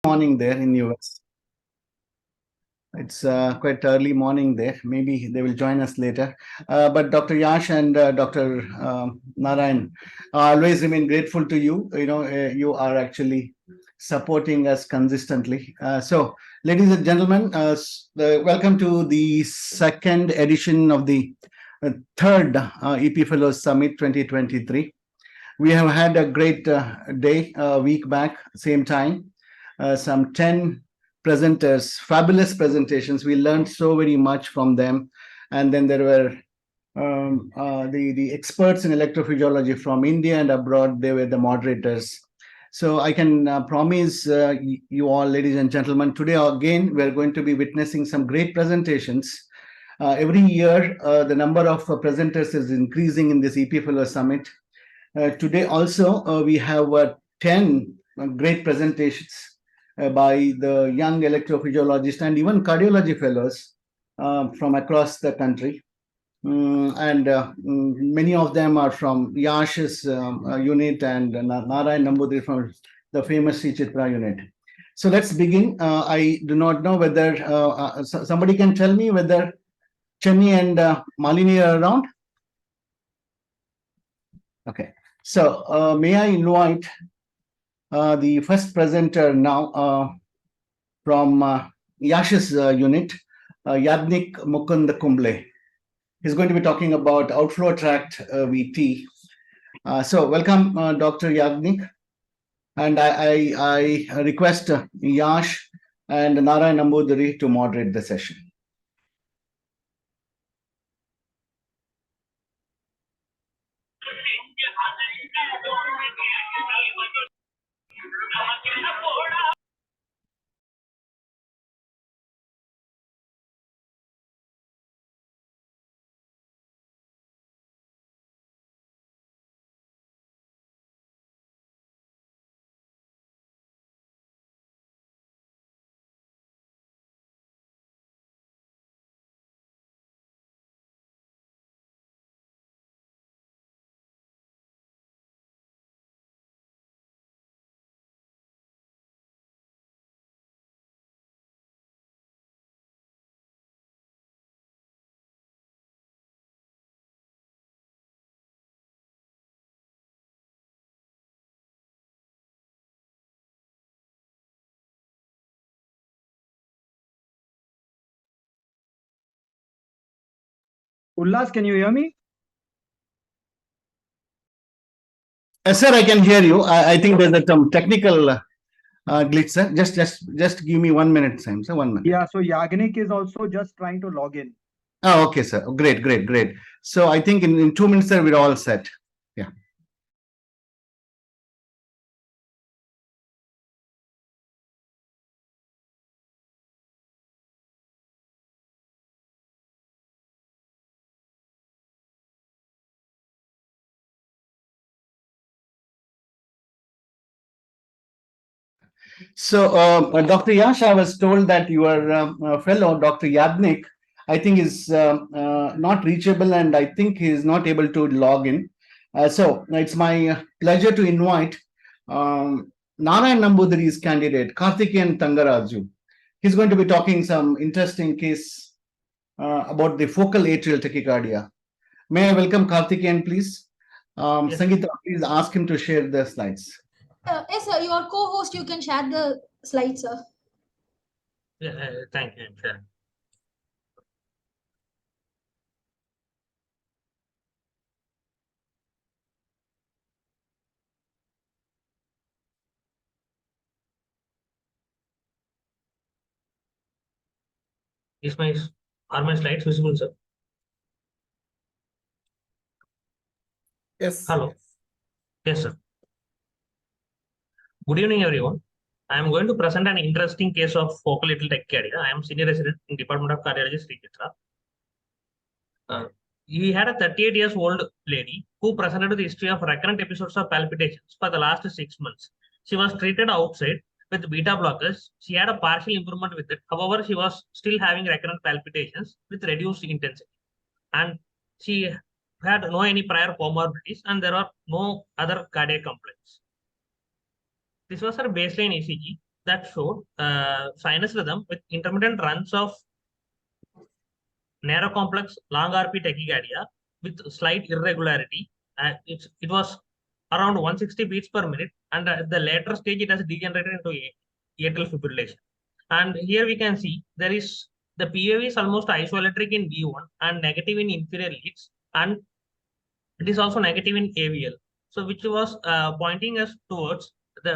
Morning there in US. It's quite early morning there. Maybe they will join us later. But Dr. Yash and Dr. Narayan, I always remain grateful to you. You are actually supporting us consistently. So, ladies and gentlemen, welcome to the second edition of the third EP Fellows Summit 2023. We have had a great day, a week back, same time. Some 10 presenters, fabulous presentations. We learned so very much from them. And then there were the experts in electrophysiology from India and abroad. They were the moderators. So I can promise you all, ladies and gentlemen, today again, we're going to be witnessing some great presentations. Every year, the number of presenters is increasing in this EP Fellow Summit. Today also, we have 10 great presentations by the young electrophysiologists and even cardiology fellows from across the country. Many of them are from Yash's unit and Narayan Nambudiri from the famous Sri Chitra unit. So let's begin. I do not know whether somebody can tell me whether Chenni and Malini are around. Okay. So may I invite the first presenter now from Yash's unit, Yadnik Mukund Kumble. He's going to be talking about outflow tract VT. So welcome, Dr. Yadnik. And I request Yash and Narayan Nambudiri to moderate the session. Ullas, can you hear me? Sir, I can hear you. I think there's some technical glitch, sir. Just give me 1 minute, Sam. Sir, 1 minute. Yeah, so Yagnik is also just trying to log in. Oh, okay, sir. Great. So I think in 2 minutes, sir, we're all set. Yeah. So, Dr. Yash, I was told that your fellow, Dr. Yadnik, I think is not reachable, and I think he is not able to log in. So it's my pleasure to invite Narayan Nambudiri's candidate, Karthikeyan Tangaraju. He's going to be talking some interesting case about the focal atrial tachycardia. May I welcome Karthikeyan, please? Yes. Sangeeta, please ask him to share the slides. Yes, sir. Your co-host, you can share the slides, sir. Yeah, thank you. Sure. Are my slides visible, sir? Yes. Hello. Yes, sir. Good evening, everyone. I am going to present an interesting case of focal atrial tachycardia. I am senior resident in Department of Cardiology, Sri Chitra. We had a 38 years old lady who presented with the history of recurrent episodes of palpitations for the last 6 months. She was treated outside with beta blockers. She had a partial improvement with it. However, she was still having recurrent palpitations with reduced intensity. And she had no any prior comorbidities, and there are no other cardiac complaints. This was her baseline ECG. that showed sinus rhythm with intermittent runs of narrow complex long RP tachycardia with slight irregularity. It was around 160 beats per minute, and at the later stage it has degenerated into atrial fibrillation. And here we can see there is the PAV is almost isoelectric in V1 and negative in inferior leads, and it is also negative in AVL. So which was pointing us towards the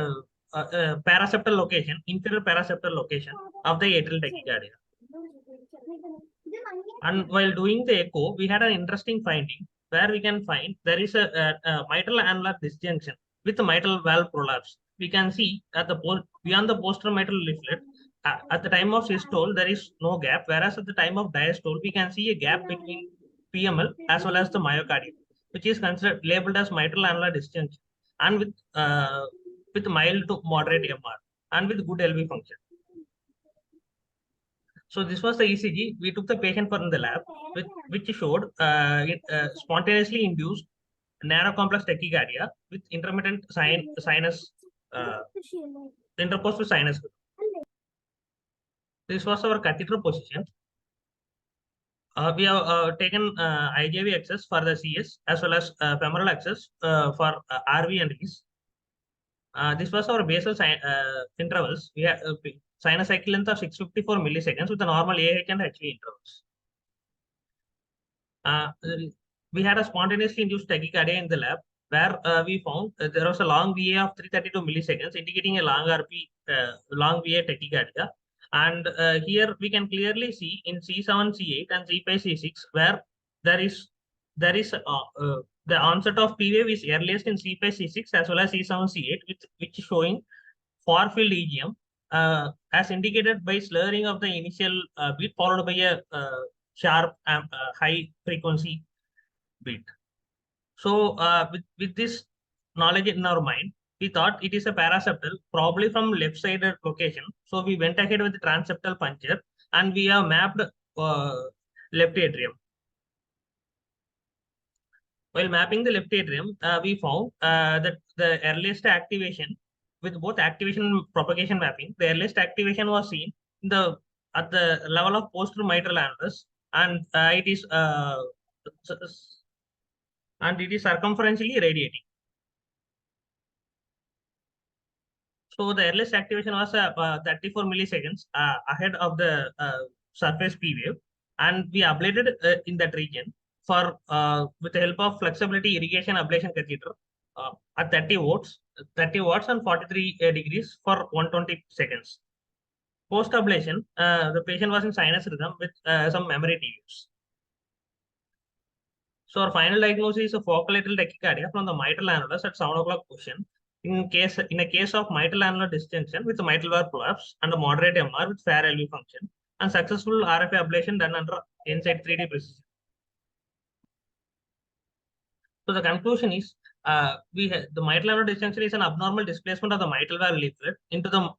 paraseptal location, inferior paraseptal location of the atrial tachycardia. And while doing the echo, we had an interesting finding where we can find there is a mitral annular disjunction with the mitral valve prolapse. We can see at the beyond the posterior mitral leaflet, at the time of systole, there is no gap, whereas at the time of diastole, we can see a gap between PML as well as the myocardium, which is considered labeled as mitral annular disjunction, and with mild to moderate MR and with good LV function. So this was the ECG. We took the patient from the lab, which showed spontaneously induced narrow complex tachycardia with intermittent sinus interposed with sinus. This was our catheter position. We have taken IJV access for the CS as well as femoral access for RV and REES. This was our basal intervals. We had sinus cycle length of 654 milliseconds with the normal AH and HV intervals. We had a spontaneously induced tachycardia in the lab where we found there was a long VA of 332 milliseconds indicating a long RP, long VA tachycardia. And here we can clearly see in C7, C8 and C5, C6 where there is the onset of P wave is earliest in C5, C6 as well as C7, C8, which is showing far field EGM as indicated by slurring of the initial beat followed by a sharp high frequency beat. So with this knowledge in our mind, we thought it is a paraseptal, probably from left-sided location. So we went ahead with the transeptal puncture and we have mapped left atrium. While mapping the left atrium, we found that the earliest activation with both activation and propagation mapping, the earliest activation was seen in at the level of posterior mitral annulus, and it is circumferentially radiating. So the earliest activation was 34 milliseconds ahead of the surface P wave, and we ablated in that region for with the help of flexibility irrigation ablation catheter at 30 watts and 43 degrees for 120 seconds. Post ablation, the patient was in sinus rhythm with some memory TUs. So our final diagnosis is a focal atrial tachycardia from the mitral annulus at 7 o'clock position. In a case of mitral annular disjunction with a mitral valve prolapse and a moderate MR with fair LV function and successful RFA ablation done under NSAID 3D precision. So the conclusion is the mitral annular disjunction is an abnormal displacement of the mitral valve leaflet into the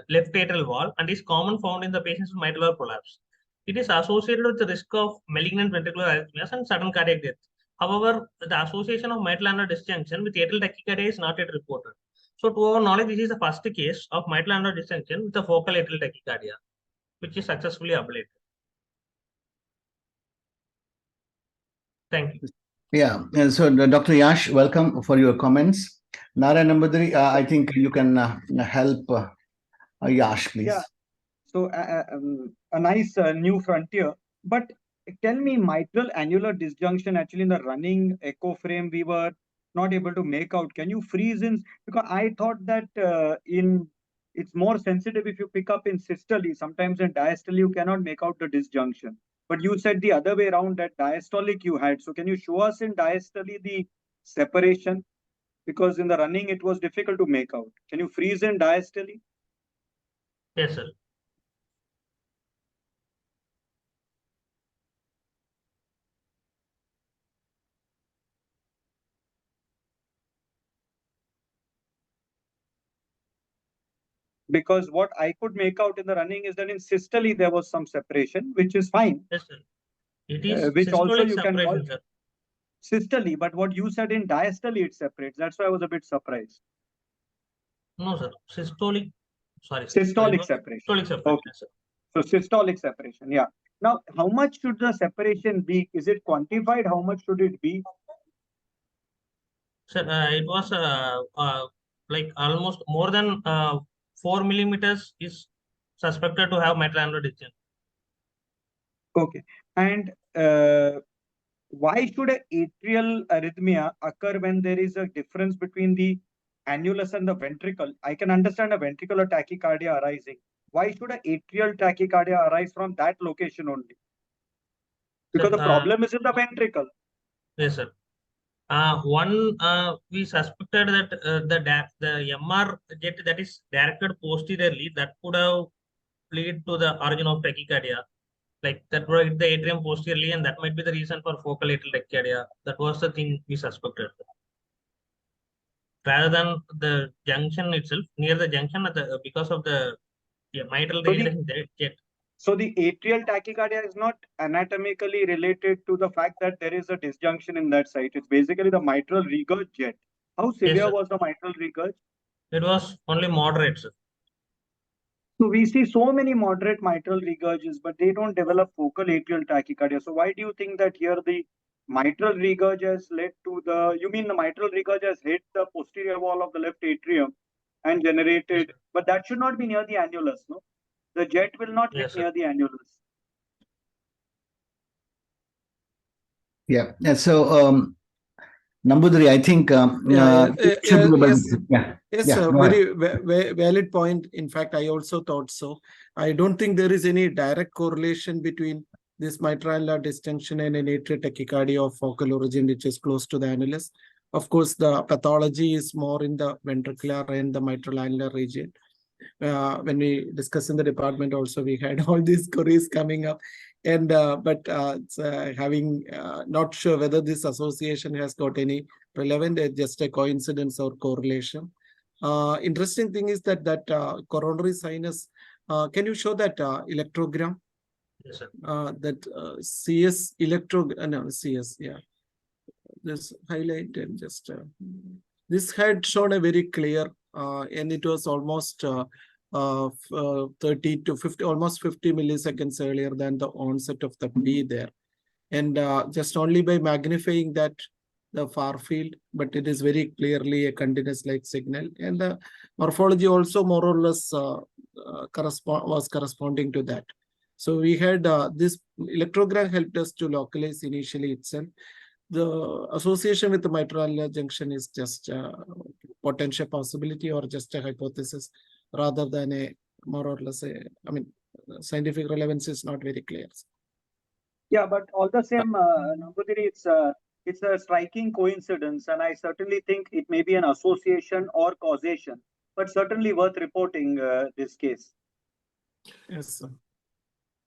left atrial wall and is common found in the patients with mitral valve prolapse. It is associated with the risk of malignant ventricular arrhythmias and sudden cardiac death. However, the association of mitral annular disjunction with atrial tachycardia is not yet reported. So to our knowledge, this is the first case of mitral annular disjunction with a focal atrial tachycardia, which is successfully ablated. Thank you. Yeah, and so Dr. Yash, welcome for your comments. Narayan Nambudiri, I think you can help Yash, please. Yeah. So a nice new frontier. But tell me, mitral annular disjunction, actually in the running echo frame, we were not able to make out. Can you freeze in? Because I thought that it's more sensitive if you pick up in systole. Sometimes in diastole, you cannot make out the disjunction. But you said the other way around, that diastolic you had. So can you show us in diastole the separation? Because in the running, it was difficult to make out. Can you freeze in diastole? Yes, sir. Because what I could make out in the running is that in systole there was some separation, which is fine. Yes, sir. It is which also you can call sir. systole, but what you said in diastole it separates. That's why I was a bit surprised. No, sir. Systolic Sorry, sir. Systolic separation. Systolic separation, Okay. yes, sir. So systolic separation, yeah. Now, how much should the separation be? Is it quantified? How much should it be? Sir, it was like almost more than 4 millimeters is suspected to have mitral annular disjunction. Okay. And why should a atrial arrhythmia occur when there is a difference between the annulus and the ventricle? I can understand a ventricular tachycardia arising. Why should a atrial tachycardia arise from that location only? Because the problem is in the ventricle. Yes, sir. We suspected that the MR jet that is directed posteriorly that could have lead to the origin of tachycardia, like that would hit the atrium posteriorly, and that might be the reason for focal atrial tachycardia. That was the thing we suspected, rather than the junction itself. Near the junction, because of the mitral regulation jet. So the atrial tachycardia is not anatomically related to the fact that there is a disjunction in that site. It's basically the mitral regurg jet. How severe sir. was the mitral regurg? It was only moderate, sir. So we see so many moderate mitral regurges, but they don't develop focal atrial tachycardia. So why do you think that here the mitral regurg has led to the, you mean the mitral regurg has hit the posterior wall of the left atrium and generated, but that should not be near the annulus, no? The jet will not hit near the annulus. Yeah. So, Nambudiri, I think it should be able to- Yes, Yeah, sir. go ahead. Very valid point. In fact, I also thought so. I don't think there is any direct correlation between this mitral annular distension and an atrial tachycardia of focal origin, which is close to the annulus. Of course, the pathology is more in the ventricular and the mitral annular region. When we discuss in the department also, we had all these queries coming up. And having not sure whether this association has got any relevant, just a coincidence or correlation. Interesting thing is that coronary sinus. Can you show that electrogram? Yes, sir. That CS no, CS, yeah. This highlight and just this had shown a very clear, and it was almost 30 to 50, almost 50 milliseconds earlier than the onset of the B there. And just only by magnifying that, the far field, but it is very clearly a continuous light signal. And the morphology also more or less was corresponding to that. So we had this electrogram helped us to localize initially itself. The association with the mitral annular junction is just a potential possibility or just a hypothesis rather than a more or less scientific relevance is not very clear. Yeah, but all the same, Nambudiri, it's a striking coincidence, and I certainly think it may be an association or causation, but certainly worth reporting this case. Yes, sir.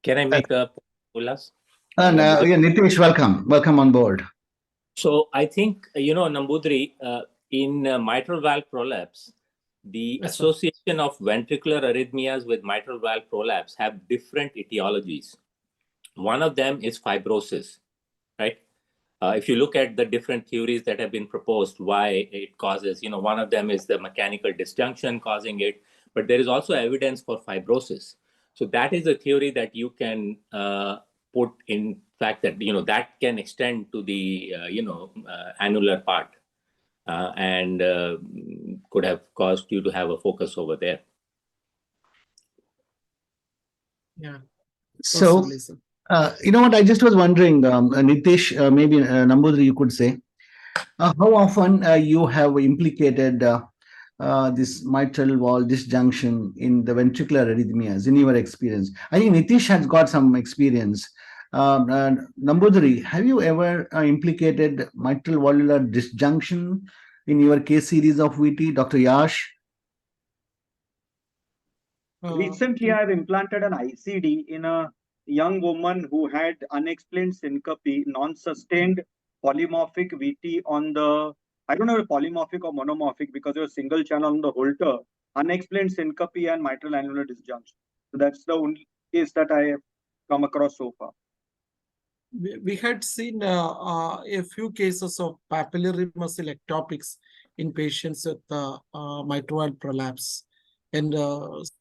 Can I make a Ullas? Nitish, welcome on board. So I think, Nambudiri, in mitral valve prolapse, the association of ventricular arrhythmias with mitral valve prolapse have different etiologies. One of them is fibrosis, right? If you look at the different theories that have been proposed, why it causes, one of them is the mechanical disjunction causing it, but there is also evidence for fibrosis. So that is a theory that you can put in fact that, that can extend to the, annular part and could have caused you to have a focus over there. Yeah. So, you know what, I just was wondering, Nitish, maybe Nambudiri, you could say, how often you have implicated this mitral wall disjunction in the ventricular arrhythmias in your experience? I think Nitish has got some experience. Nambudiri, have you ever implicated mitral valvular disjunction in your case series of VT? Dr. Yash? Recently, I've implanted an ICD in a young woman who had unexplained syncope, non-sustained polymorphic VT on the, I don't know if polymorphic or monomorphic because it was single channel on the Holter, unexplained syncope and mitral annular disjunction. So that's the only case that I have come across so far. We had seen a few cases of papillary muscle ectopics in patients with mitral prolapse. And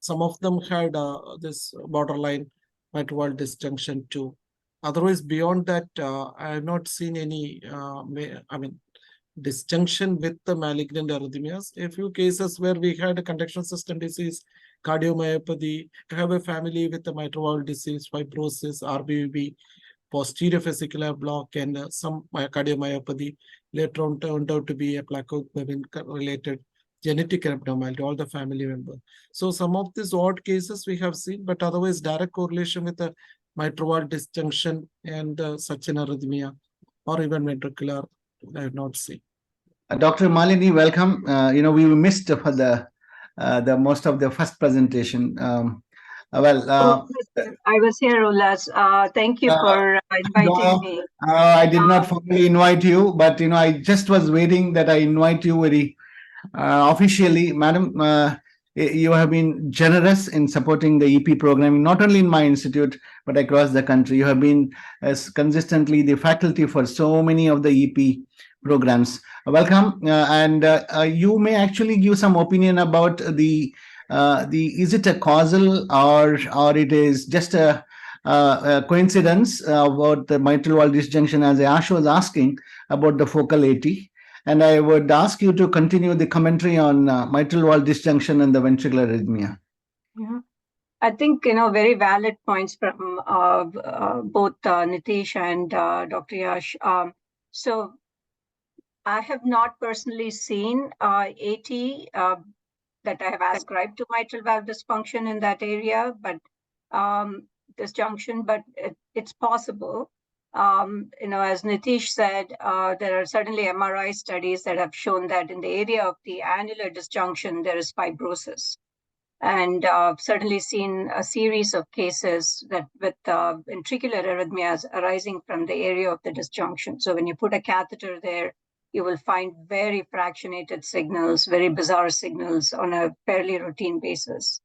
some of them had this borderline mitral valve disjunction too. Otherwise, beyond that, I have not seen any, disjunction with the malignant arrhythmias. A few cases where we had a conduction system disease, cardiomyopathy, have a family with a mitral valve disease, fibrosis, RBVB, posterior vesicular block, and some cardiomyopathy later on turned out to be a plakophilin related genetic abnormality, all the family members. So some of these odd cases we have seen, but otherwise direct correlation with the mitral valve disjunction and such an arrhythmia or even ventricular, I have not seen. Dr. Malini, welcome. We missed for the most of the first presentation. I was here, Ullas. Thank you for inviting me. I did not formally invite you, but I just was waiting that I invite you very officially, madam. You have been generous in supporting the EP programming, not only in my institute, but across the country. You have been consistently the faculty for so many of the EP programs. Welcome, and you may actually give some opinion about the is it a causal or it is just a coincidence about the mitral valve disjunction, as Ash was asking about the focal AT. And I would ask you to continue the commentary on mitral valve disjunction and the ventricular arrhythmia. Yeah. I think, very valid points from both Nitish and Dr. Yash. So I have not personally seen AT that I have ascribed to mitral valve dysfunction in that area, but disjunction, but it's possible. As Nitish said, there are certainly MRI studies that have shown that in the area of the annular disjunction, there is fibrosis. And certainly seen a series of cases that with ventricular arrhythmias arising from the area of the disjunction. So when you put a catheter there, you will find very fractionated signals, very bizarre signals on a fairly routine basis.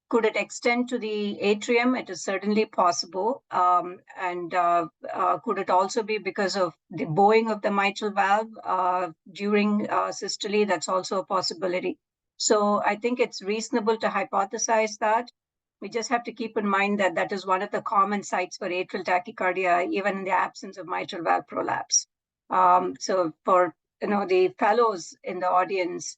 Could it extend to the atrium? It is certainly possible. And could it also be because of the bowing of the mitral valve during systole? That's also a possibility. So I think it's reasonable to hypothesize that. We just have to keep in mind that that is one of the common sites for atrial tachycardia, even in the absence of mitral valve prolapse. So for the fellows in the audience,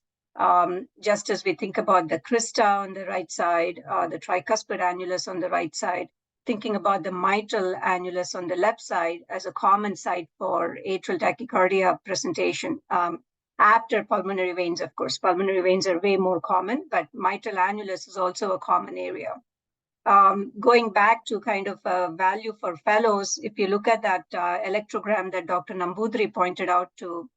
just as we think about the crista on the right side, the tricuspid annulus on the right side, thinking about the mitral annulus on the left side as a common site for atrial tachycardia presentation. After pulmonary veins, of course, pulmonary veins are way more common, but mitral annulus is also a common area. Going back to kind of a value for fellows, if you look at that electrogram that Dr. Nambudri pointed out to,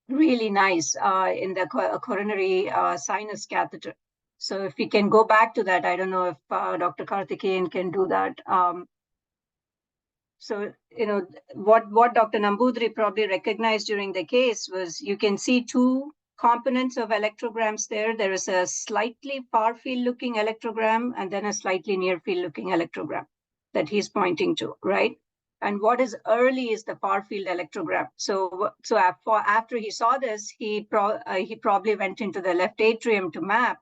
really nice in the coronary sinus catheter. So if we can go back to that, I don't know if Dr. Karthikeyan can do that. So, what Dr. Nambudri probably recognized during the case was you can see two components of electrograms there. There is a slightly far field looking electrogram and then a slightly near field looking electrogram that he's pointing to, right? And what is early is the far field electrogram. So after he saw this, he probably went into the left atrium to map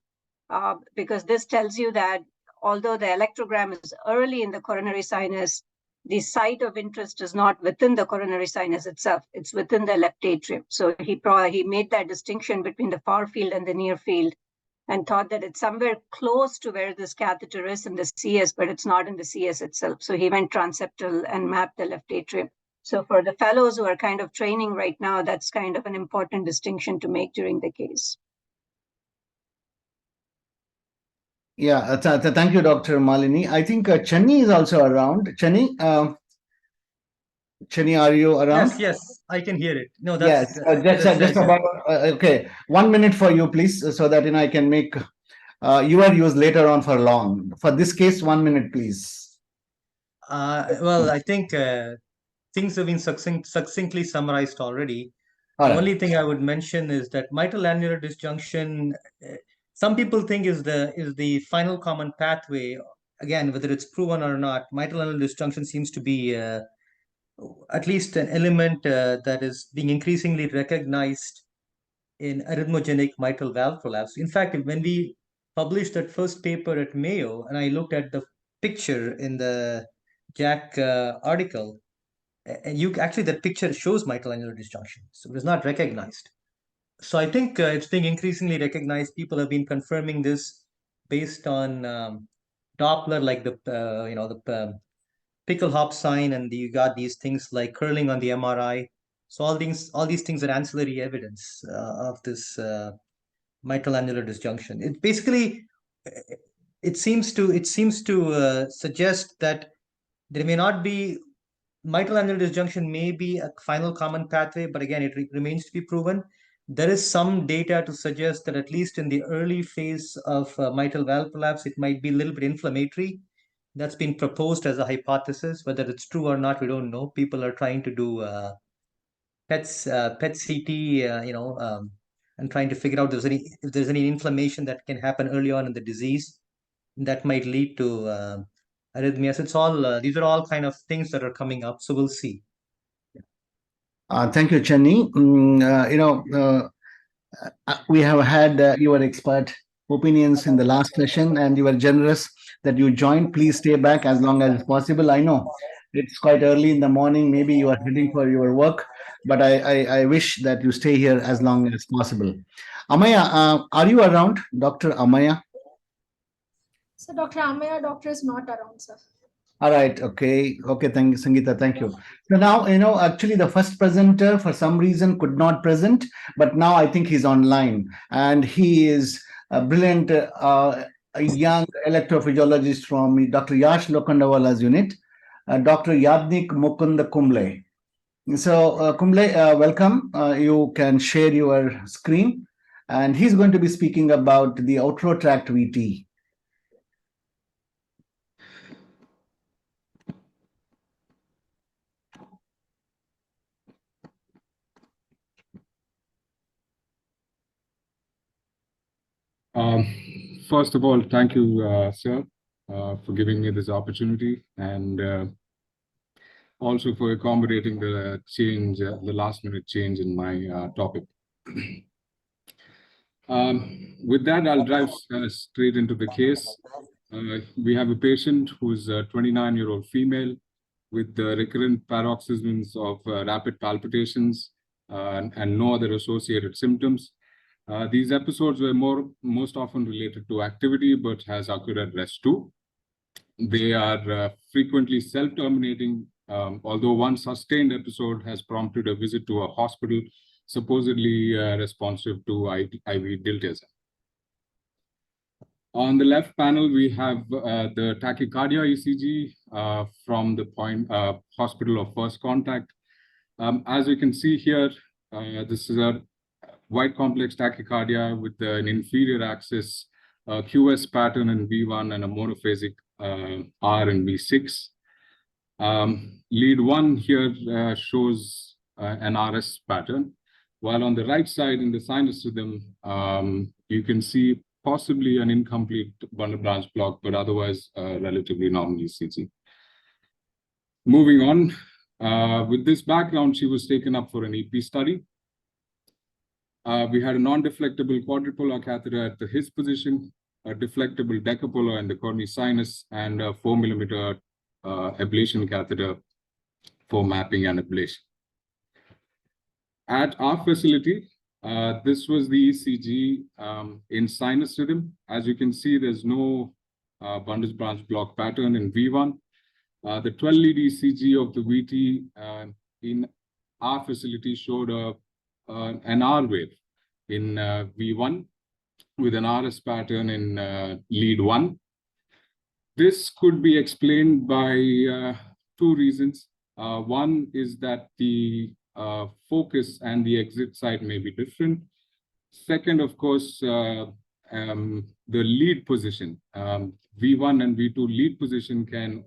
because this tells you that although the electrogram is early in the coronary sinus, the site of interest is not within the coronary sinus itself. It's within the left atrium. So he made that distinction between the far field and the near field and thought that it's somewhere close to where this catheter is in the CS, but it's not in the CS itself. So he went transeptal and mapped the left atrium. So for the fellows who are kind of training right now, that's kind of an important distinction to make during the case. Yeah, thank you, Dr. Malini. I think Chani is also around. Chani, are you around? Yes, I can hear it. No, that's just about okay. 1 minute for you, please, so that I can make your use later on for long. For this case, 1 minute, please. Well, I think things have been succinctly summarized already. All the right. only thing I would mention is that mitral annular disjunction, some people think is the final common pathway. Again, whether it's proven or not, mitral annular disjunction seems to be at least an element that is being increasingly recognized in arrhythmogenic mitral valve prolapse. In fact, when we published that first paper at Mayo, and I looked at the picture in the Jack article, and that picture shows mitral annular disjunction, so it was not recognized. So I think it's being increasingly recognized. People have been confirming this based on Doppler, like the pickle hop sign, and you got these things like curling on the MRI. So all these things are ancillary evidence of this mitral annular disjunction. It basically it seems to suggest that there may not be mitral annular disjunction may be a final common pathway, but again, it remains to be proven. There is some data to suggest that at least in the early phase of mitral valve prolapse, it might be a little bit inflammatory. That's been proposed as a hypothesis. Whether it's true or not, we don't know. People are trying to do PET-CT, and trying to figure out if there's any inflammation that can happen early on in the disease that might lead to arrhythmias. It's all these are all kind of things that are coming up, so we'll see. Thank you, Chenny. We have had your expert opinions in the last session, and you were generous that you joined. Please stay back as long as possible. I know it's quite early in the morning. Maybe you are heading for your work, but I wish that you stay here as long as possible. Amaya, are you around, Dr. Amaya? So Dr. Amaya, doctor is not around, sir. All right. Okay. Thank you, Sangeeta. Thank you. So now, actually the first presenter for some reason could not present, but now I think he's online, and he is a brilliant young electrophysiologist from Dr. Yash Lokhandawala's unit, Dr. Yadnik Mukund Kumble. So Kumble, welcome. You can share your screen, and he's going to be speaking about the outflow tract VT. First of all, thank you, sir, for giving me this opportunity, and also for accommodating the change, the last-minute change in my topic. With that, I'll drive straight into the case. We have a patient who's a 29-year-old female with recurrent paroxysms of rapid palpitations and no other associated symptoms. These episodes were most often related to activity, but has occurred at rest too. They are frequently self-terminating, although one sustained episode has prompted a visit to a hospital supposedly responsive to IV diltiazem. On the left panel, we have the tachycardia ECG from the hospital of first contact. As you can see here, this is a wide complex tachycardia with an inferior axis QS pattern in V1 and a monophasic R in V6. Lead 1 here shows an RS pattern, while on the right side in the sinus rhythm, you can see possibly an incomplete bundle branch block, but otherwise relatively normal ECG. Moving on, with this background, she was taken up for an EP study. We had a non-deflectable quadripolar catheter at the his position, a deflectable decapolar in the coronary sinus, and a 4mm ablation catheter for mapping and ablation. At our facility, this was the ECG in sinus rhythm. As you can see, there's no bundle branch block pattern in V1. The 12-lead ECG of the VT in our facility showed an R wave in V1 with an RS pattern in lead 1. This could be explained by two reasons. One is that the focus and the exit site may be different. Second, of course, the lead position, V1 and V2 lead position can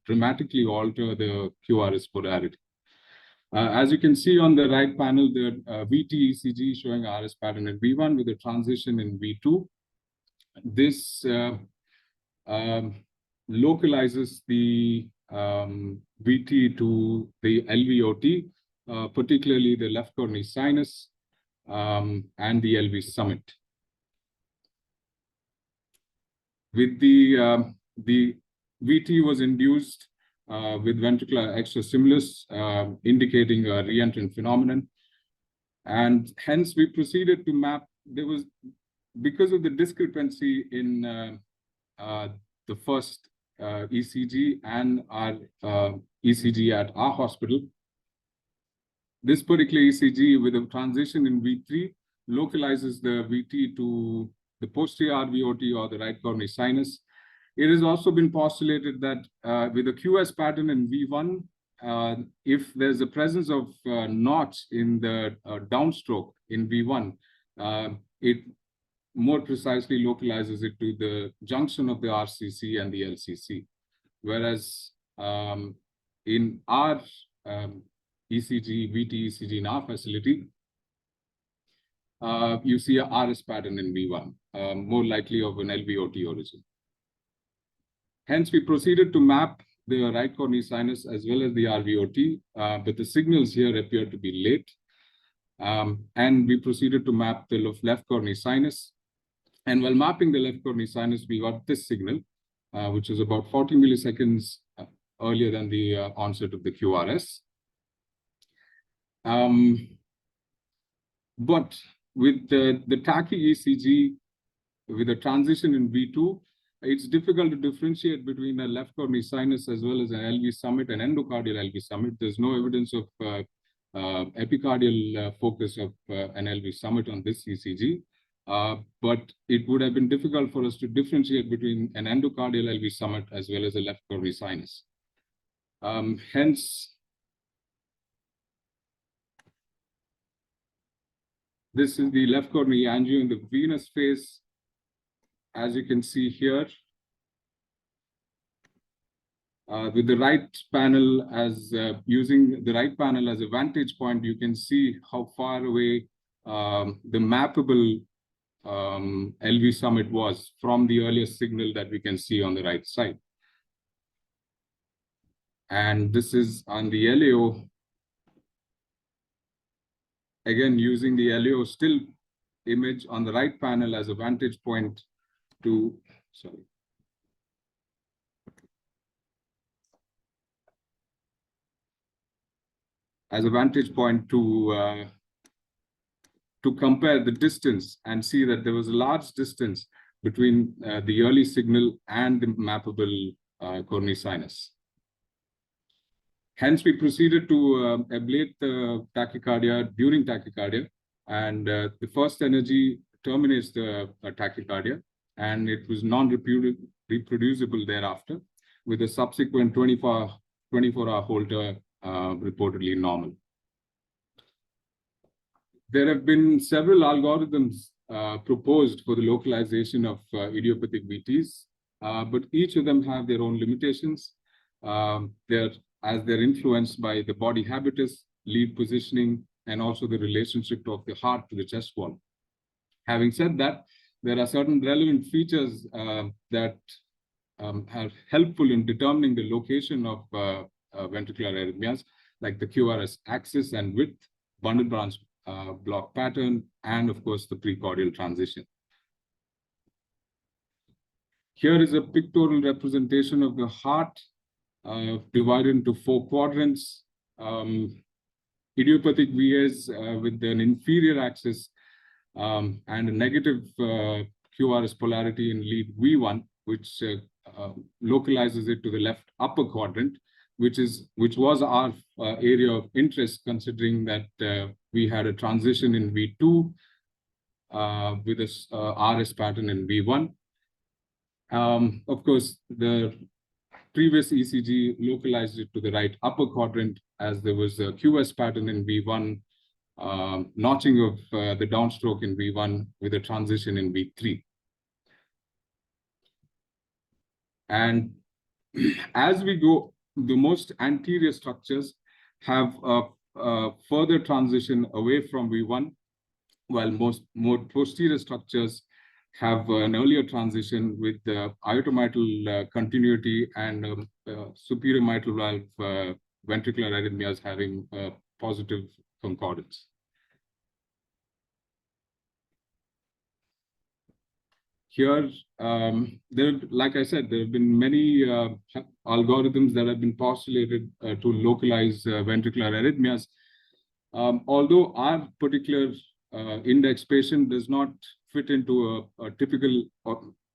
dramatically alter the QRS polarity. As you can see on the right panel, the VT ECG showing RS pattern in V1 with a transition in V2. This localizes the VT to the LVOT, particularly the left coronary sinus and the LV summit. with the VT was induced with ventricular extrastimulus, indicating a reentrant phenomenon. And hence we proceeded to map, because of the discrepancy in the first ECG and our ECG at our hospital, this particular ECG with a transition in V3 localizes the VT to the posterior RVOT or the right coronary sinus. It has also been postulated that with a QS pattern in V1, if there's a presence of notch in the downstroke in V1, it more precisely localizes it to the junction of the RCC and the LCC. Whereas in our ECG, VT ECG in our facility, you see a RS pattern in V1, more likely of an LVOT origin. Hence, we proceeded to map the right coronary sinus as well as the RVOT, but the signals here appear to be late. And we proceeded to map the left coronary sinus. And while mapping the left coronary sinus, we got this signal, which is about 40 milliseconds earlier than the onset of the QRS. But with the tachy ECG, with a transition in V2, it's difficult to differentiate between a left coronary sinus as well as an LV summit and endocardial LV summit. There's no evidence of epicardial focus of an LV summit on this ECG. But it would have been difficult for us to differentiate between an endocardial LV summit as well as a left coronary sinus. Hence, this is the left coronary angio in the venous phase. As you can see here, with the right panel as using the right panel as a vantage point, you can see how far away the mappable LV summit was from the earliest signal that we can see on the right side. And this is on the LAO. Again, using the LAO still image on the right panel as a vantage point to, as a vantage point to compare the distance and see that there was a large distance between the early signal and the mappable coronary sinus. Hence, we proceeded to ablate the tachycardia during tachycardia, and the first energy terminates the tachycardia, and it was non-reproducible thereafter, with a subsequent 24-hour Holter reportedly normal. There have been several algorithms proposed for the localization of idiopathic VTs, but each of them have their own limitations. They're influenced by the body habitus, lead positioning, and also the relationship of the heart to the chest wall. Having said that, there are certain relevant features that are helpful in determining the location of ventricular arrhythmias, like the QRS axis and width, bundle branch block pattern, and of course the precordial transition. Here is a pictorial representation of the heart divided into 4 quadrants. Idiopathic VAs with an inferior axis and a negative QRS polarity in lead V1, which localizes it to the left upper quadrant, which was our area of interest, considering that we had a transition in V2 with a RS pattern in V1. Of course, the previous ECG localized it to the right upper quadrant, as there was a QS pattern in V1, notching of the downstroke in V1 with a transition in V3. And as we go, the most anterior structures have a further transition away from V1, while most more posterior structures have an earlier transition with the aortomitral continuity and superior mitral valve ventricular arrhythmias having positive concordance. here, like I said, there have been many algorithms that have been postulated to localize ventricular arrhythmias. Although our particular index patient does not fit into a typical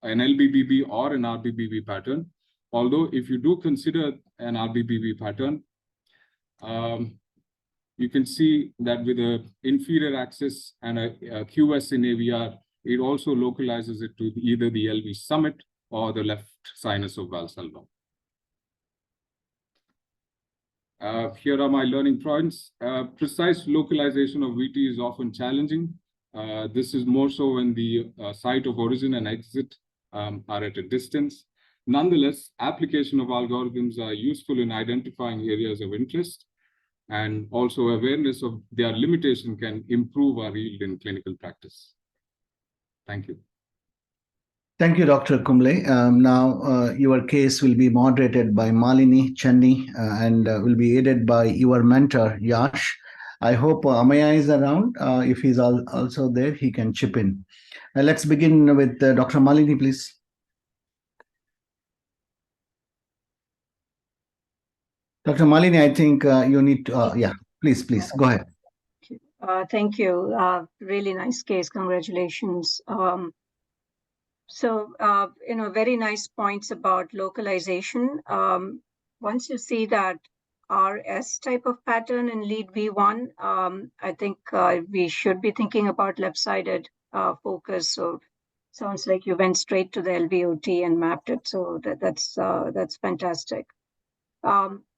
an LBBB or an RBBB pattern, although if you do consider an RBBB pattern, you can see that with an inferior axis and a QS in AVR, it also localizes it to either the LV summit or the left sinus of Valsalva. Here are my learning points. Precise localization of VT is often challenging. This is more so when the site of origin and exit are at a distance. Nonetheless, application of algorithms are useful in identifying areas of interest, and also awareness of their limitation can improve our yield in clinical practice. Thank you. Thank you, Dr. Kumble. Now, your case will be moderated by Malini Channi and will be aided by your mentor, Yash. I hope Amaya is around. If he's also there, he can chip in. Let's begin with Dr. Malini, please. Dr. Malini, I think you need to, yeah, please, go ahead. Thank you. Really nice case. Congratulations. Very nice points about localization. Once you see that RS type of pattern in lead V1, I think we should be thinking about left-sided focus. So sounds like you went straight to the LVOT and mapped it. So that's fantastic.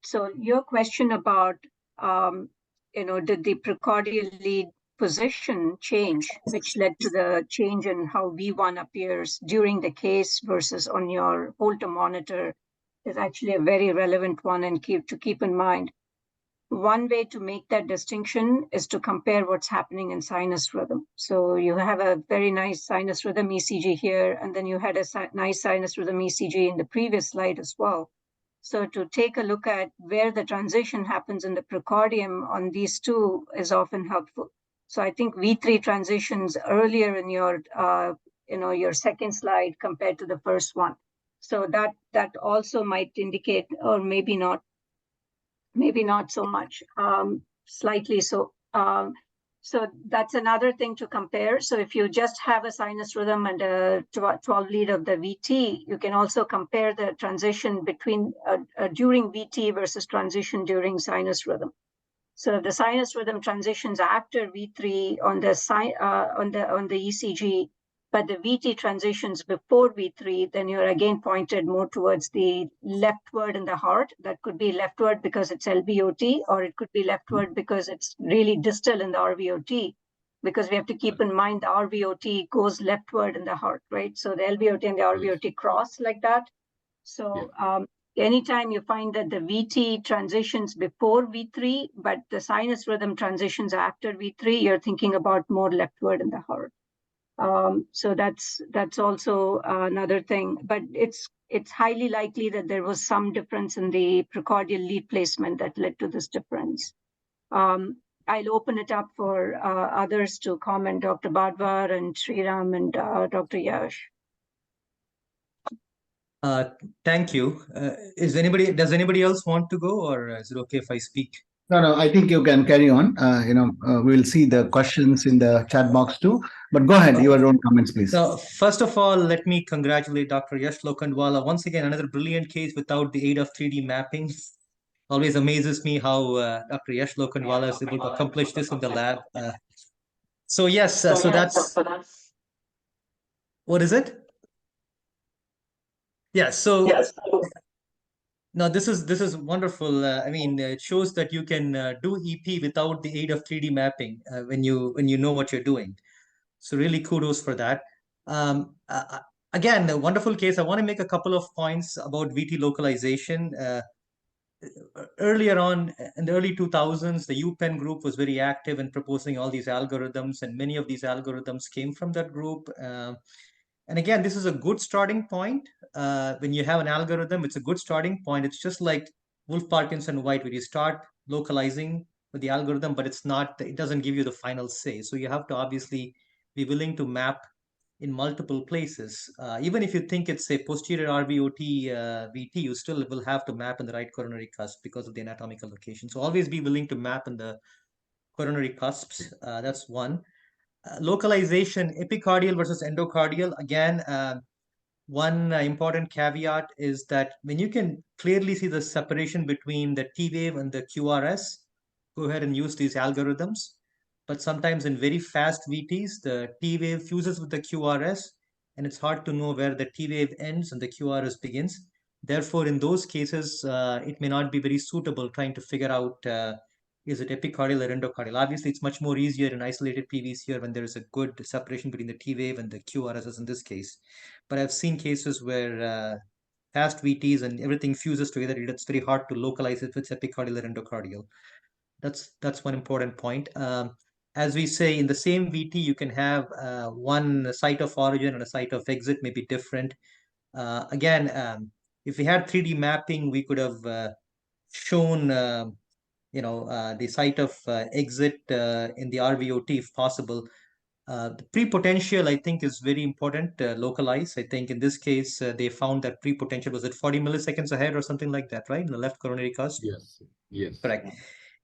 So your question about, did the precordial lead position change, which led to the change in how V1 appears during the case versus on your Holter monitor, is actually a very relevant one and to keep in mind. One way to make that distinction is to compare what's happening in sinus rhythm. So you have a very nice sinus rhythm ECG here, and then you had a nice sinus rhythm ECG in the previous slide as well. So to take a look at where the transition happens in the precordium on these two is often helpful. So I think V3 transitions earlier in your, your second slide compared to the first one. So that also might indicate, or maybe not so much, slightly so. So that's another thing to compare. So if you just have a sinus rhythm and a 12 lead of the VT, you can also compare the transition between during VT versus transition during sinus rhythm. So if the sinus rhythm transitions after V3 on the ECG, but the VT transitions before V3, then you're again pointed more towards the leftward in the heart. That could be leftward because it's LVOT, or it could be leftward because it's really distal in the RVOT, because we have to keep in mind the RVOT goes leftward in the heart, right? So the LVOT and the RVOT cross like that. So anytime you find that the VT transitions before V3, but the sinus rhythm transitions after V3, you're thinking about more leftward in the heart. So that's also another thing, but it's highly likely that there was some difference in the precordial lead placement that led to this difference. I'll open it up for others to comment, Dr. Badwar and Sriram and Dr. Yash. Thank you. Does anybody else want to go, or is it okay if I speak? No, I think you can carry on. We'll see the questions in the chat box too. But go ahead, your own comments, please. So first of all, let me congratulate Dr. Yash Lokhandwala. Once again, another brilliant case without the aid of 3D mapping. Always amazes me how Dr. Yash Lokhandwala is able to accomplish this in the lab. So that's what is it? Yeah. So now this is wonderful. I mean, it shows that you can do EP without the aid of 3D mapping when you know what you're doing. So really kudos for that. Again, a wonderful case. I want to make a couple of points about VT localization. Earlier on, in the early 2000s, the UPenn group was very active in proposing all these algorithms, and many of these algorithms came from that group. And again, this is a good starting point. When you have an algorithm, it's a good starting point. It's just like Wolff, Parkinson, White, where you start localizing with the algorithm, but it doesn't give you the final say. So you have to obviously be willing to map in multiple places. Even if you think it's a posterior RVOT VT, you still will have to map in the right coronary cusp because of the anatomical location. So always be willing to map in the coronary cusps. That's one. Localization, epicardial versus endocardial. Again, one important caveat is that when you can clearly see the separation between the T wave and the QRS, go ahead and use these algorithms. But sometimes in very fast VTs, the T wave fuses with the QRS, and it's hard to know where the T wave ends and the QRS begins. Therefore, in those cases, it may not be very suitable trying to figure out is it epicardial or endocardial. Obviously, it's much more easier in isolated PVs here when there is a good separation between the T wave and the QRS as in this case. But I've seen cases where fast VTs and everything fuses together. It's very hard to localize if it's epicardial or endocardial. That's one important point. As we say, in the same VT, you can have one site of origin and a site of exit may be different. Again, if we had 3D mapping, we could have shown the site of exit in the RVOT if possible. The pre-potential, I think, is very important, localize. I think in this case, they found that pre-potential, was it 40 milliseconds ahead or something like that, right? In the left coronary cusp? Yes. Correct.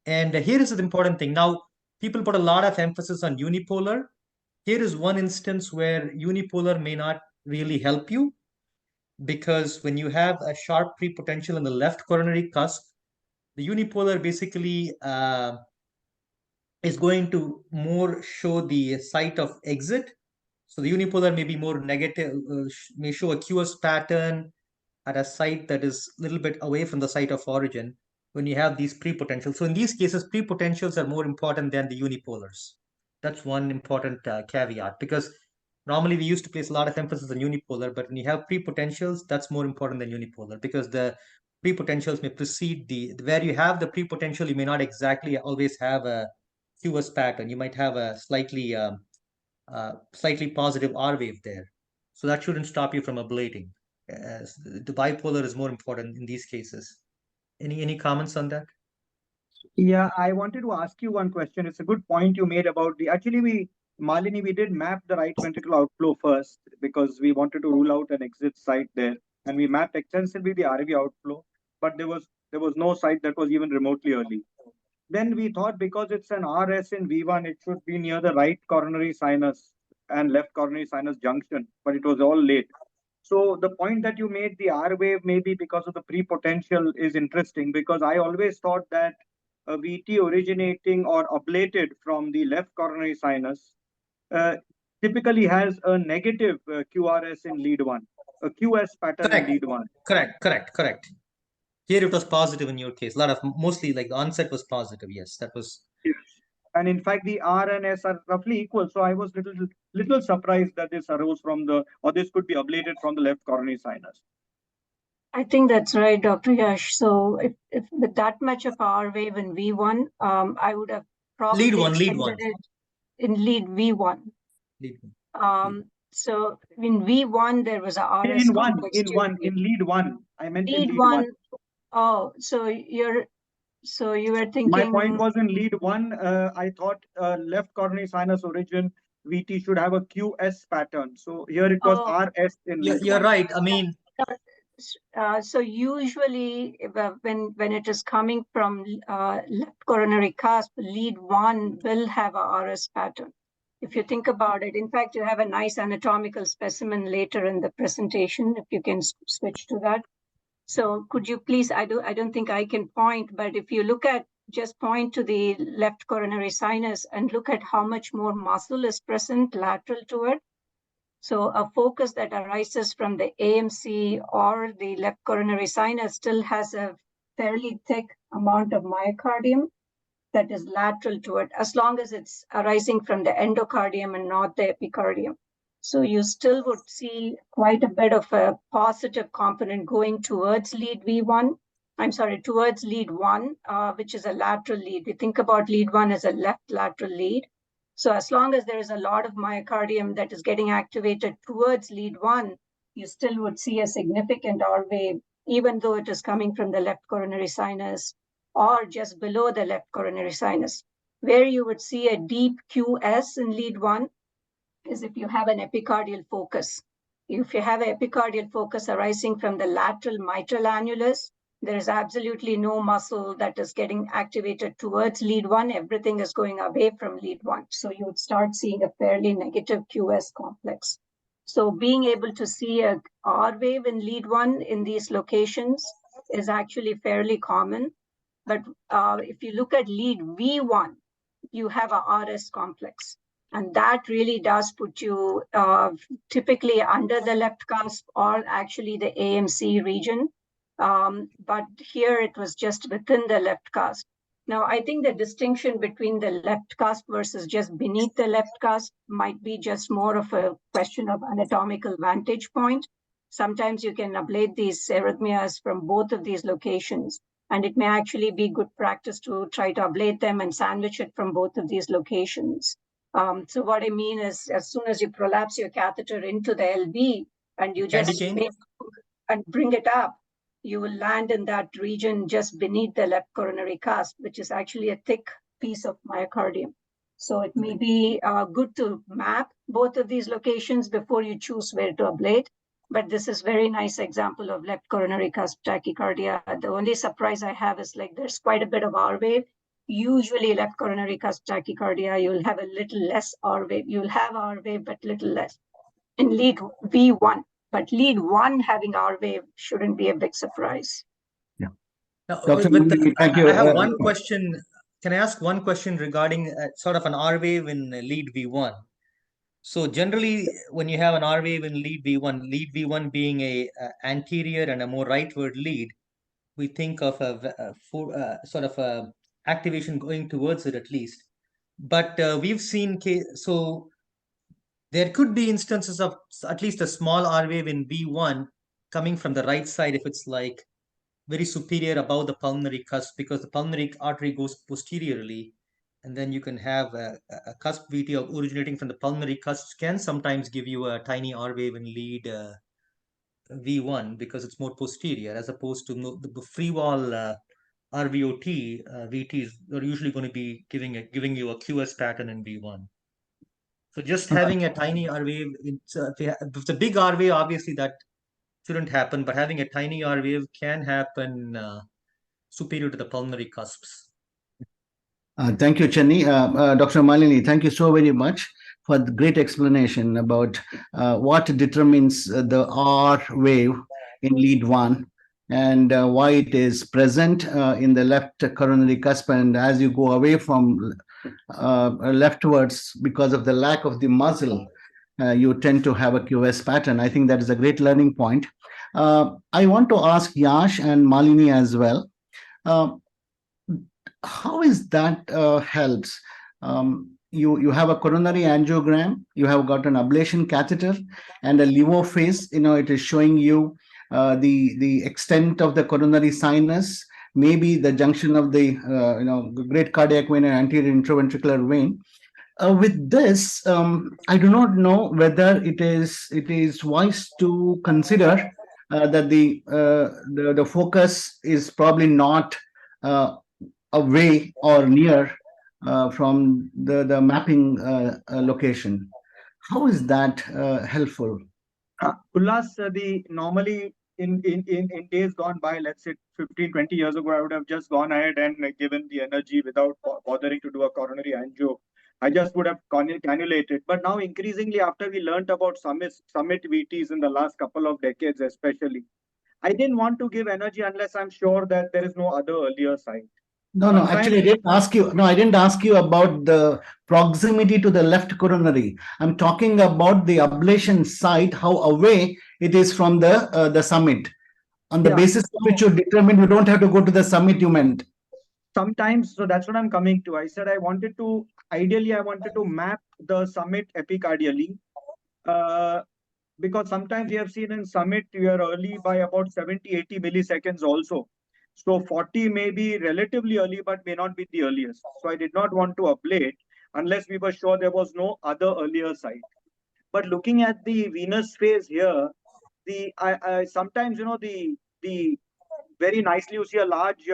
And here is the important thing. Now, people put a lot of emphasis on unipolar. Here is one instance where unipolar may not really help you, because when you have a sharp pre-potential in the left coronary cusp, the unipolar basically is going to more show the site of exit. So the unipolar may be more negative, may show a QS pattern at a site that is a little bit away from the site of origin when you have these pre-potentials. So in these cases, pre-potentials are more important than the unipolars. That's one important caveat, because normally we used to place a lot of emphasis on unipolar, but when you have pre-potentials, that's more important than unipolar, because the pre-potentials may precede where you have the pre-potential, you may not exactly always have a QS pattern. You might have a slightly positive R wave there. So that shouldn't stop you from ablating. The bipolar is more important in these cases. Any comments on that? Yeah, I wanted to ask you one question. It's a good point you made about Malini, we did map the right ventricular outflow first because we wanted to rule out an exit site there. And we mapped extensively the RV outflow, but there was no site that was even remotely early. Then we thought because it's an RS in V1, it should be near the right coronary sinus and left coronary sinus junction, but it was all late. So the point that you made, the R wave maybe because of the pre-potential, is interesting, because I always thought that a VT originating or ablated from the left coronary sinus typically has a negative QRS in lead 1, a QS pattern in lead 1. Correct. Here it was positive in your case. Mostly like the onset was positive. Yes, that was. Yes. And in fact, the R and S are roughly equal. So I was little surprised that this arose this could be ablated from the left coronary sinus. I think that's right, Dr. Yash. So if with that much of R wave in V1, I would have probably lead one. it in lead V1. So in V1 there was a RS in lead one. I meant lead in lead one. Oh, so you were thinking. My point was in lead 1. I thought left coronary sinus origin VT should have a QS pattern. So here it was RS in lead 1. You're right. I mean. So usually when it is coming from left coronary cusp, lead 1 will have a RS pattern. If you think about it, in fact, you have a nice anatomical specimen later in the presentation, if you can switch to that. So could you please, I don't think I can point, but if you just point to the left coronary sinus and look at how much more muscle is present lateral to it. So a focus that arises from the AMC or the left coronary sinus still has a fairly thick amount of myocardium that is lateral to it, as long as it's arising from the endocardium and not the epicardium. So you still would see quite a bit of a positive component going towards lead towards lead 1, which is a lateral lead. We think about lead 1 as a left lateral lead. So as long as there is a lot of myocardium that is getting activated towards lead 1, you still would see a significant R wave, even though it is coming from the left coronary sinus or just below the left coronary sinus. Where you would see a deep QS in lead 1 is if you have an epicardial focus. If you have an epicardial focus arising from the lateral mitral annulus, there is absolutely no muscle that is getting activated towards lead 1. Everything is going away from lead 1. So you would start seeing a fairly negative QS complex. So being able to see a R wave in lead 1 in these locations is actually fairly common. But if you look at lead V1, you have a RS complex. And that really does put you typically under the left cusp or actually the AMC region. But here it was just within the left cusp. Now, I think the distinction between the left cusp versus just beneath the left cusp might be just more of a question of anatomical vantage point. Sometimes you can ablate these arrhythmias from both of these locations, and it may actually be good practice to try to ablate them and sandwich it from both of these locations. So what I mean is, as soon as you prolapse your catheter into the LV and you just and bring it up, you will land in that region just beneath the left coronary cusp, which is actually a thick piece of myocardium. So it may be good to map both of these locations before you choose where to ablate. But this is very nice example of left coronary cusp tachycardia. The only surprise I have is like there's quite a bit of R wave. Usually left coronary cusp tachycardia, you'll have a little less R wave. You'll have R wave, but little less in lead V1. But lead 1 having R wave shouldn't be a big surprise. Yeah. Now, Dr. with Murali, thank you. I have one question. Can I ask one question regarding sort of an R wave in lead V1? So generally, when you have an R wave in lead V1 being a anterior and a more rightward lead, we think of a sort of a activation going towards it at least. But we've seen so there could be instances of at least a small R wave in V1 coming from the right side if it's like very superior above the pulmonary cusp, because the pulmonary artery goes posteriorly, and then you can have a cusp VT of originating from the pulmonary cusp can sometimes give you a tiny R wave in lead V1 because it's more posterior, as opposed to the free wall RVOT VTs are usually going to be giving you a QS pattern in V1. So just having a tiny R wave, if it's a big R wave, obviously that shouldn't happen, but having a tiny R wave can happen superior to the pulmonary cusps. Thank you, Chenny. Dr. Malini, thank you so very much for the great explanation about what determines the R wave in lead 1 and why it is present in the left coronary cusp. And as you go away from leftwards because of the lack of the muscle, you tend to have a QS pattern. I think that is a great learning point. I want to ask Yash and Malini as well. How is that helps? You have a coronary angiogram, you have got an ablation catheter and a levo phase. It is showing you the extent of the coronary sinus, maybe the junction of the great cardiac vein and anterior intraventricular vein. With this, I do not know whether it is wise to consider that the focus is probably not away or near from the mapping location. How is that helpful? Ullas, normally in days gone by, let's say 15, 20 years ago, I would have just gone ahead and given the energy without bothering to do a coronary angio. I just would have cannulated. But now increasingly, after we learned about summit VTs in the last couple of decades, especially, I didn't want to give energy unless I'm sure that there is no other earlier site. No, actually, I didn't ask you. No, I didn't ask you about the proximity to the left coronary. I'm talking about the ablation site, how away it is from the summit. On the basis of which you determine, you don't have to go to the summit, you meant. Sometimes, so that's what I'm coming to. I said ideally I wanted to map the summit epicardially. Because sometimes we have seen in summit, you are early by about 70, 80 milliseconds also. So 40 may be relatively early, but may not be the earliest. So I did not want to ablate unless we were sure there was no other earlier site. But looking at the venous phase here, sometimes, the very nicely you see a large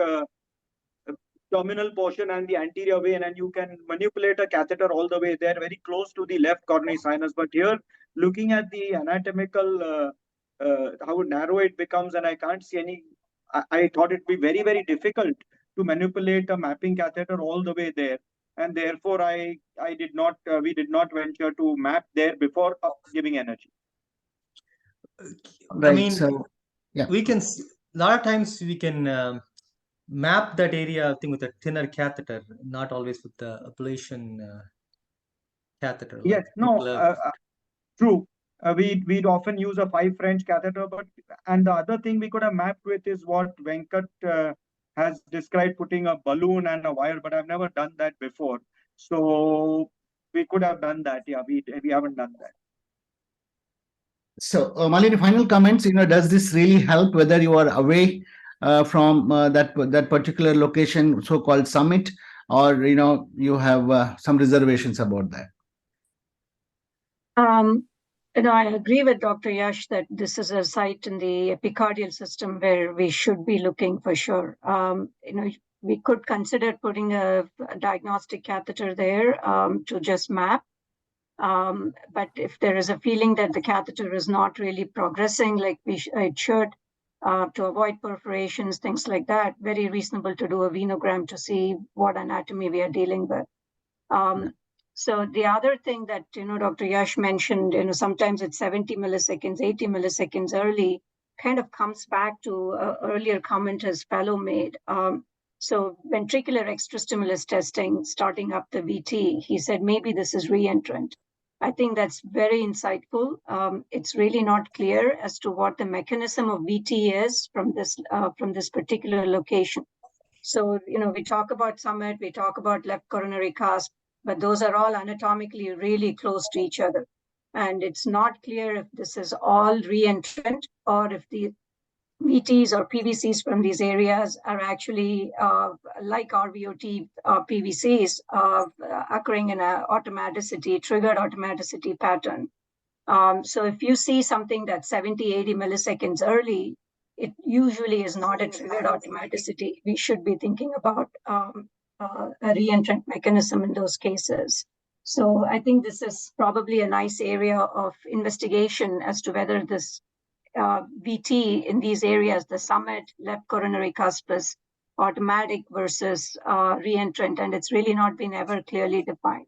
terminal portion and the anterior vein, and you can manipulate a catheter all the way there, very close to the left coronary sinus. But here, looking at the anatomical, how narrow it becomes, and I can't see any. I thought it'd be very, very difficult to manipulate a mapping catheter all the way there, and therefore we did not venture to map there before giving energy. I mean, So, yeah. we can, a lot of times we can map that area, I think, with a thinner catheter, not always with the ablation catheter. Yes, like no, people have- true. We'd often use a 5 French catheter, and the other thing we could have mapped with is what Venkat has described, putting a balloon and a wire, but I've never done that before. So we could have done that. Yeah, we haven't done that. So, Malini, final comments, does this really help whether you are away from that particular location, so-called summit, or, you have some reservations about that? I agree with Dr. Yash that this is a site in the epicardial system where we should be looking for sure. We could consider putting a diagnostic catheter there to just map. But if there is a feeling that the catheter is not really progressing like it should, to avoid perforations, things like that, very reasonable to do a venogram to see what anatomy we are dealing with. So the other thing that, Dr. Yash mentioned, sometimes it's 70 milliseconds, 80 milliseconds early, kind of comes back to an earlier comment as Fellow made. So ventricular extrastimulus testing, starting up the VT, he said, maybe this is reentrant. I think that's very insightful. It's really not clear as to what the mechanism of VT is from this particular location. So, we talk about summit, we talk about left coronary cusp, but those are all anatomically really close to each other. And it's not clear if this is all reentrant or if the VTs or PVCs from these areas are actually like RVOT PVCs occurring in a triggered automaticity pattern. So if you see something that's 70, 80 milliseconds early, it usually is not a triggered automaticity. We should be thinking about a reentrant mechanism in those cases. So I think this is probably a nice area of investigation as to whether this VT in these areas, the summit, left coronary cusp, is automatic versus reentrant, and it's really not been ever clearly defined.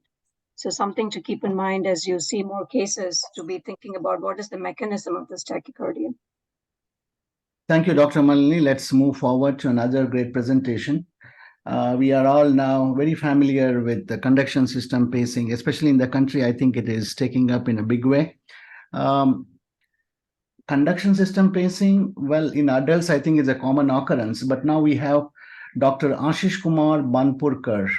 So something to keep in mind as you see more cases, to be thinking about what is the mechanism of this tachycardia. Thank you, Dr. Malini. Let's move forward to another great presentation. We are all now very familiar with the conduction system pacing, especially in the country. I think it is taking up in a big way. Conduction system pacing, well, in adults, I think is a common occurrence, but now we have Dr. Ashish Kumar Banpurkar,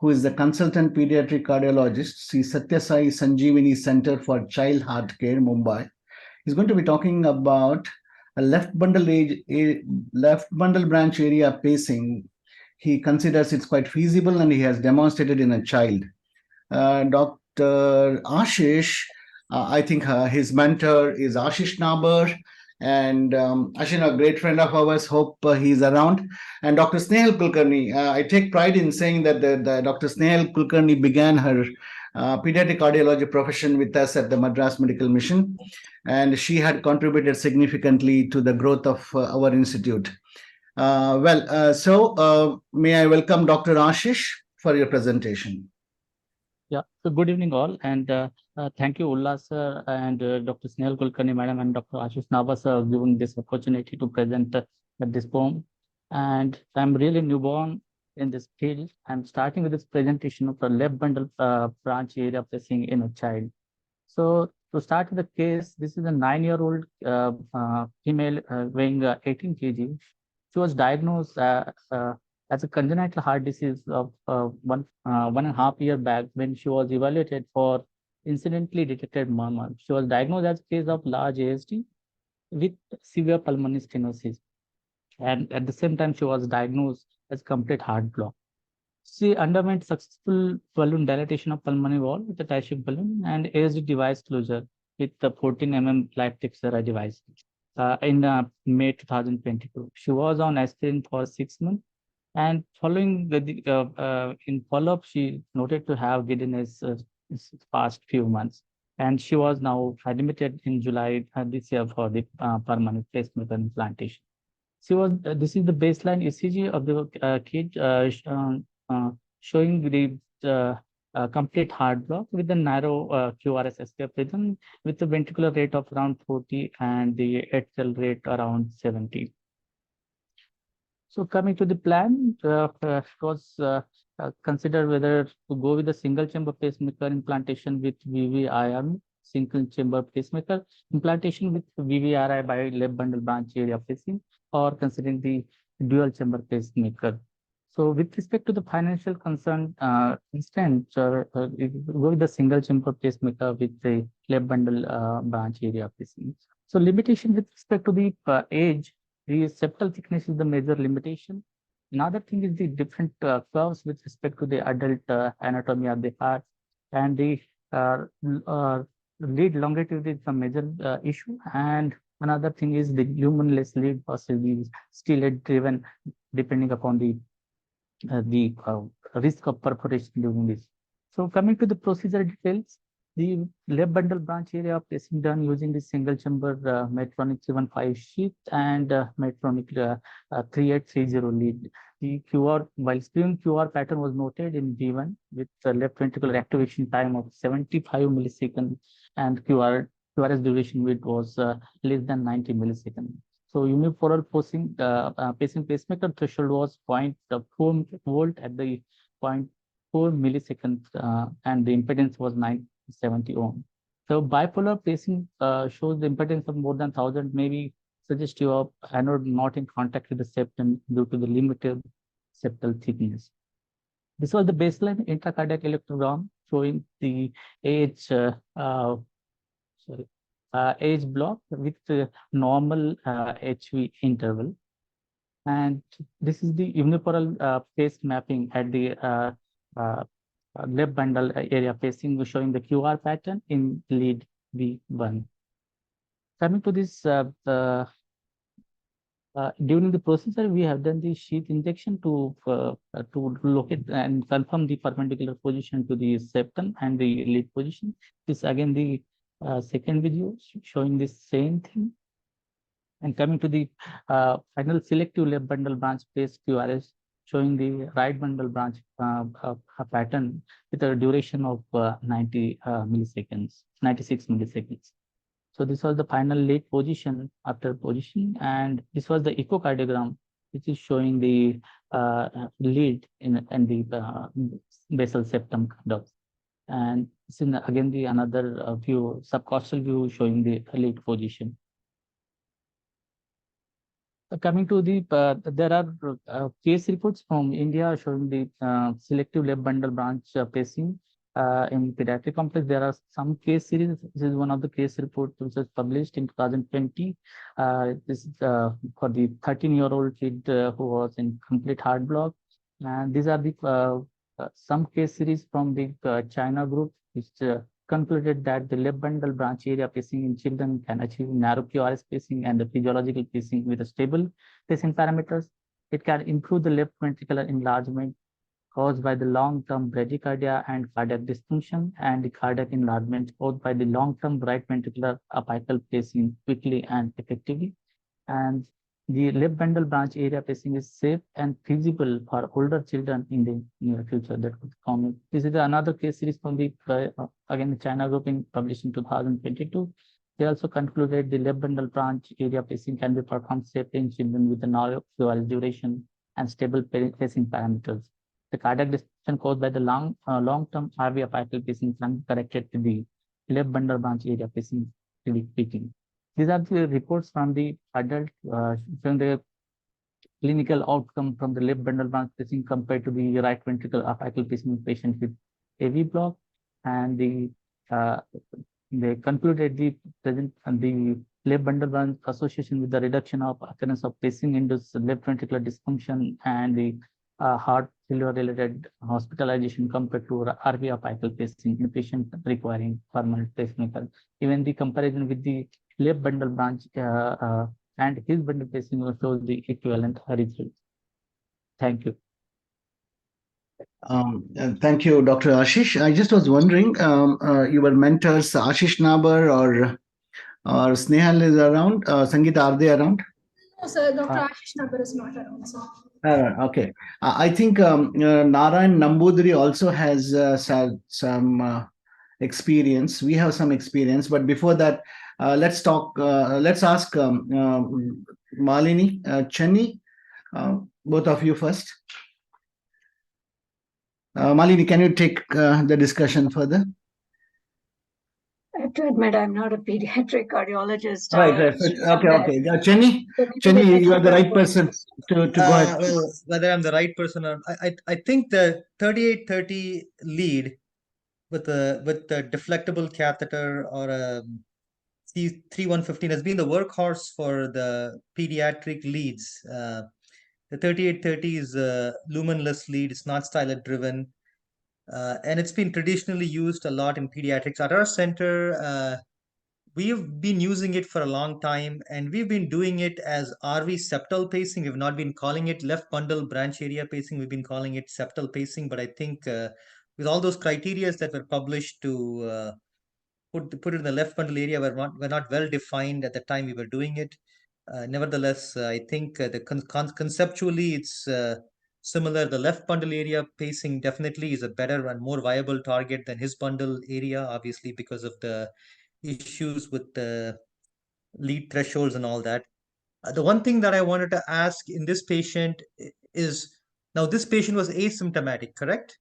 who is the consultant pediatric cardiologist, Sri Satya Sai Sanjeevani Center for Child Heart Care, Mumbai. He's going to be talking about a left bundle branch area pacing. He considers it's quite feasible and he has demonstrated in a child. Dr. Ashish, I think his mentor is Ashish Nabar, and Ashish, a great friend of ours, hope he's around. And Dr. Snehal Kulkarni, I take pride in saying that the Dr. Snehal Kulkarni began her pediatric cardiology profession with us at the Madras Medical Mission, and she had contributed significantly to the growth of our institute. So may I welcome Dr. Ashish for your presentation. Yeah, so good evening all, and thank you Ullas sir and Dr. Snehal Kulkarni madam and Dr. Ashish Nabar sir giving this opportunity to present at this forum. And I'm really newborn in this field. I'm starting with this presentation of the left bundle branch area pacing in a child. So to start with the case, this is a 9-year-old female weighing 18 kg. She was diagnosed as a congenital heart disease of 1.5 years back when she was evaluated for incidentally detected murmur. She was diagnosed as a case of large ASD with severe pulmonary stenosis. And at the same time, she was diagnosed as complete heart block. She underwent successful balloon dilatation of pulmonary wall with a Tyshik balloon and ASD device closure with the 14 mm live Texera device in May 2022. She was on aspirin for 6 months. And following in follow-up, she noted to have giddiness past few months. And she was now admitted in July this year for the permanent pacemaker implantation. This is the baseline ECG of the kid showing the complete heart block with the narrow QRS escape rhythm with the ventricular rate of around 40 and the atrial rate around 70. So coming to the plan, it was considered whether to go with a single chamber pacemaker implantation with VVIR, single chamber pacemaker implantation with VVRI by left bundle branch area pacing, or considering the dual chamber pacemaker. So with respect to the financial concern, instance, go with the single chamber pacemaker with the left bundle branch area pacing. So limitation with respect to the age, the septal thickness is the major limitation. Another thing is the different curves with respect to the adult anatomy of the heart, and the lead longevity is a major issue. And another thing is the lumenless lead versus the steelhead driven, depending upon the risk of perforation during this. So coming to the procedure details, the left bundle branch area placing done using the single chamber Medtronic 315 sheath and Medtronic 3830 lead. The QR, while spewing QR pattern was noted in V1 with the left ventricular activation time of 75 milliseconds, and QRS duration with was less than 90 milliseconds. So unipolar pacing pacemaker threshold was 0.4 volt at the 0.4 milliseconds, and the impedance was 970 ohm. So bipolar pacing shows the impedance of more than 1000, maybe suggestive of anode not in contact with the septum due to the limited septal thickness. This was the baseline intracardiac electrogram showing the age age block with normal HV interval. And this is the unipolar pace mapping at the left bundle area pacing, showing the QR pattern in lead V1. Coming to this, during the procedure, we have done the sheath injection to locate and confirm the perpendicular position to the septum and the lead position. This again the second video showing the same thing. And coming to the final selective left bundle branch pace QRS, showing the right bundle branch pattern with a duration of 96 milliseconds. So this was the final lead position after position, and this was the echocardiogram, which is showing the lead in the basal septum conduct. And this is again the another view, subcostal view showing the lead position. Coming to the, there are case reports from India showing the selective left bundle branch pacing in pediatric complex. There are some case series. This is one of the case reports which was published in 2020. This is for the 13-year-old kid who was in complete heart block. And these are the some case series from the China group, which concluded that the left bundle branch area pacing in children can achieve narrow QRS pacing and the physiological pacing with a stable pacing parameters. It can improve the left ventricular enlargement caused by the long-term bradycardia and cardiac dysfunction, and the cardiac enlargement caused by the long-term right ventricular apical pacing quickly and effectively. And the left bundle branch area pacing is safe and feasible for older children in the near future. That was common. This is another case series from the again the China group published in 2022. They also concluded the left bundle branch area pacing can be performed safely in children with a narrow QRS duration and stable pacing parameters. The cardiac dysfunction caused by the long-term RV apical pacing can be corrected to the left bundle branch area pacing peaking. These are the reports from the adult showing the clinical outcome from the left bundle branch pacing compared to the right ventricular apical pacing patient with AV block, and they concluded the present and the left bundle branch association with the reduction of occurrence of pacing-induced left ventricular dysfunction and the heart failure-related hospitalization compared to RV apical pacing in patient requiring permanent pacemaker. Even the comparison with the left bundle branch and his bundle pacing shows the equivalent results. Thank you. Thank you, Dr. Ashish. I just was wondering, your mentors, Ashish Nabar or Snehal is around? Sangeeta, are they around? No, sir, Dr. Ashish Nabar is not around, sir. Okay. I think Narayan Nambudri also has some experience. We have some experience, but before that, let's ask Malini, Chenny, both of you first. Malini, can you take the discussion further? I have to admit, I'm not a pediatric cardiologist. Right. Okay. Chenny, you are the right person to go ahead. Well, whether I'm the right person or I think the 3830 lead with the deflectable catheter or a C3115 has been the workhorse for the pediatric leads. The 3830 is a lumenless lead. It's not stylet driven. And it's been traditionally used a lot in pediatrics. At our center, we've been using it for a long time, and we've been doing it as RV septal pacing. We've not been calling it left bundle branch area pacing. We've been calling it septal pacing. But I think with all those criteria that were published to put it in the left bundle area were not well defined at the time we were doing it. Nevertheless, I think conceptually it's similar. The left bundle area pacing definitely is a better and more viable target than his bundle area, obviously because of the issues with the lead thresholds and all that. The one thing that I wanted to ask in this patient is, now this patient was asymptomatic, correct?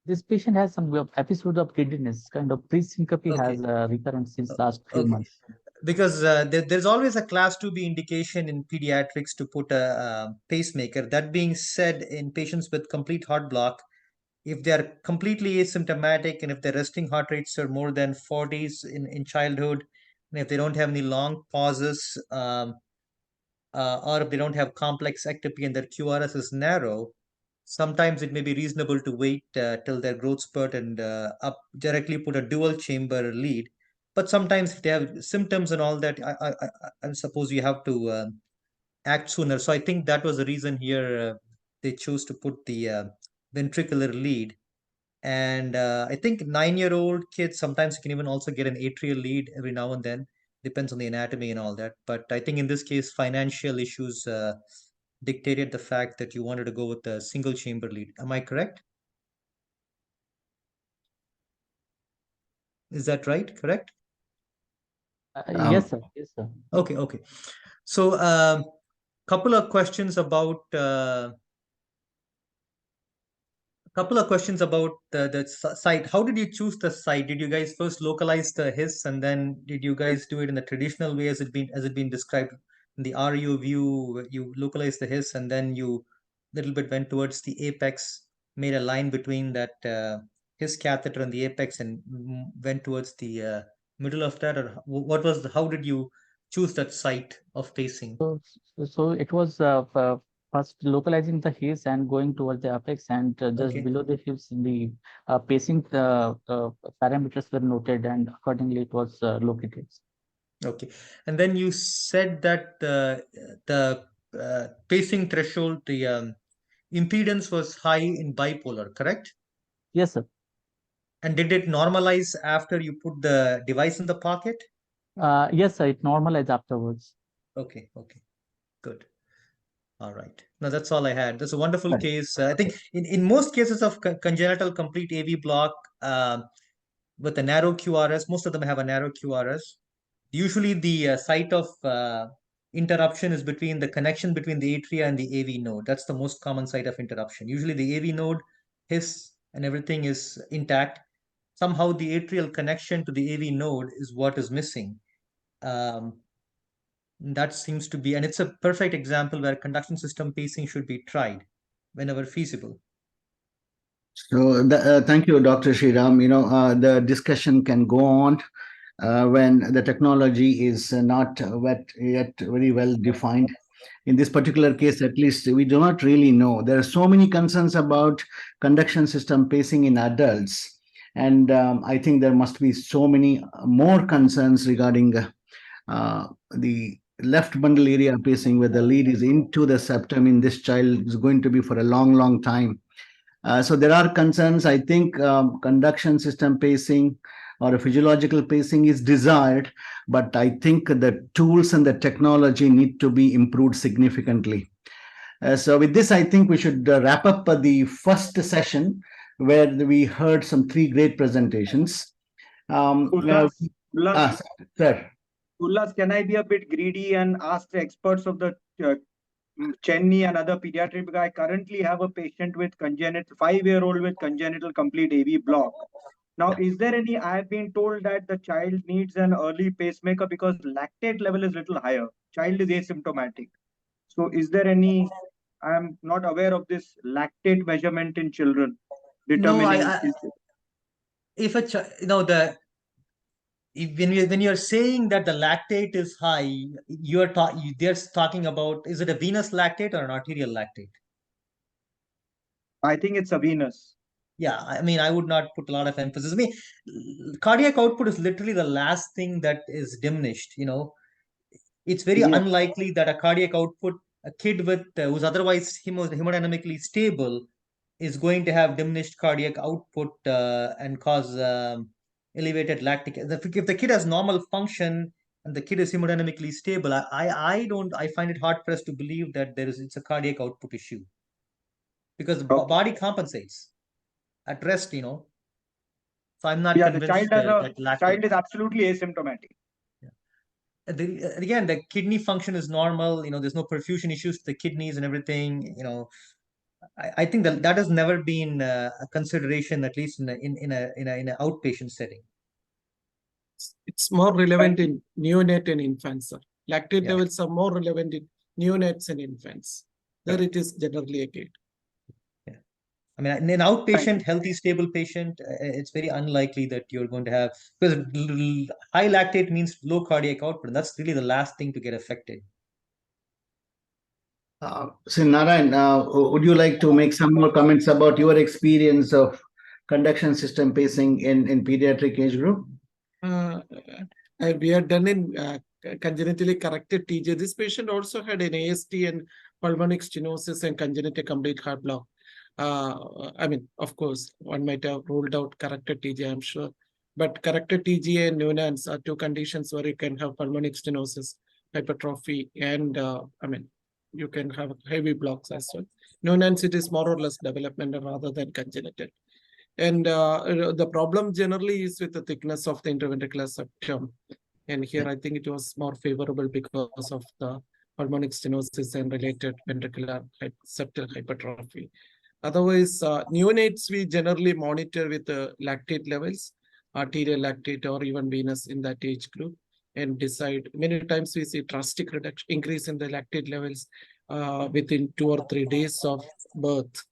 This patient has some episode of giddiness, kind of pre-syncope has recurrence since last few months. Because there's always a class 2B indication in pediatrics to put a pacemaker. That being said, in patients with complete heart block, if they're completely asymptomatic and if their resting heart rates are more than 40s in childhood, and if they don't have any long pauses, or if they don't have complex ectopy and their QRS is narrow, sometimes it may be reasonable to wait till their growth spurt and directly put a dual chamber lead. But sometimes if they have symptoms and all that, I suppose you have to act sooner. So I think that was the reason here they chose to put the ventricular lead. And I think 9-year-old kids, sometimes you can even also get an atrial lead every now and then. Depends on the anatomy and all that. But I think in this case, financial issues dictated the fact that you wanted to go with a single chamber lead. Am I correct? Is that right? Correct? Yes, sir. Yes, sir. Okay. So couple of questions about the site. How did you choose the site? Did you guys first localize the HIS and then did you guys do it in the traditional way as it been described in the RU view? You localized the HIS and then you little bit went towards the apex, made a line between that HIS catheter and the apex and went towards the middle of that, or what was how did you choose that site of pacing? So it was first localizing the HIS and going towards the apex, and just below the HIS, the pacing parameters were noted, and accordingly it was located. Okay, and then you said that the pacing threshold, the impedance was high in bipolar, correct? Yes, sir. And did it normalize after you put the device in the pocket? Yes, sir. It normalized afterwards. Okay, good. All right. Now that's all I had. That's a wonderful case. I think in most cases of congenital complete AV block with a narrow QRS, most of them have a narrow QRS. Usually the site of interruption is between the connection between the atria and the AV node. That's the most common site of interruption. Usually the AV node, HIS and everything is intact. Somehow the atrial connection to the AV node is what is missing. That seems to be, and it's a perfect example where conduction system pacing should be tried whenever feasible. So thank you, Dr. Sriram. The discussion can go on when the technology is not yet very well defined. In this particular case, at least, we do not really know. There are so many concerns about conduction system pacing in adults. And I think there must be so many more concerns regarding the left bundle area pacing where the lead is into the septum in this child is going to be for a long time. So there are concerns. I think conduction system pacing or a physiological pacing is desired, but I think the tools and the technology need to be improved significantly. So with this, I think we should wrap up the first session where we heard some 3 great presentations. Ullas, Sir. Ullas, can I be a bit greedy and ask the experts of the Chenny and other pediatric? Because I currently have a patient with congenital, 5-year-old with congenital complete AV block. Now, is there any, I have been told that the child needs an early pacemaker because lactate level is little higher. Child is asymptomatic. So is there any, I am not aware of this lactate measurement in children determining. If a when you're saying that the lactate is high, they're talking about, is it a venous lactate or an arterial lactate? I think it's a venous. Yeah, I mean, I would not put a lot of emphasis. I mean, cardiac output is literally the last thing that is diminished. It's very unlikely that a cardiac output, a kid with who's otherwise hemodynamically stable, is going to have diminished cardiac output and cause elevated lactic. If the kid has normal function and the kid is hemodynamically stable, I find it hard pressed to believe that it's a cardiac output issue, because the body compensates at rest, So I'm not convinced the child is absolutely asymptomatic. Again, the kidney function is normal. There's no perfusion issues to the kidneys and everything. I think that has never been a consideration, at least in an outpatient setting. It's more relevant in neonate and infants, sir. Lactate levels are more relevant in neonates and infants. There it is generally a gate. I mean, in an outpatient, healthy, stable patient, it's very unlikely that you're going to have, because high lactate means low cardiac output, and that's really the last thing to get affected. So Narayan, would you like to make some more comments about your experience of conduction system pacing in pediatric age group? We are done in congenitally corrected TJ. This patient also had an AST and pulmonic stenosis and congenital complete heart block. I mean, of course, one might have ruled out corrected TJ, I'm sure. But corrected TG and Neunans are 2 conditions where you can have pulmonic stenosis, hypertrophy, and you can have heavy blocks as well. Neunans, it is more or less developmental rather than congenital. And the problem generally is with the thickness of the interventricular septum. And here I think it was more favorable because of the pulmonic stenosis and related ventricular septal hypertrophy. Otherwise, neonates we generally monitor with the lactate levels, arterial lactate or even venous in that age group, and decide. Many times we see drastic increase in the lactate levels within 2 or 3 days of birth.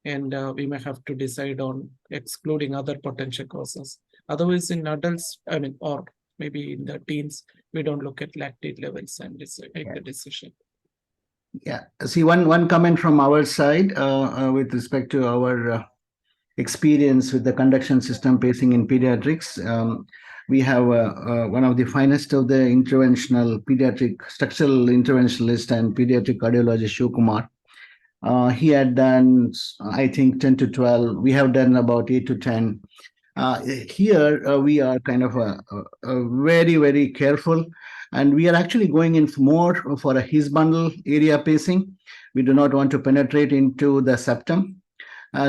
And we may have to decide on excluding other potential causes. Otherwise, in adults, or maybe in the teens, we don't look at lactate levels and make the decision. Yeah. See, one comment from our side with respect to our experience with the conduction system pacing in pediatrics. We have one of the finest of the interventional pediatric structural interventionalist and pediatric cardiologist, Shiv Kumar. He had done, I think, 10 to 12. We have done about 8 to 10. Here, we are kind of very, very careful. And we are actually going in more for a his bundle area pacing. We do not want to penetrate into the septum.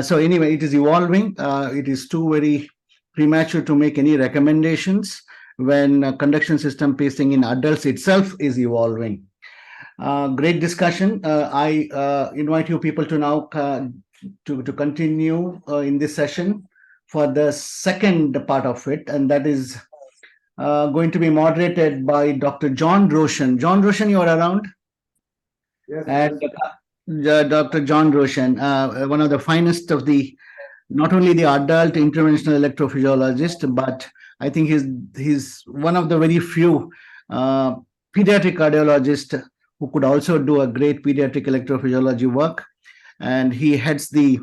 So anyway, it is evolving. It is too very premature to make any recommendations when conduction system pacing in adults itself is evolving. Great discussion. I invite you people to now to continue in this session for the second part of it, and that is going to be moderated by Dr. John Roshan. John Roshan, you are around? Yes. And Dr. John Roshan, one of the finest of the, not only the adult interventional electrophysiologist, but I think he's one of the very few pediatric cardiologists who could also do a great pediatric electrophysiology work. And he heads the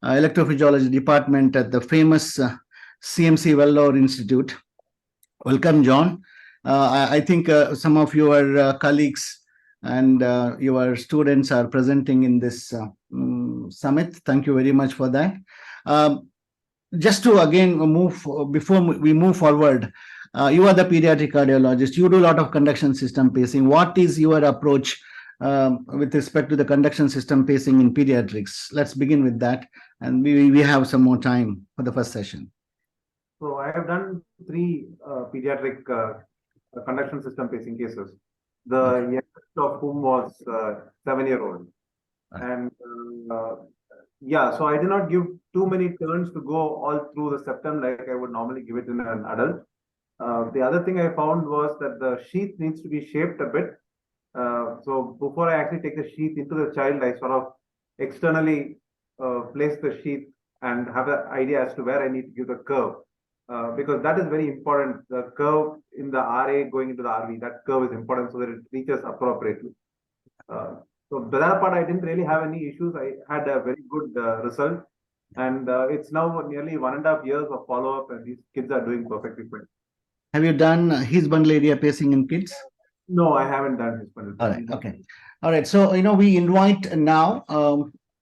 electrophysiology department at the famous CMC Vellore Institute. Welcome, John. I think some of your colleagues and your students are presenting in this summit. Thank you very much for that. Just to again before we move forward, you are the pediatric cardiologist. You do a lot of conduction system pacing. What is your approach with respect to the conduction system pacing in pediatrics? Let's begin with that, and we have some more time for the first session. So I have done 3 pediatric conduction system pacing cases. The youngest of whom was 7-year-old, and yeah, so I did not give too many turns to go all through the septum like I would normally give it in an adult. The other thing I found was that the sheath needs to be shaped a bit. So before I actually take the sheath into the child, I sort of externally place the sheath and have an idea as to where I need to give the curve. Because that is very important. The curve in the RA going into the RV, that curve is important so that it reaches appropriately. So that part, I didn't really have any issues. I had a very good result. And it's now nearly 1.5 years of follow-up, and these kids are doing perfectly fine. Have you done his bundle area pacing in kids? No, I haven't done his bundle. All right. Okay. All right. So, we invite now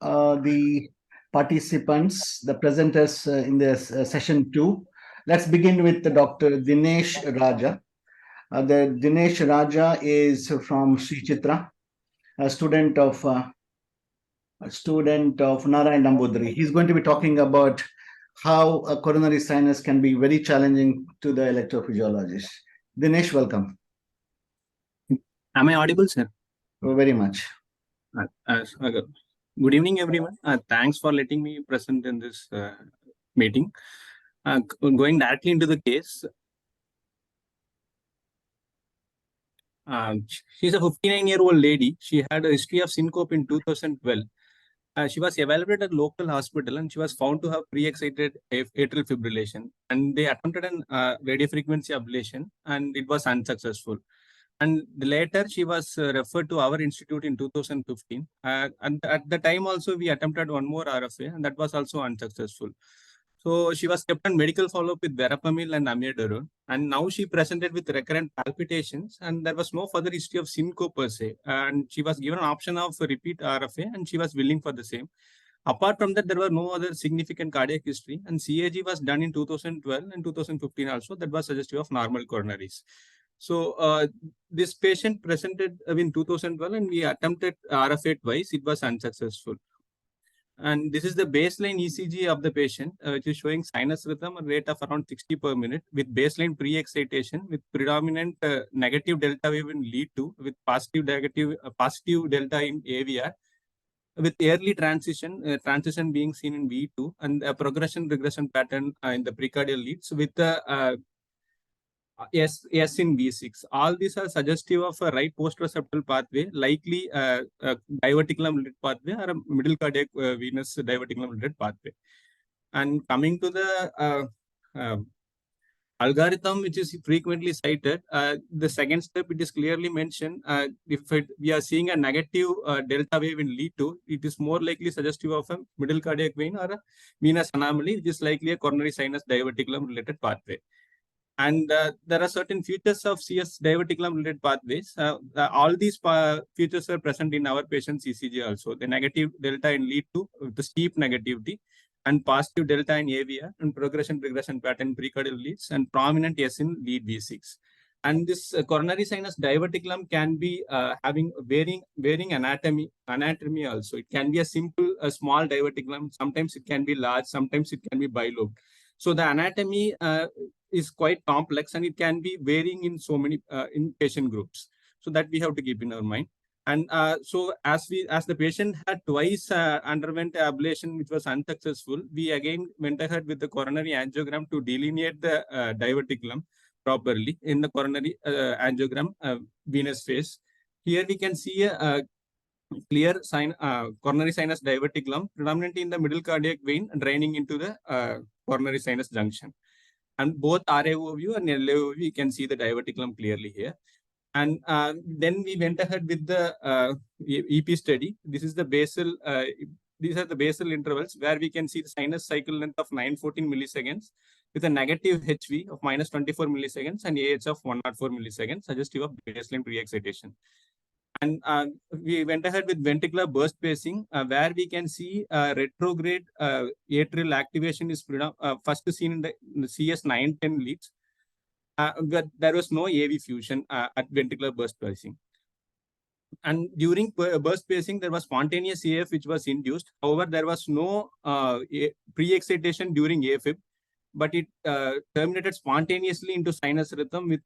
the participants, the presenters in this session 2. Let's begin with the Dinesh Raja. The Dinesh Raja is from Sri Chitra, a student of Narayan Nambudri. He's going to be talking about how a coronary sinus can be very challenging to the electrophysiologist. Dinesh, welcome. Am I audible, sir? Very much. Good evening, everyone. Thanks for letting me present in this meeting. Going directly into the case. She's a 59-year-old lady. She had a history of syncope in 2012. She was evaluated at local hospital and she was found to have pre-excited atrial fibrillation. And they attempted an radiofrequency ablation and it was unsuccessful. And later she was referred to our institute in 2015. And at the time also we attempted one more RFA and that was also unsuccessful. So she was kept on medical follow-up with verapamil and amiodarone. And now she presented with recurrent palpitations and there was no further history of syncope per se. And she was given an option of repeat RFA and she was willing for the same. Apart from that, there were no other significant cardiac history and CAG was done in 2012 and 2015 also. That was suggestive of normal coronaries. So this patient presented in 2012 and we attempted RFA twice. It was unsuccessful. And this is the baseline ECG of the patient, which is showing sinus rhythm at rate of around 60 per minute with baseline pre-excitation with predominant negative delta wave in lead 2 with positive delta in AVR with early transition being seen in V2 and a progression regression pattern in the precardial leads with the S in V6. All these are suggestive of a right post-receptal pathway, likely a diverticulum-related pathway or a middle cardiac venous diverticulum-related pathway. And coming to the algorithm, which is frequently cited, the second step, it is clearly mentioned. If we are seeing a negative delta wave in lead 2, it is more likely suggestive of a middle cardiac vein or a venous anomaly, which is likely a coronary sinus diverticulum-related pathway. And there are certain features of CS diverticulum-related pathways. All these features are present in our patient's ECG also. The negative delta in lead 2 with the steep negativity and positive delta in AVR and progression regression pattern precardial leads and prominent S in lead V6. And this coronary sinus diverticulum can be having varying anatomy also. It can be a small diverticulum. Sometimes it can be large. Sometimes it can be bilobed. So the anatomy is quite complex and it can be varying in so many in patient groups. So that we have to keep in our mind. And so as the patient had twice underwent ablation, which was unsuccessful, we again went ahead with the coronary angiogram to delineate the diverticulum properly in the coronary angiogram venous phase. Here we can see a clear coronary sinus diverticulum predominantly in the middle cardiac vein draining into the coronary sinus junction. And both RAO view and LAO view, you can see the diverticulum clearly here. And then we went ahead with the EP study. This is the basal, these are the basal intervals where we can see the sinus cycle length of 914 milliseconds with a negative HV of minus 24 milliseconds and AH of 104 milliseconds, suggestive of baseline pre-excitation. And we went ahead with ventricular burst pacing, where we can see retrograde atrial activation is first seen in the CS 910 leads. But there was no AV fusion at ventricular burst pacing. And during burst pacing, there was spontaneous AF which was induced. However, there was no pre-excitation during AFib, but it terminated spontaneously into sinus rhythm with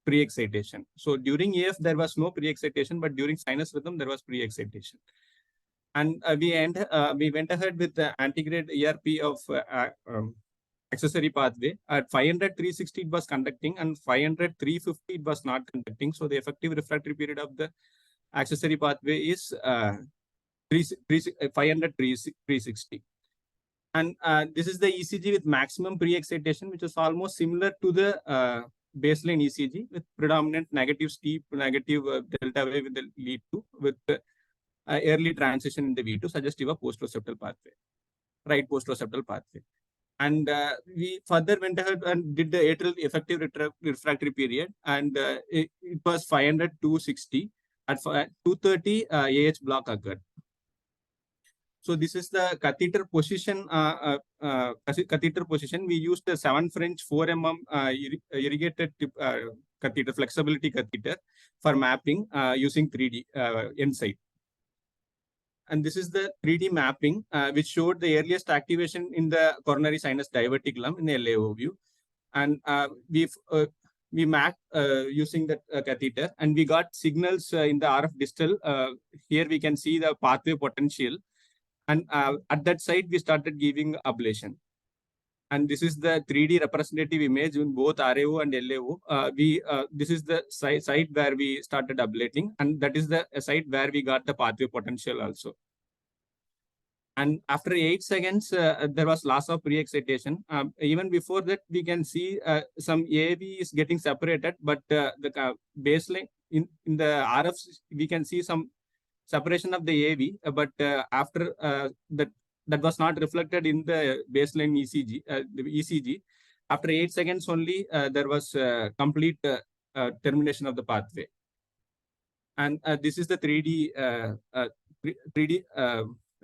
pre-excitation. So during AF, there was no pre-excitation, but during sinus rhythm, there was pre-excitation. And we went ahead with the antegrade ERP of accessory pathway. At 500, 360 it was conducting, and 500, 350 it was not conducting. So the effective refractory period of the accessory pathway is 500, 360. And this is the ECG with maximum pre-excitation, which is almost similar to the baseline ECG with predominant negative steep, negative delta wave with the lead to, with early transition in the V2, suggestive of post-receptal pathway, right post-receptal pathway. And we further went ahead and did the atrial effective refractory period, and it was 500, 260. At 230, AH block occurred. So this is the catheter position. Catheter position. We used the 7 French 4 mm irrigated tip, catheter, flexibility catheter for mapping using 3D Insight. And this is the 3D mapping, which showed the earliest activation in the coronary sinus diverticulum in the LAO view. And we mapped using that catheter, and we got signals in the RF distal. Here we can see the pathway potential. And at that site, we started giving ablation. And this is the 3D representative image in both RAO and LAO. This is the site where we started ablating, and that is the site where we got the pathway potential also. And after 8 seconds, there was loss of pre-excitation. Even before that, we can see some AV is getting separated, but the baseline in the RFs, we can see some separation of the AV, but after that was not reflected in the baseline ECG. The ECG, after 8 seconds only, there was complete termination of the pathway. And this is the 3D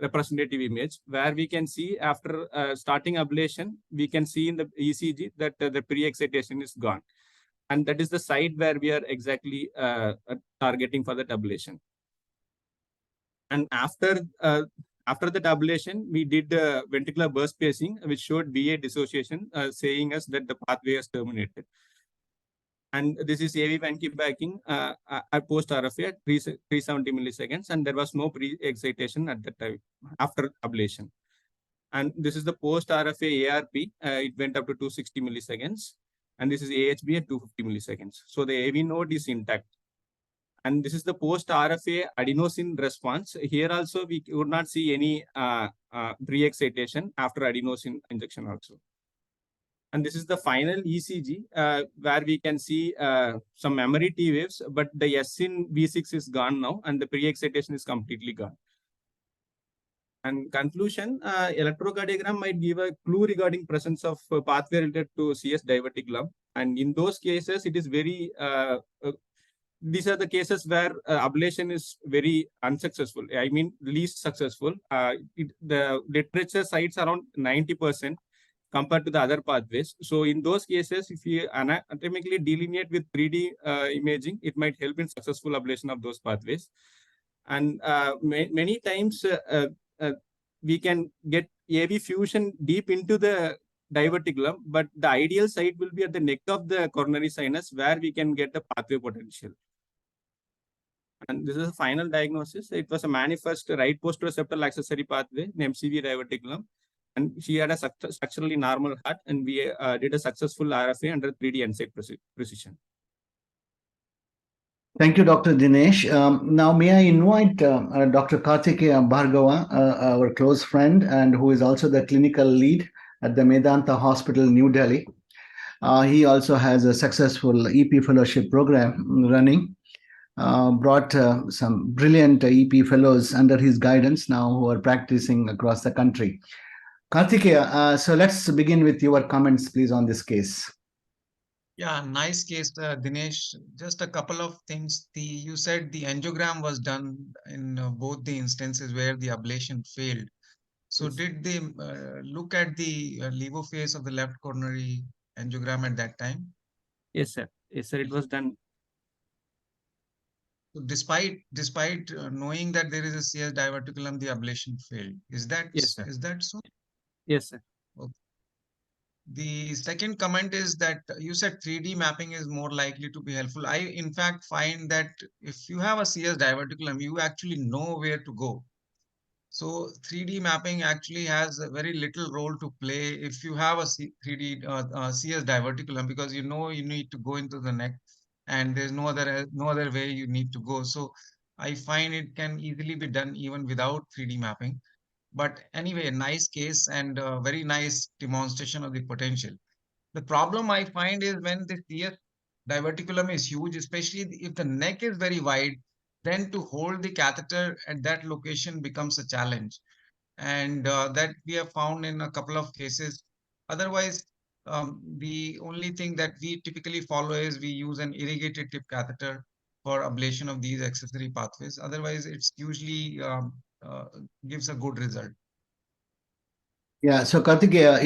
representative image, where we can see after starting ablation, we can see in the ECG that the pre-excitation is gone. And that is the site where we are exactly targeting for that ablation. And after the ablation, we did ventricular burst pacing, which showed VA dissociation, saying us that the pathway is terminated. And this is AV Vancomycin backing at post RFA at 370 milliseconds, and there was no pre-excitation at that time after ablation. And this is the post RFA ARP. It went up to 260 milliseconds, and this is AHB at 250 milliseconds. So the AV node is intact. And this is the post RFA adenosine response. Here also we would not see any pre-excitation after adenosine injection also. And this is the final ECG, where we can see some memory T waves, but the S in V6 is gone now, and the pre-excitation is completely gone. And conclusion, electrocardiogram might give a clue regarding presence of pathway related to CS diverticulum. And in those cases, it is very, these are the cases where ablation is very unsuccessful. I mean, least successful. The literature cites around 90%. Compared to the other pathways. So in those cases, if you anatomically delineate with 3D imaging, it might help in successful ablation of those pathways. And many times we can get AV fusion deep into the diverticulum, but the ideal site will be at the neck of the coronary sinus, where we can get the pathway potential. And this is a final diagnosis. It was a manifest right post-receptal accessory pathway, an MCV diverticulum. And she had a structurally normal heart, and we did a successful RFA under 3D Insight precision. Thank you, Dr. Dinesh. Now, may I invite Dr. Karthikeya Bhargava, our close friend, and who is also the clinical lead at the Medanta Hospital, New Delhi. He also has a successful EP fellowship program running. Brought some brilliant EP fellows under his guidance now who are practicing across the country. Karthikeya, so let's begin with your comments, please, on this case. Yeah, nice case, Dinesh. Just a couple of things. You said the angiogram was done in both the instances where the ablation failed. So Yes. did they look at the levo phase of the left coronary angiogram at that time? Yes, sir. Yes, sir. It was done. So despite knowing that there is a CS diverticulum, the ablation failed. Is that Yes, sir. so? Yes, sir. The second comment is that you said 3D mapping is more likely to be helpful. I, in fact, find that if you have a CS diverticulum, you actually know where to go. So 3D mapping actually has a very little role to play if you have a 3D CS diverticulum, because you know you need to go into the neck and there's no other way you need to go. So I find it can easily be done even without 3D mapping. But anyway, a nice case and a very nice demonstration of the potential. The problem I find is when the CS diverticulum is huge, especially if the neck is very wide, then to hold the catheter at that location becomes a challenge. And that we have found in a couple of cases. Otherwise, the only thing that we typically follow is we use an irrigated tip catheter for ablation of these accessory pathways. Otherwise, it's usually gives a good result. Yeah, so Karthikeya,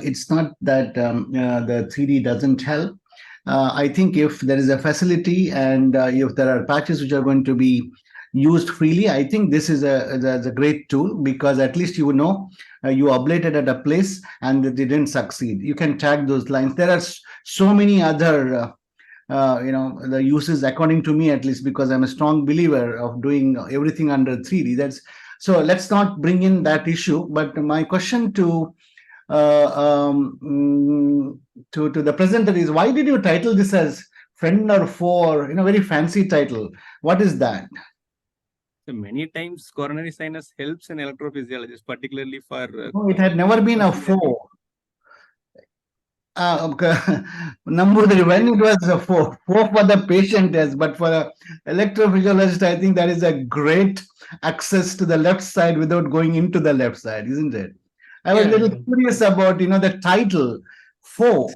it's not that the 3D doesn't help. I think if there is a facility and if there are patches which are going to be used freely, I think this is a great tool, because at least you know you ablated at a place and they didn't succeed. You can tag those lines. There are so many other the uses, according to me at least, because I'm a strong believer of doing everything under 3D. So let's not bring in that issue. But my question to the presenter is, why did you title this as friend or foe? Very fancy title. What is that? So many times coronary sinus helps an electrophysiologist, particularly for. No, it had never been a foe. Nambudiri, when it was a foe for the patient, yes, but for an electrophysiologist, I think that is a great access to the left side without going into the left side, isn't it? I was a little curious about, the title, foe.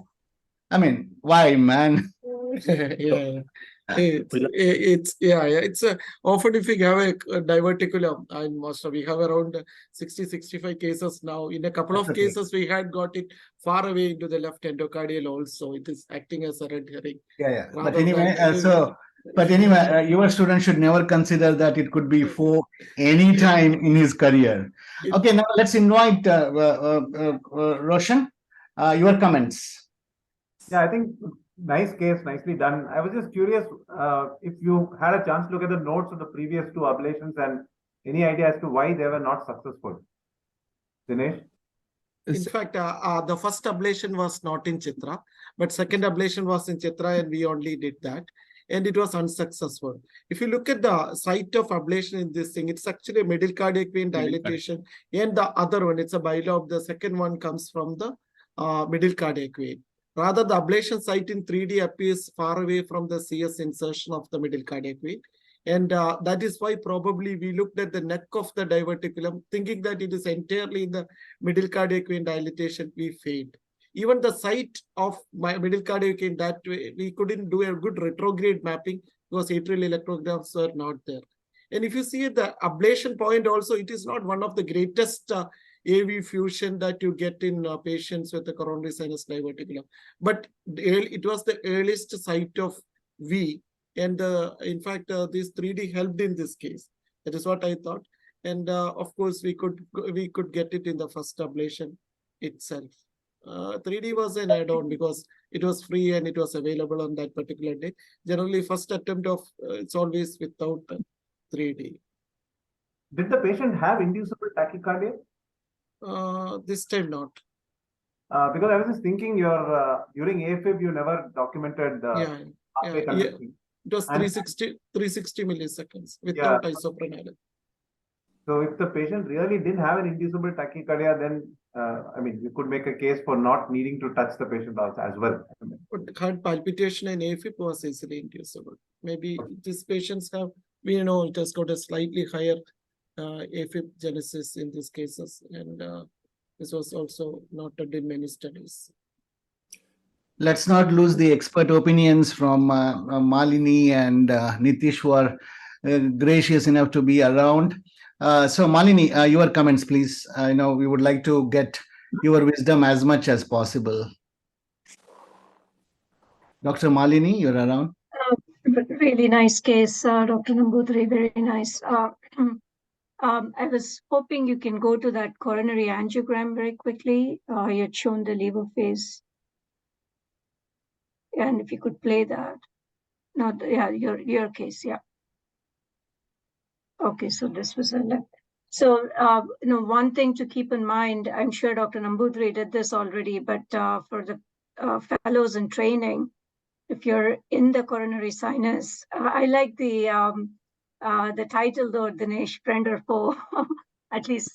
I mean, why, man? Yeah. It's often if we have a diverticulum, we have around 60-65 cases now. In a couple of cases, we had got it far away into the left endocardial also. It is acting as a red herring. Yeah. But anyway, your student should never consider that it could be foe any time in his career. Okay, now let's invite Roshan. Your comments. Yeah, I think nice case, nicely done. I was just curious if you had a chance to look at the notes of the previous two ablations and any idea as to why they were not successful. Dinesh? In fact, the first ablation was not in Chitra, but second ablation was in Chitra, and we only did that. And it was unsuccessful. If you look at the site of ablation in this thing, it's actually a middle cardiac vein dilatation. And the other one, it's a bilobe. The second one comes from the middle cardiac vein. Rather, the ablation site in 3D appears far away from the CS insertion of the middle cardiac vein. And that is why probably we looked at the neck of the diverticulum, thinking that it is entirely in the middle cardiac vein dilatation. We failed. Even the site of my middle cardiac vein, that way, we couldn't do a good retrograde mapping because atrial electrograms were not there. And if you see at the ablation point also, it is not one of the greatest AV fusion that you get in patients with the coronary sinus diverticulum. But it was the earliest site of V. And in fact, this 3D helped in this case. That is what I thought. And of course, we could get it in the first ablation itself. 3D was an add-on because it was free and it was available on that particular day. Generally, first attempt of it's always without 3D. Did the patient have inducible tachycardia? This time not. Because I was just thinking, during AFib you never documented the It was 360 milliseconds without isoprenaline. So if the patient really didn't have an inducible tachycardia, then you could make a case for not needing to touch the patient also as well. But heart palpitation and AFib was easily inducible. Maybe these patients have, it has got a slightly higher AFib genesis in these cases, and This was also noted in many studies. Let's not lose the expert opinions from Malini and Nitish, who are gracious enough to be around. So Malini, your comments, please. We would like to get your wisdom as much as possible. Dr. Malini, you're around. Really nice case, Dr. Nambudri, very nice. I was hoping you can go to that coronary angiogram very quickly. You had shown the liver phase. And if you could play that. No, yeah, your case, yeah. Okay, so this was a left. So, one thing to keep in mind, I'm sure Dr. Nambudri did this already, but for the fellows in training, if you're in the coronary sinus, I like the title though, Dinesh, friend or foe, at least,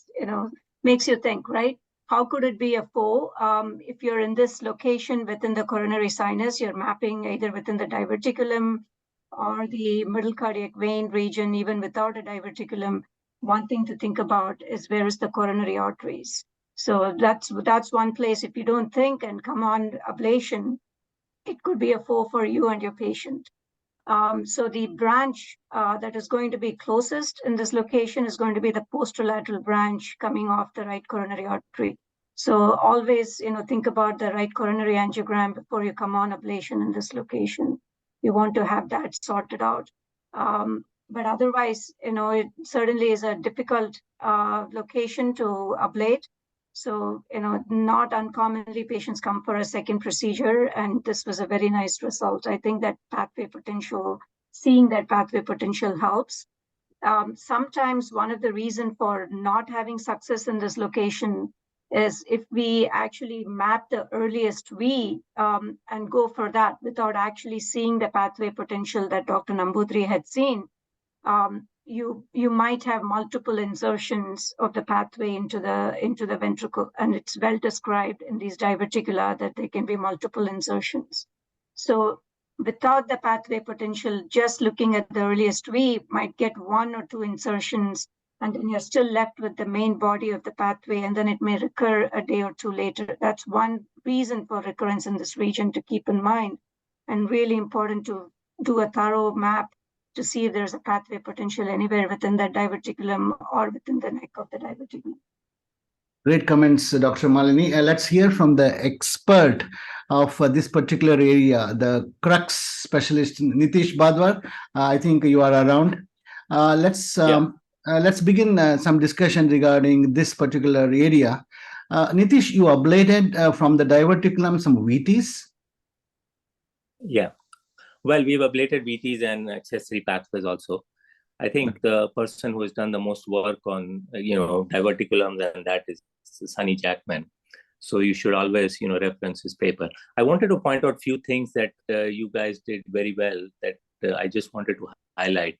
makes you think, right? How could it be a foe? If you're in this location within the coronary sinus, you're mapping either within the diverticulum or the middle cardiac vein region, even without a diverticulum. One thing to think about is where is the coronary arteries. So that's one place. If you don't think and come on ablation, it could be a foe for you and your patient. So the branch that is going to be closest in this location is going to be the posterolateral branch coming off the right coronary artery. So always, think about the right coronary angiogram before you come on ablation in this location. You want to have that sorted out. But otherwise, it certainly is a difficult location to ablate. So, not uncommonly patients come for a second procedure, and this was a very nice result. I think that seeing that pathway potential helps. Sometimes one of the reasons for not having success in this location is if we actually map the earliest V and go for that without actually seeing the pathway potential that Dr. Nambudri had seen, you might have multiple insertions of the pathway into the ventricle, and it's well described in these diverticula that there can be multiple insertions. So without the pathway potential, just looking at the earliest V might get one or two insertions, and then you're still left with the main body of the pathway, and then it may recur a day or two later. That's one reason for recurrence in this region to keep in mind, and really important to do a thorough map to see if there's a pathway potential anywhere within the diverticulum or within the neck of the diverticulum. Great comments, Dr. Malini. Let's hear from the expert of this particular area, the crux specialist, Nitish Badwar. I think you are around. Let's begin some discussion regarding this particular area. Nitish, you ablated from the diverticulum some VTs? Yeah. Well, we've ablated VTs and accessory pathways also. I think the person who has done the most work on, diverticulums and that is Sunny Jackman. So you should always, reference his paper. I wanted to point out a few things that you guys did very well that I just wanted to highlight.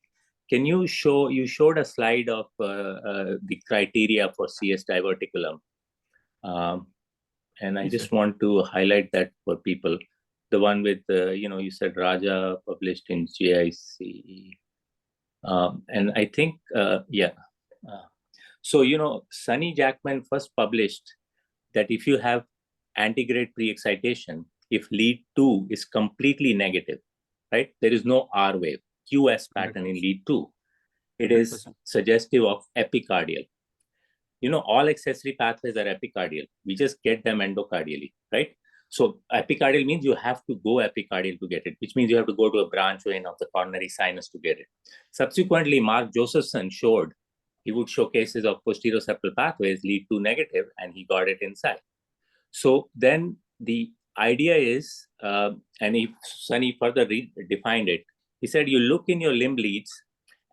Can you showed a slide of the criteria for CS diverticulum. And I just want to highlight that for people. The one with, you said Raja published in JIC. And I think, So, Sunny Jackman first published that if you have antegrade pre-excitation, if lead 2 is completely negative, right? There is no R wave, QS pattern in lead 2. It is suggestive of epicardial. All accessory pathways are epicardial. We just get them endocardially, right? So epicardial means you have to go epicardial to get it, which means you have to go to a branch vein of the coronary sinus to get it. Subsequently, Mark Josephson showed, he would show cases of posterior septal pathways lead to negative, and he got it inside. So then the idea is, and Sunny further defined it, he said you look in your limb leads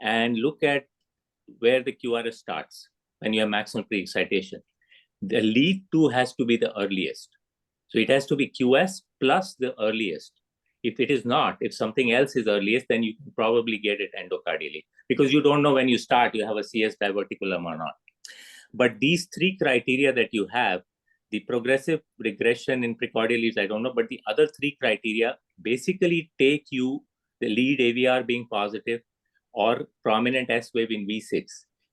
and look at where the QRS starts when you have maximal pre-excitation. The lead 2 has to be the earliest. So it has to be QS plus the earliest. If it is not, if something else is earliest, then you can probably get it endocardially because you don't know when you start, you have a CS diverticulum or not. But these three criteria that you have, the progressive regression in precordial leads, I don't know, but the other three criteria basically take you the lead AVR being positive or prominent S wave in V6.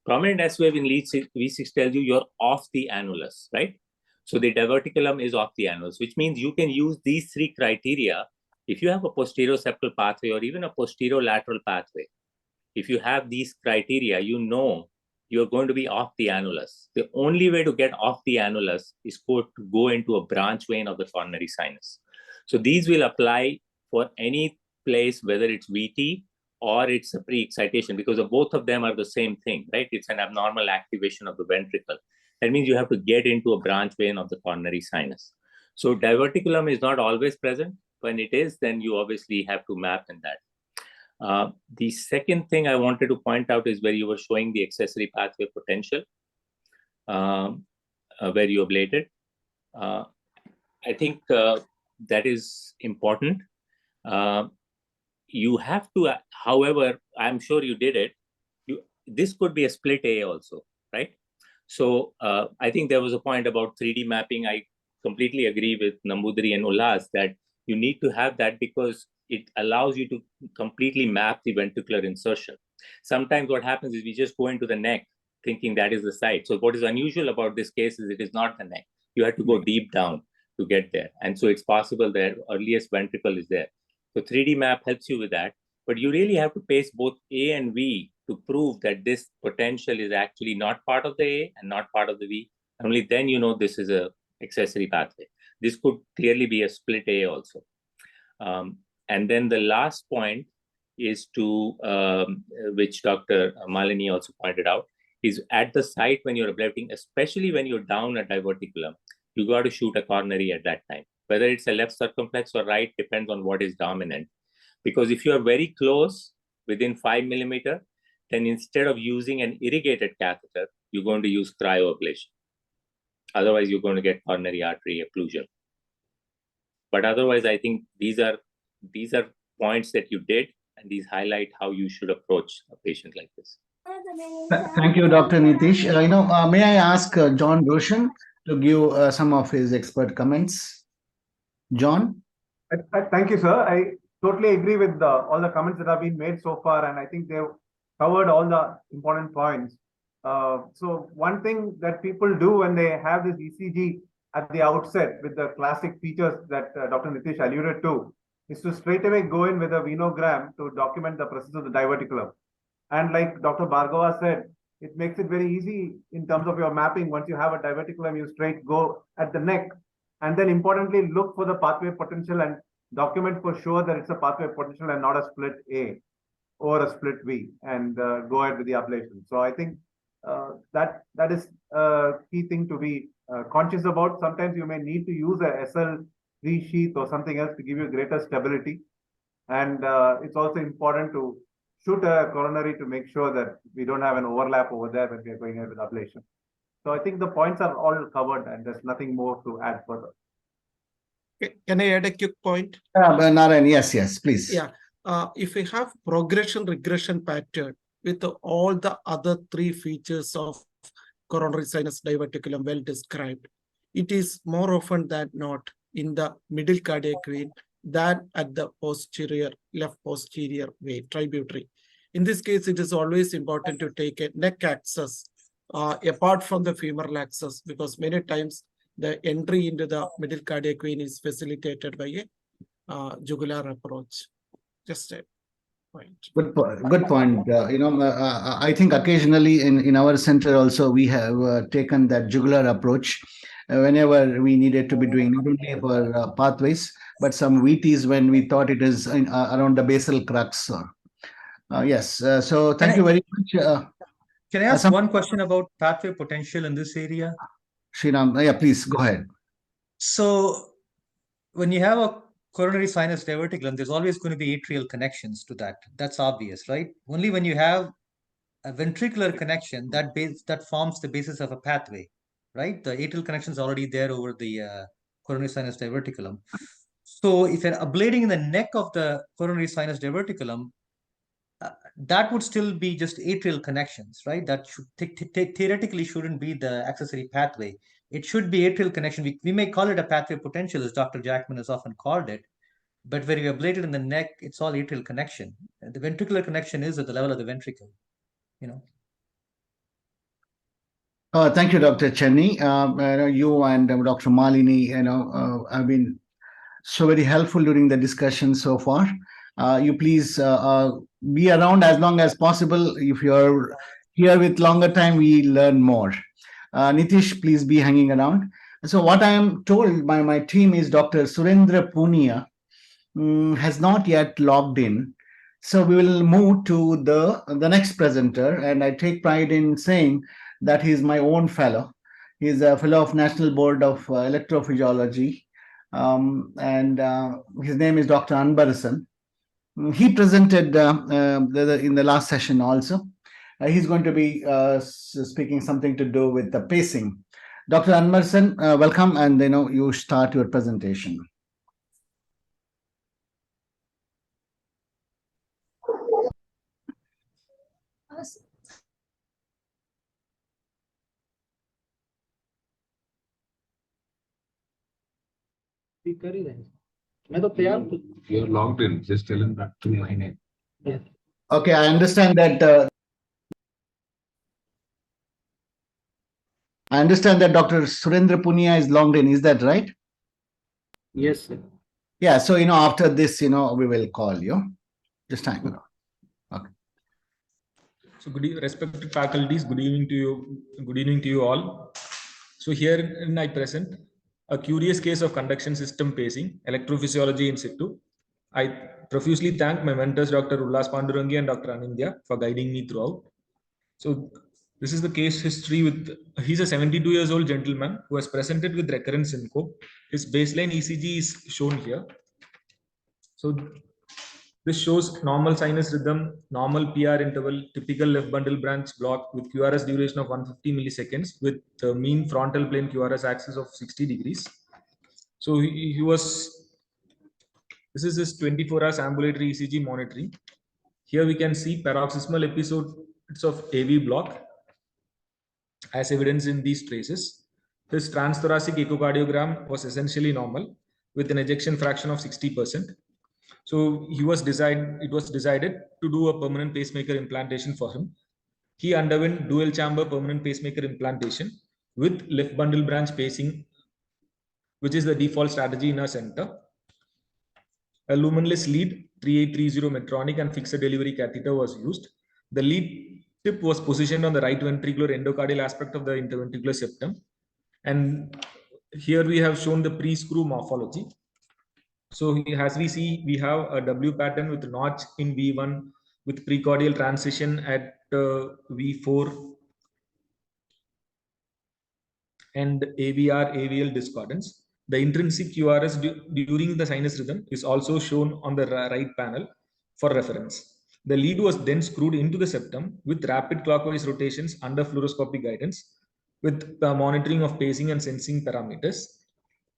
Prominent S wave in lead V6 tells you you're off the annulus, right? So the diverticulum is off the annulus, which means you can use these three criteria if you have a posterior septal pathway or even a posterior lateral pathway. If you have these criteria, you know you're going to be off the annulus. The only way to get off the annulus is to go into a branch vein of the coronary sinus. So these will apply for any place, whether it's VT or it's a pre-excitation, because both of them are the same thing, right? It's an abnormal activation of the ventricle. That means you have to get into a branch vein of the coronary sinus. So diverticulum is not always present. When it is, then you obviously have to map in that. The second thing I wanted to point out is where you were showing the accessory pathway potential, where you ablated. I think that is important. You have to, however, I'm sure you did it. This could be a split A also, right? So I think there was a point about 3D mapping. I completely agree with Nambudiri and Ullas that you need to have that because it allows you to completely map the ventricular insertion. Sometimes what happens is we just go into the neck thinking that is the site. So what is unusual about this case is it is not the neck. You have to go deep down to get there. And so it's possible that earliest ventricle is there. So 3D map helps you with that, but you really have to pace both A and V to prove that this potential is actually not part of the A and not part of the V. Only then you know this is a accessory pathway. This could clearly be a split A also. And then the last point is to, which Dr. Malini also pointed out, is at the site when you're ablating, especially when you're down a diverticulum, you got to shoot a coronary at that time. Whether it's a left circumflex or right depends on what is dominant. Because if you are very close, within 5 millimeter, then instead of using an irrigated catheter, you're going to use cryoablation. Otherwise, you're going to get coronary artery occlusion. But otherwise, I think these are points that you did, and these highlight how you should approach a patient like this. Thank you, Dr. Nitish. May I ask John Roshan to give some of his expert comments? John? Thank you, sir. I totally agree with all the comments that have been made so far, and I think they've covered all the important points. So one thing that people do when they have this ECG at the outset with the classic features that Dr. Nitish alluded to is to straight away go in with a venogram to document the presence of the diverticulum. And like Dr. Bhargava said, it makes it very easy in terms of your mapping. Once you have a diverticulum, you straight go at the neck. And then importantly, look for the pathway potential and document for sure that it's a pathway potential and not a split A or a split V, and go ahead with the ablation. So I think that is a key thing to be conscious about. Sometimes you may need to use a SL3 sheath or something else to give you greater stability. And it's also important to shoot a coronary to make sure that we don't have an overlap over there when we are going ahead with ablation. So I think the points are all covered and there's nothing more to add further. Can I add a quick point? Narayan, yes, please. Yeah. If we have progression regression pattern with all the other three features of coronary sinus diverticulum well described, it is more often than not in the middle cardiac vein than at the posterior, left posterior vein, tributary. In this case, it is always important to take a neck access apart from the femoral access, because many times the entry into the middle cardiac vein is facilitated by a jugular approach. Just a point. Good point. I think occasionally in our center also we have taken that jugular approach whenever we needed to be doing not only for pathways but some VTs when we thought it is around the basal crux. Yes. So thank you very much. Can I ask one question about pathway potential in this area? Sriram, yeah, please go ahead. So when you have a coronary sinus diverticulum, there's always going to be atrial connections to that. That's obvious, right? Only when you have a ventricular connection, that forms the basis of a pathway, right? The atrial connection is already there over the coronary sinus diverticulum. So if you're ablating in the neck of the coronary sinus diverticulum, that would still be just atrial connections, right? That should theoretically shouldn't be the accessory pathway. It should be atrial connection. We may call it a pathway potential, as Dr. Jackman has often called it, but when you ablate it in the neck, it's all atrial connection. The ventricular connection is at the level of the ventricle, Thank you, Dr. Chenny. You and Dr. Malini, have been so very helpful during the discussion so far. You please be around as long as possible. If you're here with longer time, we learn more. Nitish, please be hanging around. So what I am told by my team is Dr. Surendra Punia has not yet logged in. So we will move to the next presenter, and I take pride in saying that he is my own fellow. He is a fellow of National Board of Electrophysiology, and his name is Dr. Anbarasan. He presented in the last session also. He's going to be speaking something to do with the pacing. Dr. Anbarasan, welcome, and you start your presentation. You're logged in. Just tell him that to my name. Okay, I understand that. I understand that Dr. Surendra Punia is logged in. Is that right? Yes, sir. Yeah. So after this, we will call you. Just hang on. Okay. So respected faculties, good evening to you. Good evening to you all. So here I present a curious case of conduction system pacing, electrophysiology in situ. I profusely thank my mentors, Dr. Ullas Pandurangi and Dr. Anindya, for guiding me throughout. So this is the case history with, he's a 72 years old gentleman who has presented with recurrent syncope. His baseline ECG is shown here. So this shows normal sinus rhythm, normal PR interval, typical left bundle branch block with QRS duration of 150 milliseconds with the mean frontal plane QRS axis of 60 degrees. So this is his 24 hours ambulatory ECG monitoring. Here we can see paroxysmal episodes of AV block as evidence in these traces. His transthoracic echocardiogram was essentially normal with an ejection fraction of 60%. So it was decided to do a permanent pacemaker implantation for him. He underwent dual chamber permanent pacemaker implantation with left bundle branch pacing, which is the default strategy in our center. A lumenless lead 3830 Medtronic and fixed delivery catheter was used. The lead tip was positioned on the right ventricular endocardial aspect of the interventricular septum. And here we have shown the pre-screw morphology. So as we see, we have a W pattern with notch in V1 with precordial transition at V4 and AVR AVL discordance. The intrinsic QRS during the sinus rhythm is also shown on the right panel for reference. The lead was then screwed into the septum with rapid clockwise rotations under fluoroscopic guidance with monitoring of pacing and sensing parameters.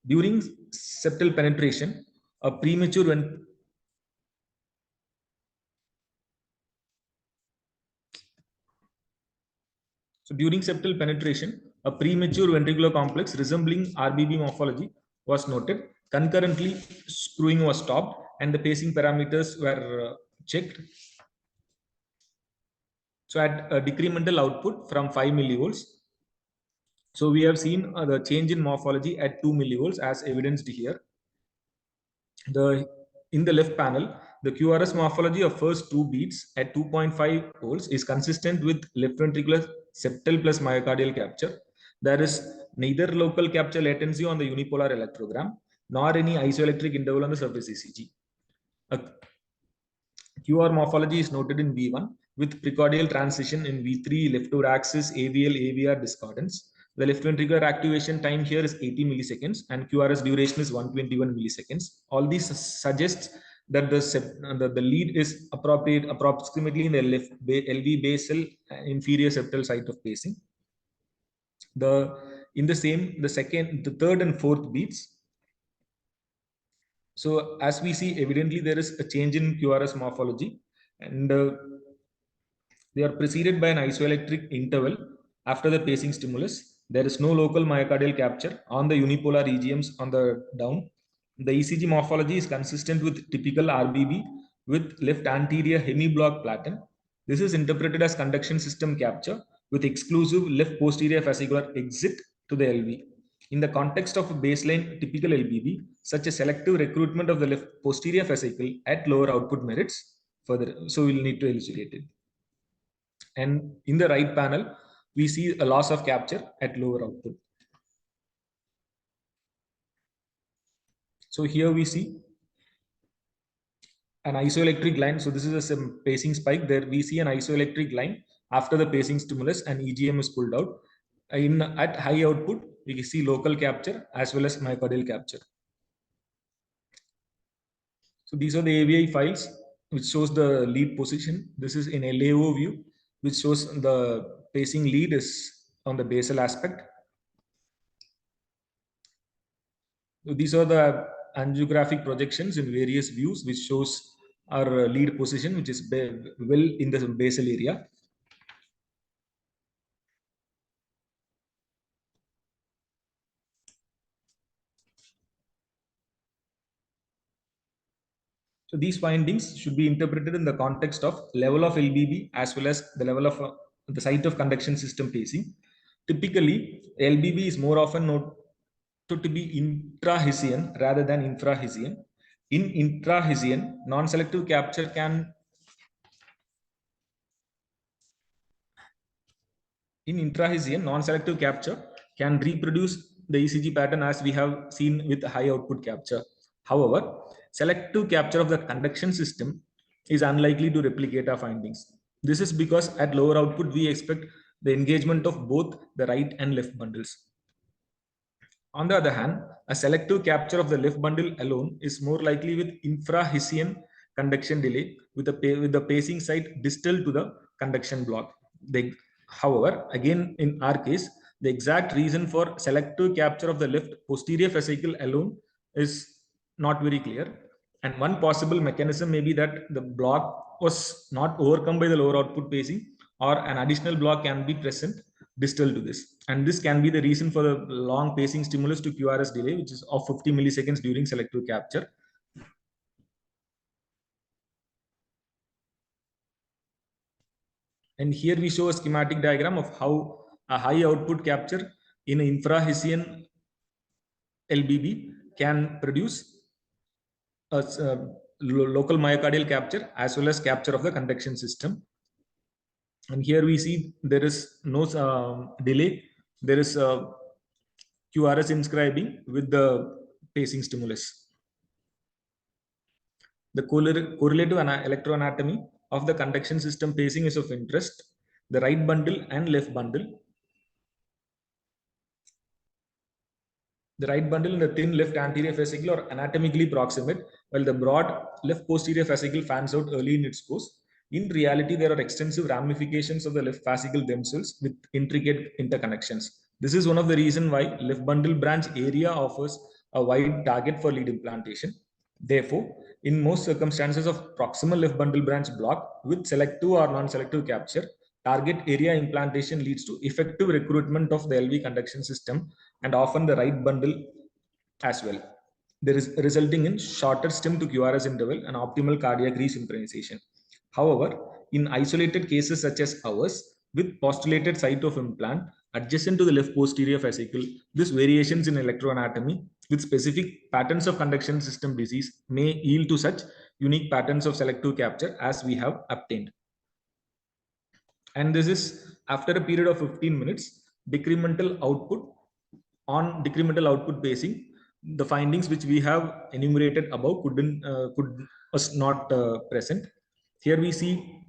During septal penetration, a premature during septal penetration, a premature ventricular complex resembling RBB morphology was noted. Concurrently, screwing was stopped and the pacing parameters were checked. So at a decremental output from 5 millivolts. So we have seen the change in morphology at 2 millivolts as evidenced here. In the left panel, the QRS morphology of first 2 beats at 2.5 volts is consistent with left ventricular septal plus myocardial capture. There is neither local capture latency on the unipolar electrogram nor any isoelectric interval on the surface ECG. A QR morphology is noted in V1 with precordial transition in V3 left axis AVL AVR discordance. The left ventricular activation time here is 80 milliseconds and QRS duration is 121 milliseconds. All these suggests that the lead is approximately in the left LV basal inferior septal site of pacing. The third and fourth beats. So as we see, evidently there is a change in QRS morphology, and they are preceded by an isoelectric interval after the pacing stimulus. There is no local myocardial capture on the unipolar EGMs on the down. The ECG morphology is consistent with typical RBB with left anterior hemiblock platen. This is interpreted as conduction system capture with exclusive left posterior fascicular exit to the LV. In the context of a baseline typical LBB, such a selective recruitment of the left posterior fascicle at lower output merits further. So we'll need to elucidate it. And in the right panel, we see a loss of capture at lower output. So here we see an isoelectric line. So this is a pacing spike. There we see an isoelectric line after the pacing stimulus and EGM is pulled out. At high output, we can see local capture as well as myocardial capture. So these are the AVI files which shows the lead position. This is in LAO view, which shows the pacing lead is on the basal aspect. So these are the angiographic projections in various views, which shows our lead position, which is well in the basal area. So these findings should be interpreted in the context of level of LBB as well as the level of the site of conduction system pacing. Typically, LBB is more often noted to be intra-Hessian rather than infra-Hessian. In intra-Hessian, non-selective capture can reproduce the ECG pattern as we have seen with high output capture. However, selective capture of the conduction system is unlikely to replicate our findings. This is because at lower output, we expect the engagement of both the right and left bundles. On the other hand, a selective capture of the left bundle alone is more likely with infra-Hessian conduction delay with the pacing site distal to the conduction block. However, again, in our case, the exact reason for selective capture of the left posterior fascicle alone is not very clear. And one possible mechanism may be that the block was not overcome by the lower output pacing, or an additional block can be present distal to this. And this can be the reason for the long pacing stimulus to QRS delay, which is of 50 milliseconds during selective capture. And here we show a schematic diagram of how a high output capture in an infra-Hessian LBB can produce a local myocardial capture as well as capture of the conduction system. And here we see there is no delay. There is QRS inscribing with the pacing stimulus. The correlative electroanatomy of the conduction system pacing is of interest. The right bundle and left bundle. The right bundle in the thin left anterior fascicle are anatomically proximate, while the broad left posterior fascicle fans out early in its course. In reality, there are extensive ramifications of the left fascicle themselves with intricate interconnections. This is one of the reasons why left bundle branch area offers a wide target for lead implantation. Therefore, in most circumstances of proximal left bundle branch block with selective or non-selective capture, target area implantation leads to effective recruitment of the LV conduction system and often the right bundle as well. There is resulting in shorter stem to QRS interval and optimal cardiac resynchronization. However, in isolated cases such as ours, with postulated site of implant adjacent to the left posterior fascicle, this variations in electroanatomy with specific patterns of conduction system disease may yield to such unique patterns of selective capture as we have obtained. And this is after a period of 15 minutes, decremental output on decremental output pacing. The findings which we have enumerated above was not present. Here we see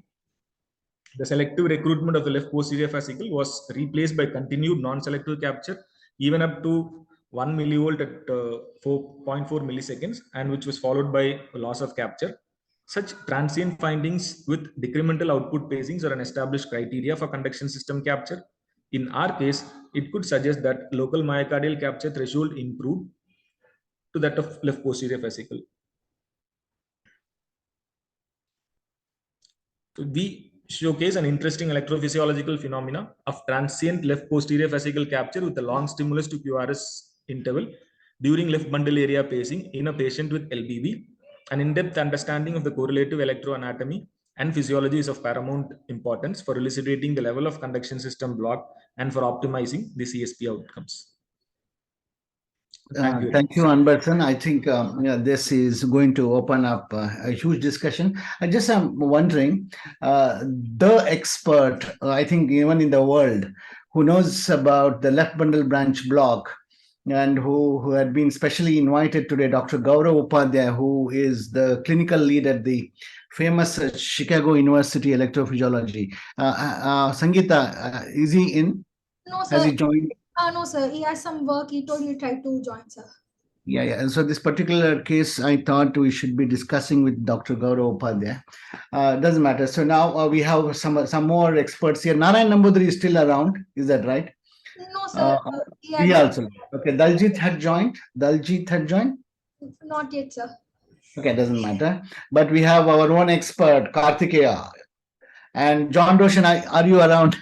the selective recruitment of the left posterior fascicle was replaced by continued non-selective capture, even up to 1 millivolt at 4.4 milliseconds, and which was followed by a loss of capture. Such transient findings with decremental output pacings are an established criteria for conduction system capture. In our case, it could suggest that local myocardial capture threshold improved to that of left posterior fascicle. So we showcase an interesting electrophysiological phenomena of transient left posterior fascicle capture with a long stimulus to QRS interval during left bundle area pacing in a patient with LBB. An in-depth understanding of the correlative electroanatomy and physiology is of paramount importance for elucidating the level of conduction system block and for optimizing the CSP outcomes. Thank you. Thank you, Anberson. I think this is going to open up a huge discussion. I just am wondering, the expert, I think even in the world, who knows about the left bundle branch block and who had been specially invited today, Dr. Gaurav Upadhyay, who is the clinical lead at the famous Chicago University Electrophysiology. Sangeeta, is he in? No, Has sir. he joined? No, sir. He has some work. He told me try to join, sir. Yeah. And so this particular case, I thought we should be discussing with Dr. Gaurav Upadhyay. Doesn't matter. So now we have some more experts here. Narayan Nambudri is still around. Is that right? No, sir. He also. Okay. Daljit had joined. Not yet, sir. Okay, doesn't matter. But we have our own expert, Kartikeya. And John Roshan, are you around?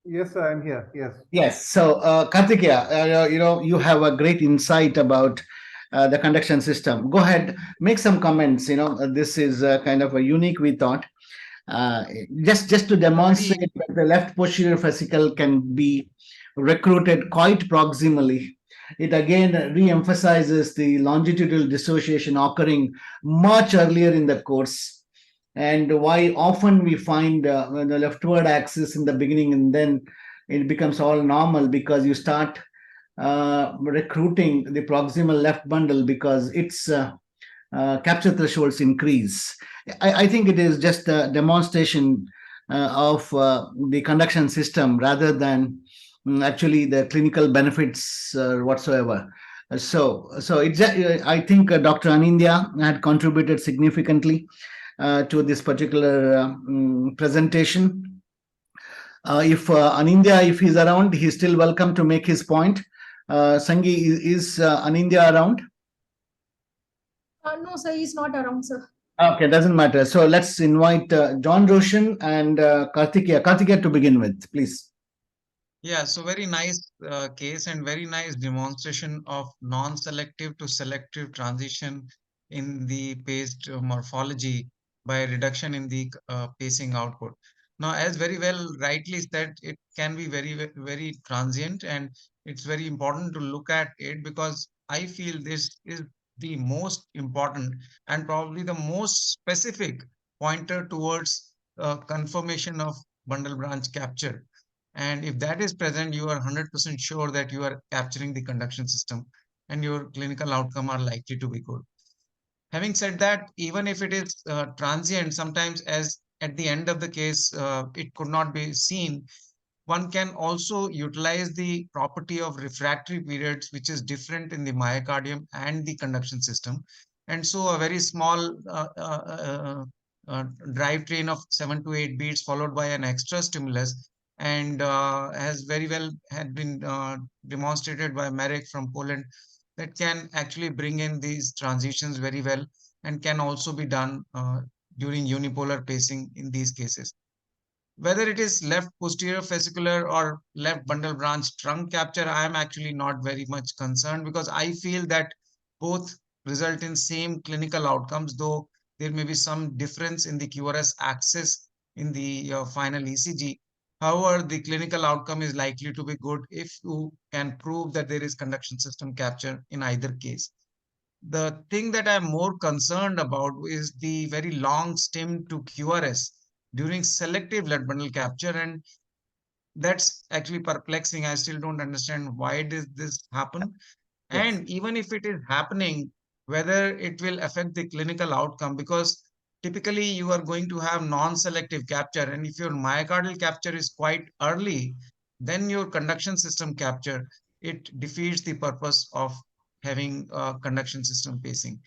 Yes, I am here. Yes. Yes. So, Kartikeya, you have a great insight about the conduction system. Go ahead, make some comments. This is kind of a unique, we thought. Just to demonstrate that the left posterior fascicle can be recruited quite proximally. It again re-emphasizes the longitudinal dissociation occurring much earlier in the course, and why often we find the leftward axis in the beginning and then it becomes all normal because you start recruiting the proximal left bundle because its capture thresholds increase. I think it is just a demonstration of the conduction system rather than actually the clinical benefits whatsoever. So I think Dr. Anindya had contributed significantly to this particular presentation. If Anindya, if he's around, he's still welcome to make his point. Sangi, is Anindya around? No, sir. He's not around, sir. Okay, doesn't matter. So let's invite John Roshan and Kartikeya. Kartikeya to begin with, please. Yeah, so very nice case and very nice demonstration of non-selective to selective transition in the paced morphology by reduction in the pacing output. Now, as very well rightly said, it can be very, very transient, and it's very important to look at it because I feel this is the most important and probably the most specific pointer towards confirmation of bundle branch capture. And if that is present, you are 100% sure that you are capturing the conduction system and your clinical outcome are likely to be good. Having said that, even if it is transient, sometimes as at the end of the case, it could not be seen, one can also utilize the property of refractory periods, which is different in the myocardium and the conduction system. And so a very small drivetrain of 7 to 8 beats followed by an extra stimulus and has very well had been demonstrated by Marek from Poland that can actually bring in these transitions very well and can also be done during unipolar pacing in these cases. Whether it is left posterior fascicular or left bundle branch trunk capture, I am actually not very much concerned because I feel that both result in same clinical outcomes, though there may be some difference in the QRS axis in the final ECG. However, the clinical outcome is likely to be good if you can prove that there is conduction system capture in either case. The thing that I'm more concerned about is the very long stim to QRS during selective left bundle capture, and that's actually perplexing. I still don't understand why does this happen. Yes. And even if it is happening, whether it will affect the clinical outcome, because typically you are going to have non-selective capture, and if your myocardial capture is quite early, then your conduction system capture, it defeats the purpose of having conduction system pacing.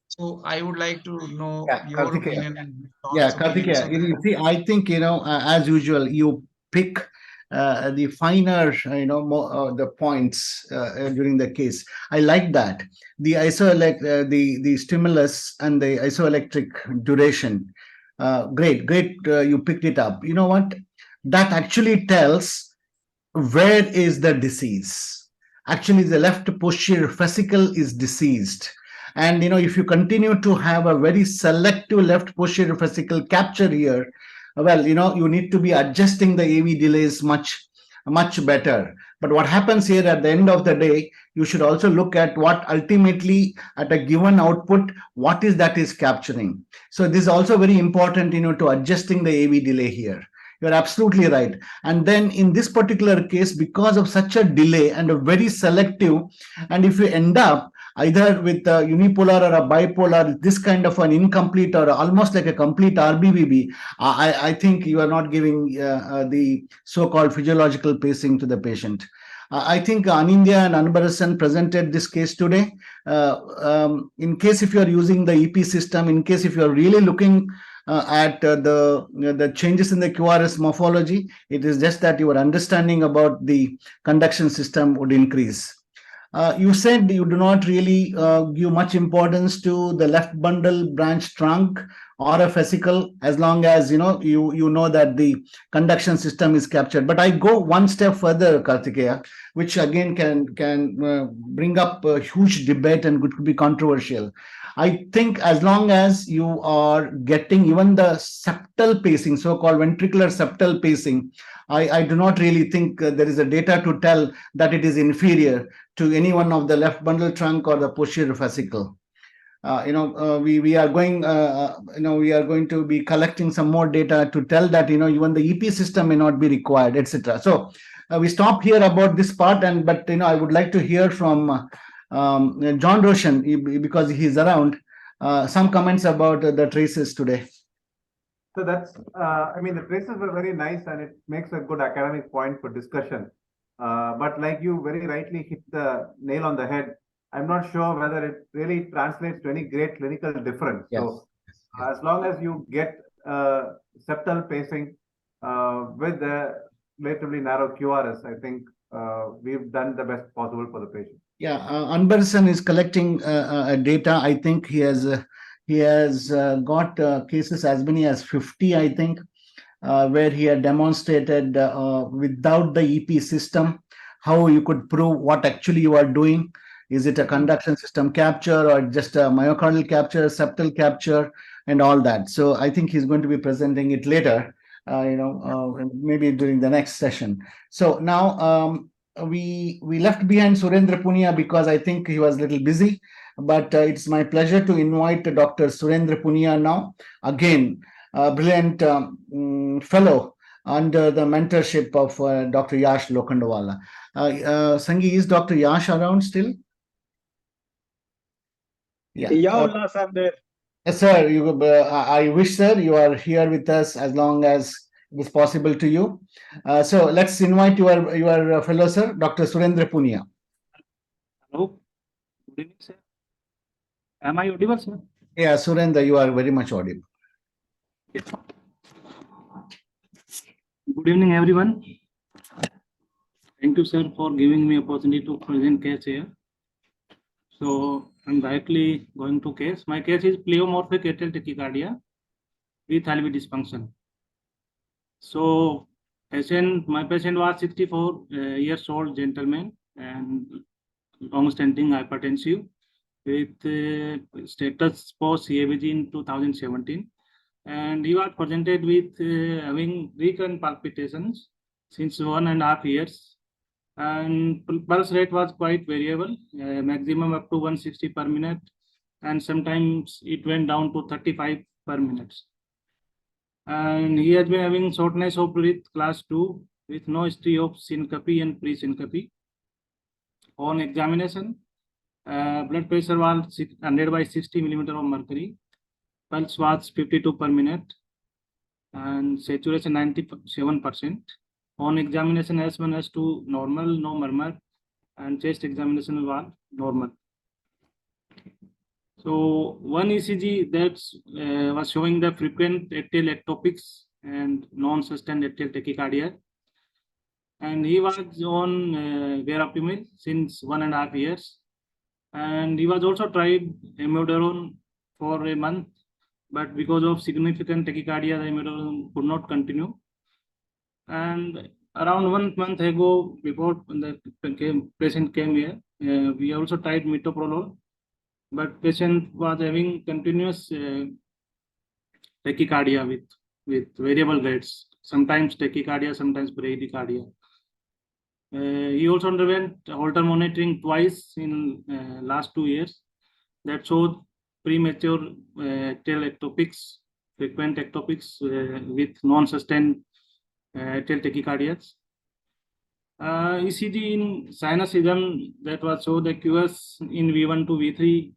So I would like to know your opinion. And Kartikeya, you see, I think, as usual, you pick the finer, the points during the case. I like that. The the stimulus and the isoelectric duration. Great. You picked it up. You know what? That actually tells where is the disease. Actually, the left posterior fascicle is diseased. And if you continue to have a very selective left posterior vesicle capture here, well, you need to be adjusting the AV delays much better. But what happens here at the end of the day, you should also look at what ultimately at a given output, what is that is capturing. So this is also very important, to adjusting the AV delay here. You're absolutely right. And then in this particular case, because of such a delay and a very selective, and if you end up either with a unipolar or a bipolar, this kind of an incomplete or almost like a complete RBVB, I think you are not giving the so-called physiological pacing to the patient. I think Anindya and Anbarasan presented this case today. In case if you are using the EP system, in case if you are really looking at the changes in the QRS morphology, it is just that your understanding about the conduction system would increase. You said you do not really give much importance to the left bundle branch trunk or a vesicle, as long as you know that the conduction system is captured. But I go one step further, Kartikeya, which again can bring up a huge debate and could be controversial. I think as long as you are getting even the septal pacing, so-called ventricular septal pacing, I do not really think there is a data to tell that it is inferior to any one of the left bundle trunk or the posterior vesicle. We are going to be collecting some more data to tell that even the EP system may not be required, etc. So we stop here about this part, but I would like to hear from John Roshan, because he's around, some comments about the traces today. So that's, the traces were very nice and it makes a good academic point for discussion. But like you very rightly hit the nail on the head, I'm not sure whether it really translates to any great clinical difference. Yes. So as long as you get septal pacing with the relatively narrow QRS, I think we've done the best possible for the patient. Yeah, Anbarasan is collecting data. I think he has got cases as many as 50, I think, where he had demonstrated without the EP system how you could prove what actually you are doing. Is it a conduction system capture or just a myocardial capture, septal capture, and all that? So I think he's going to be presenting it later, maybe during the next session. So now we left behind Surendra Punia because I think he was a little busy, but it's my pleasure to invite Dr. Surendra Punia now. Again, a brilliant fellow under the mentorship of Dr. Yash Lokhandwala. Sangi, is Dr. Yash around still? Yeah, Ullas, I'm there. Yes, sir. I wish, sir, you are here with us as long as it is possible to you. So let's invite your fellow, sir, Dr. Surendra Punia. Hello. Good evening, sir. Am I audible, sir? Yeah, Surendra, you are very much audible. Yes. Good evening, everyone. Thank you, sir, for giving me opportunity to present case here. So I'm directly going to case. My case is pleomorphic atrial tachycardia with LV dysfunction. So my patient was 64 years old gentleman and long-standing hypertensive with status post CABG in 2017. And he was presented with having recurrent palpitations since 1.5 years. And pulse rate was quite variable, maximum up to 160 per minute, and sometimes it went down to 35 per minute. And he has been having shortness of breath class 2 with no history of syncope and pre-syncope. On examination, blood pressure was 100/60 millimeter of mercury, pulse was 52 per minute, and saturation 97%. On examination, S1, S2 normal, no murmur, and chest examination was normal. So one ECG that was showing the frequent atrial ectopics and non-sustained atrial tachycardia. And he was on verapamil since 1.5 years. And he was also tried amiodarone for a month, but because of significant tachycardia, the amiodarone could not continue. And around 1 month ago, before the patient came here, we also tried metoprolol, but patient was having continuous tachycardia with variable rates, sometimes tachycardia, sometimes bradycardia. He also underwent Holter monitoring twice in last 2 years that showed premature atrial ectopics, frequent ectopics with non-sustained atrial tachycardias. ECG in sinus rhythm that was showed the QS in V1 to V3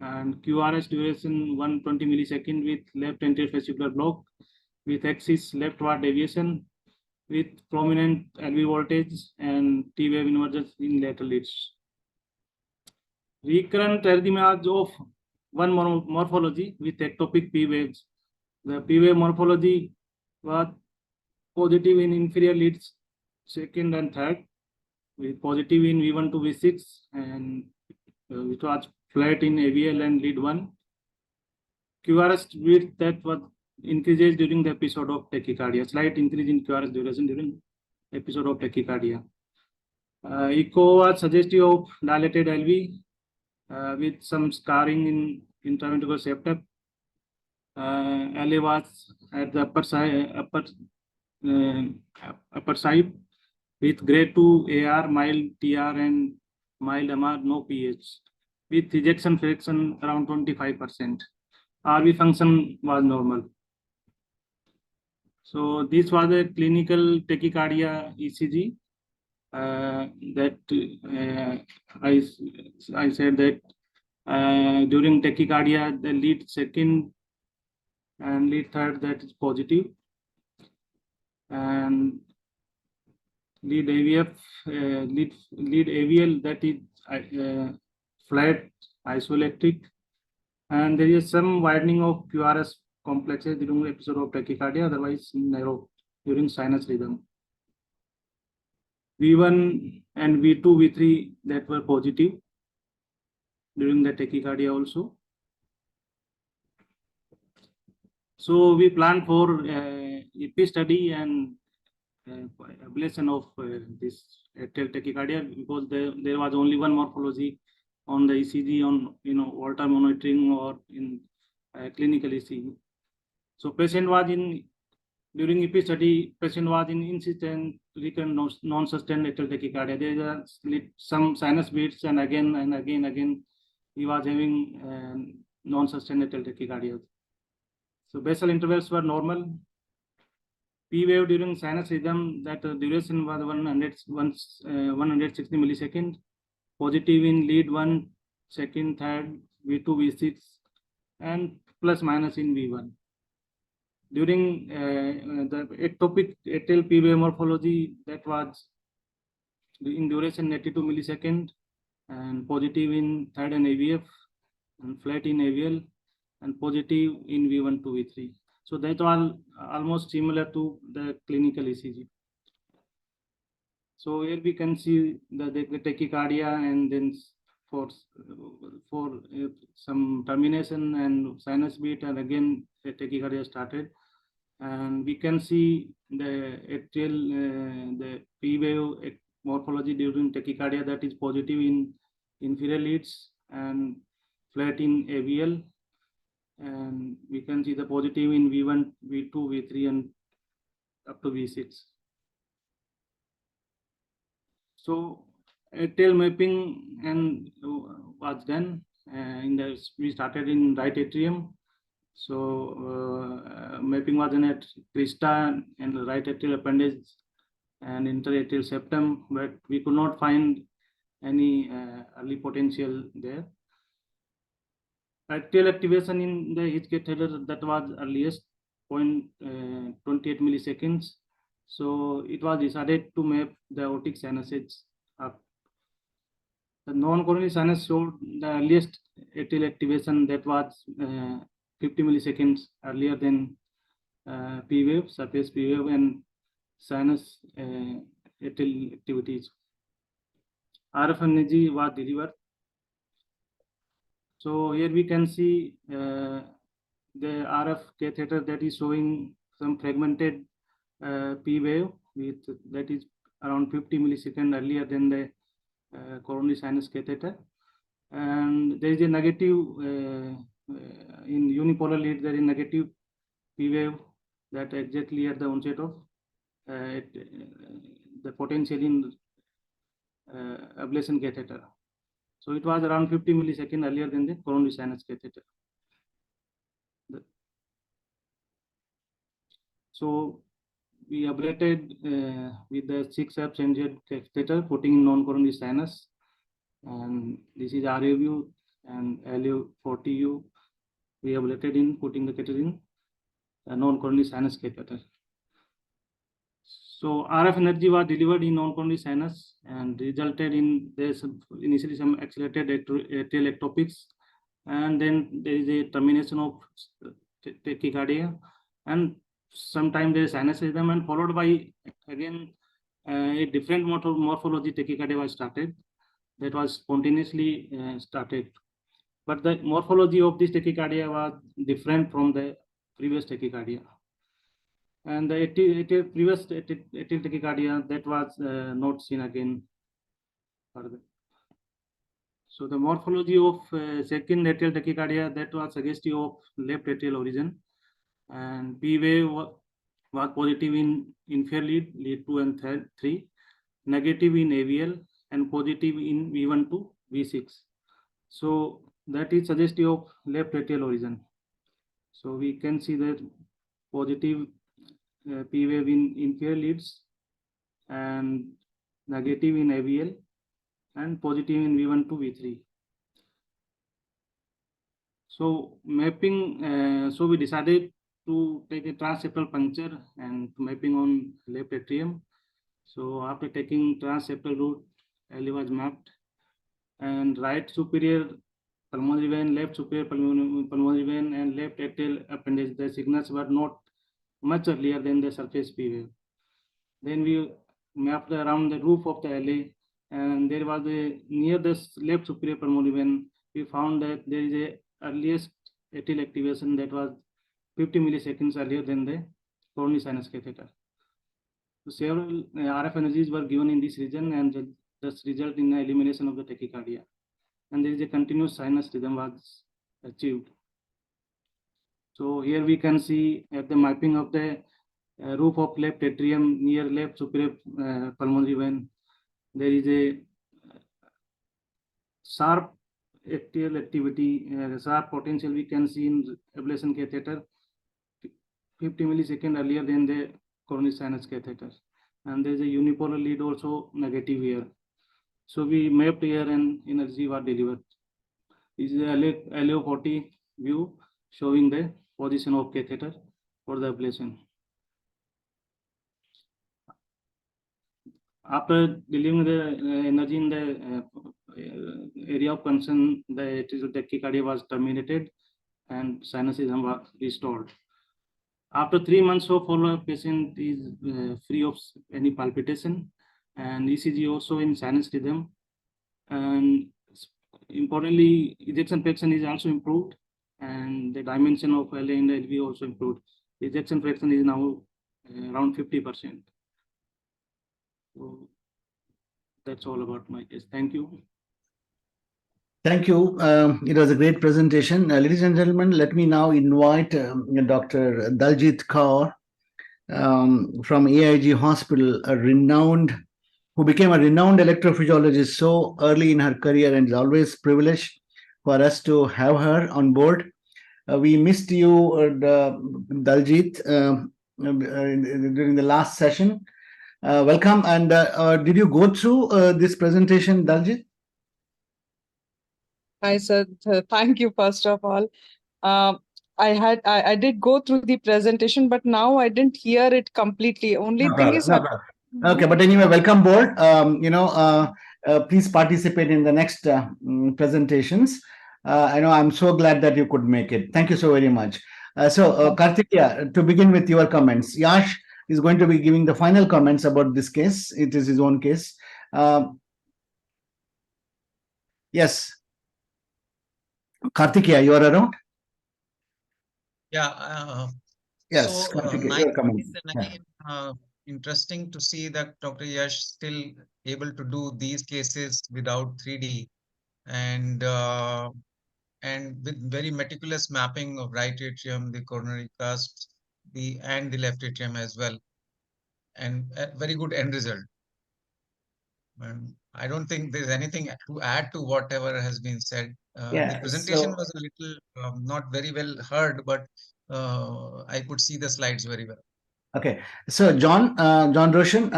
and QRS duration 120 millisecond with left anterior fascicular block with axis leftward deviation with prominent LV voltage and T wave inversions in lateral leads. Recurrent arrhythmias of one morphology with ectopic P waves. The P wave morphology was positive in inferior leads second and third, with positive in V1 to V6, and it was flat in AVL and lead 1. QRS width that was increases during the episode of tachycardia, slight increase in QRS duration during episode of tachycardia. Echo was suggestive of dilated LV with some scarring in intraventricular septum. LA was at the upper side with grade 2 AR, mild TR and mild MR, no PH, with ejection fraction around 25%. RV function was normal. So this was a clinical tachycardia ECG that I said that during tachycardia, the lead second and lead third that is positive, and lead AVF, lead AVL that is flat isoelectric, and there is some widening of QRS complexes during the episode of tachycardia, otherwise narrow during sinus rhythm. V1 and V2, V3 that were positive during the tachycardia also. So we planned for EP study and ablation of this atrial tachycardia because there was only one morphology on the ECG on Holter monitoring or in clinical ECG. So patient was during EP study, patient was in insistent recurrent non-sustained atrial tachycardia. There are some sinus beats and again he was having non-sustained atrial tachycardia. So basal intervals were normal. P wave during sinus rhythm, that duration was 160 millisecond. Positive in lead 1, second, third, V2, V6, and plus minus in V1. During the ectopic atrial P wave morphology, that was in duration 82 millisecond, and positive in third and AVF, and flat in AVL, and positive in V1 to V3. So that all almost similar to the clinical ECG. So here we can see the tachycardia, and then for some termination and sinus beat, and again the tachycardia started, and we can see the atrial the P wave morphology during tachycardia that is positive in inferior leads and flat in AVL, and we can see the positive in V1, V2, V3, and up to V6. So atrial mapping and was done we started in right atrium. So mapping was done at crista and right atrial appendage and interatrial septum, but we could not find any early potential there. Atrial activation in the H catheter that was earliest 0.28 milliseconds. So it was decided to map the aortic sinuses up. The non-coronary sinus showed the earliest atrial activation that was 50 milliseconds earlier than P wave, surface P wave, and sinus atrial activities. RF energy was delivered. So here we can see the RF catheter that is showing some fragmented P wave with that is around 50 milliseconds earlier than the coronary sinus catheter. And there is a negative in unipolar lead, there is negative P wave that exactly at the onset of the potential in ablation catheter. So it was around 50 milliseconds earlier than the coronary sinus catheter. So we ablated with the 6F NZ catheter, putting in non-coronary sinus. And this is RAU and LU40U. We ablated in putting the catheter in a non-coronary sinus catheter. So RF energy was delivered in non-coronary sinus and resulted in there's initially some accelerated atrial ectopics, and then there is a termination of tachycardia, and sometimes there is sinus rhythm, and followed by again a different morphology tachycardia was started, that was spontaneously started. But the morphology of this tachycardia was different from the previous tachycardia. And the previous atrial tachycardia, that was not seen again further. So the morphology of second atrial tachycardia, that was suggestive of left atrial origin, and P wave was positive in inferior lead 2 and 3, negative in AVL, and positive in V1 to V6. So that is suggestive of left atrial origin. So we can see that positive P wave in inferior leads and negative in AVL and positive in V1 to V3. So mapping, so we decided to take a transseptal puncture and mapping on left atrium. So after taking transseptal route, LA was mapped, and right superior pulmonary vein, left superior pulmonary vein, and left atrial appendage, the signals were not much earlier than the surface P wave. Then we mapped around the roof of the LA, and there was a near the left superior pulmonary vein. We found that there is a earliest atrial activation that was 50 milliseconds earlier than the coronary sinus catheter. So several RF energies were given in this region, and thus result in the elimination of the tachycardia. And there is a continuous sinus rhythm was achieved. So here we can see at the mapping of the roof of left atrium near left superior pulmonary vein, there is a sharp atrial activity, sharp potential we can see in ablation catheter 50 milliseconds earlier than the coronary sinus catheter. And there is a unipolar lead also negative here. So we mapped here and energy was delivered. This is the LO40 view showing the position of catheter for the ablation. After delivering the energy in the area of concern, the tachycardia was terminated and sinus rhythm was restored. After 3 months of follow-up, patient is free of any palpitation, and ECG also in sinus rhythm. And importantly, ejection fraction is also improved, and the dimension of LA and LV also improved. Ejection fraction is now around 50%. So that's all about my case. Thank you. Thank you. It was a great presentation. Ladies and gentlemen, let me now invite Dr. Daljit Kaur from AIG Hospital, who became a renowned electrophysiologist so early in her career, and is always privileged for us to have her on board. We missed you, Daljit, during the last session. Welcome. And did you go through this presentation, Daljit? Hi, sir. Thank you, first of all. I did go through the presentation, but now I didn't hear it completely. Only thing is, okay, but anyway, welcome board. Please participate in the next presentations. I know I'm so glad that you could make it. Thank you so very much. Karthikeya, to begin with your comments, Yash is going to be giving the final comments about this case. It is his own case. Yes. Karthikeya, you are around? Yeah. Yes, Nice your comments. and again, interesting to see that Dr. Yash still able to do these cases without 3D. and with very meticulous mapping of right atrium, the coronary cusps, and the left atrium as well, and a very good end result. I don't think there's anything to add to whatever has been said. The presentation was a little not very well heard, but I could see the slides very well. Okay, so John Roshan,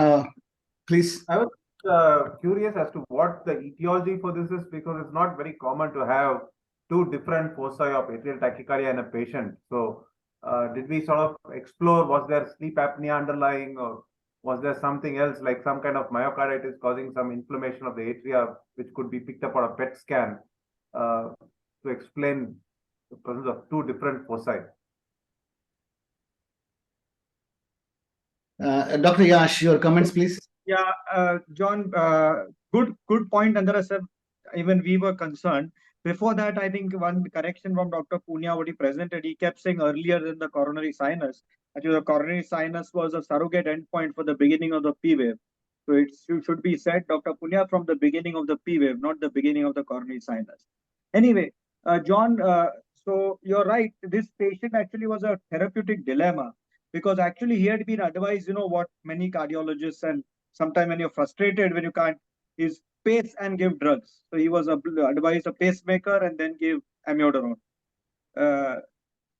please. I was curious as to what the etiology for this is, because it's not very common to have two different foci of atrial tachycardia in a patient. So did we sort of explore, was there sleep apnea underlying, or was there something else like some kind of myocarditis causing some inflammation of the atria, which could be picked up on a PET scan to explain the presence of two different foci? Dr. Yash, your comments, please. Yeah, John, good point, Andhara sir. Even we were concerned. Before that, I think one correction from Dr. Punia, what he presented, he kept saying earlier than the coronary sinus. Actually, the coronary sinus was a surrogate endpoint for the beginning of the P wave. So it should be said, Dr. Punia, from the beginning of the P wave, not the beginning of the coronary sinus. Anyway, John, so you're right. This patient actually was a therapeutic dilemma, because actually he had been advised, you know, what many cardiologists, and sometimes when you're frustrated, when you can't, is pace and give drugs. So he was advised a pacemaker and then give amiodarone.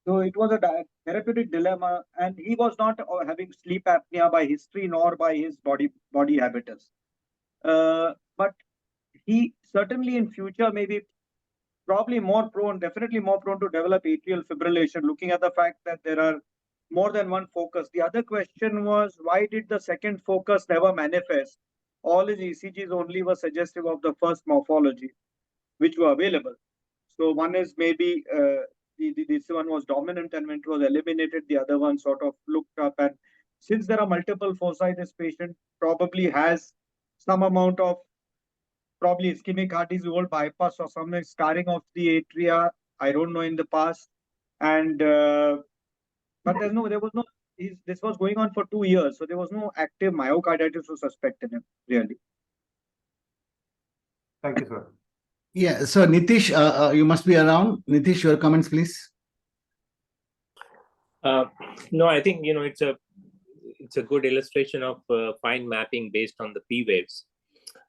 So it was a therapeutic dilemma, and he was not having sleep apnea by history nor by his body habitus. But he certainly in future maybe probably more prone, definitely more prone to develop atrial fibrillation, looking at the fact that there are more than one focus. The other question was, why did the second focus never manifest? All his ECGs only were suggestive of the first morphology, which were available. So one is maybe this one was dominant, and when it was eliminated, the other one sort of looked up. And since there are multiple foci, this patient probably has some amount of probably ischemic heart disease, old bypass, or some scarring of the atria. I don't know in the past. And but there was no, this was going on for 2 years. So there was no active myocarditis to suspect in him, really. Thank you, sir. Yeah, so Nitish, you must be around. Nitish, your comments, please. No, I think, you know, it's a good illustration of fine mapping based on the P waves.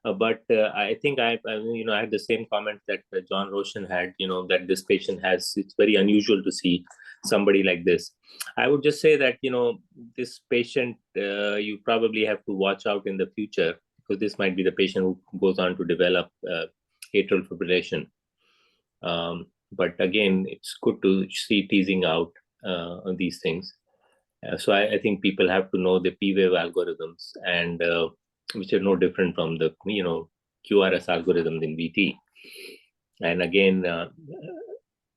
But I think I had the same comment that John Roshan had, you know, that this patient has, it's very unusual to see somebody like this. I would just say that, you know, this patient, you probably have to watch out in the future, because this might be the patient who goes on to develop atrial fibrillation. But again, it's good to see teasing out on these things. So I think people have to know the P-wave algorithms, and which are no different from the, you know, QRS algorithms in VT. And again,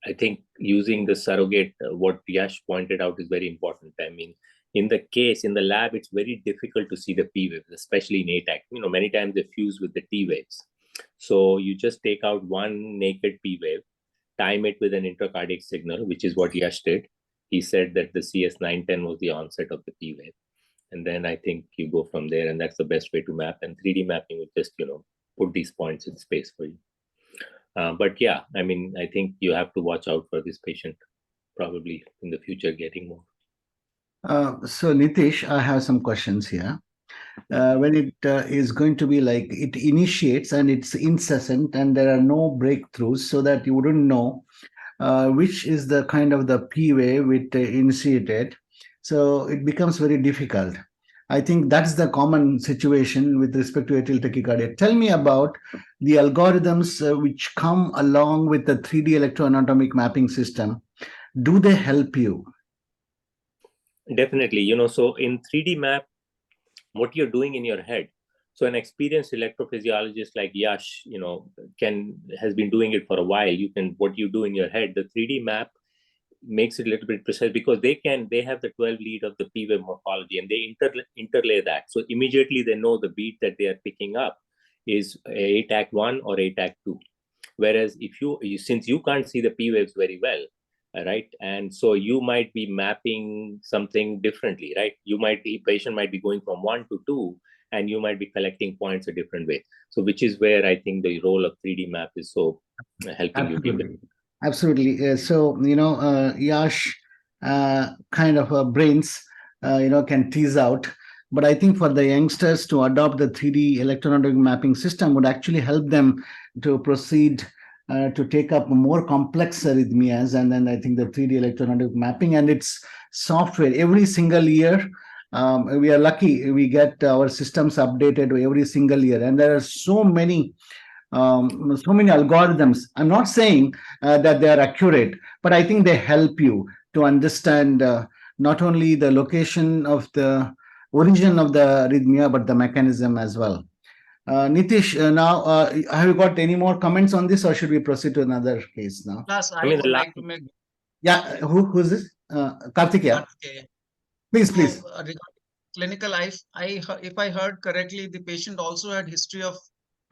I think using the surrogate, what Yash pointed out, is very important. I mean, in the lab, it's very difficult to see the P waves, especially in ATAC. You know, many times they fuse with the T waves. So you just take out one naked P wave, time it with an intracardiac signal, which is what Yash did. He said that the CS910 was the onset of the P wave. And then I think you go from there, and that's the best way to map. And 3D mapping will just, you know, put these points in space for you. But yeah, I mean, I think you have to watch out for this patient, probably in the future getting more. So Nitish, I have some questions here. When it is going to be like it initiates and it's incessant and there are no breakthroughs, so that you wouldn't know which is the kind of the P wave it initiated. So it becomes very difficult. I think that's the common situation with respect to atrial tachycardia. Tell me about the algorithms which come along with the 3D electroanatomic mapping system. Do they help you? Definitely, you know, so in 3D map, what you're doing in your head. So an experienced electrophysiologist like Yash, you know, has been doing it for a while. What you do in your head, the 3D map makes it a little bit precise, because they have the 12 lead of the P wave morphology, and they interlay that. So immediately they know the beat that they are picking up is ATAC 1 or ATAC 2. Whereas since you can't see the P waves very well, right, and so you might be mapping something differently, right? Patient might be going from 1 to 2, and you might be collecting points a different way. So which is where I think the role of 3D map is so helping you give it. Absolutely. So, Yash kind of brains, can tease out. But I think for the youngsters to adopt the 3D electrodynamic mapping system would actually help them to proceed to take up more complex arrhythmias. And then I think the 3D electrodynamic mapping and its software every single year. We are lucky we get our systems updated every single year. And there are so many algorithms. I'm not saying that they are accurate, but I think they help you to understand not only the location of the origin of the arrhythmia, but the mechanism as well. Nitish, now, have you got any more comments on this, or should we proceed to another case now? Plus, I would like to make. Yeah, who's this? Karthikeya. Please. Regarding clinical, if I heard correctly, the patient also had history of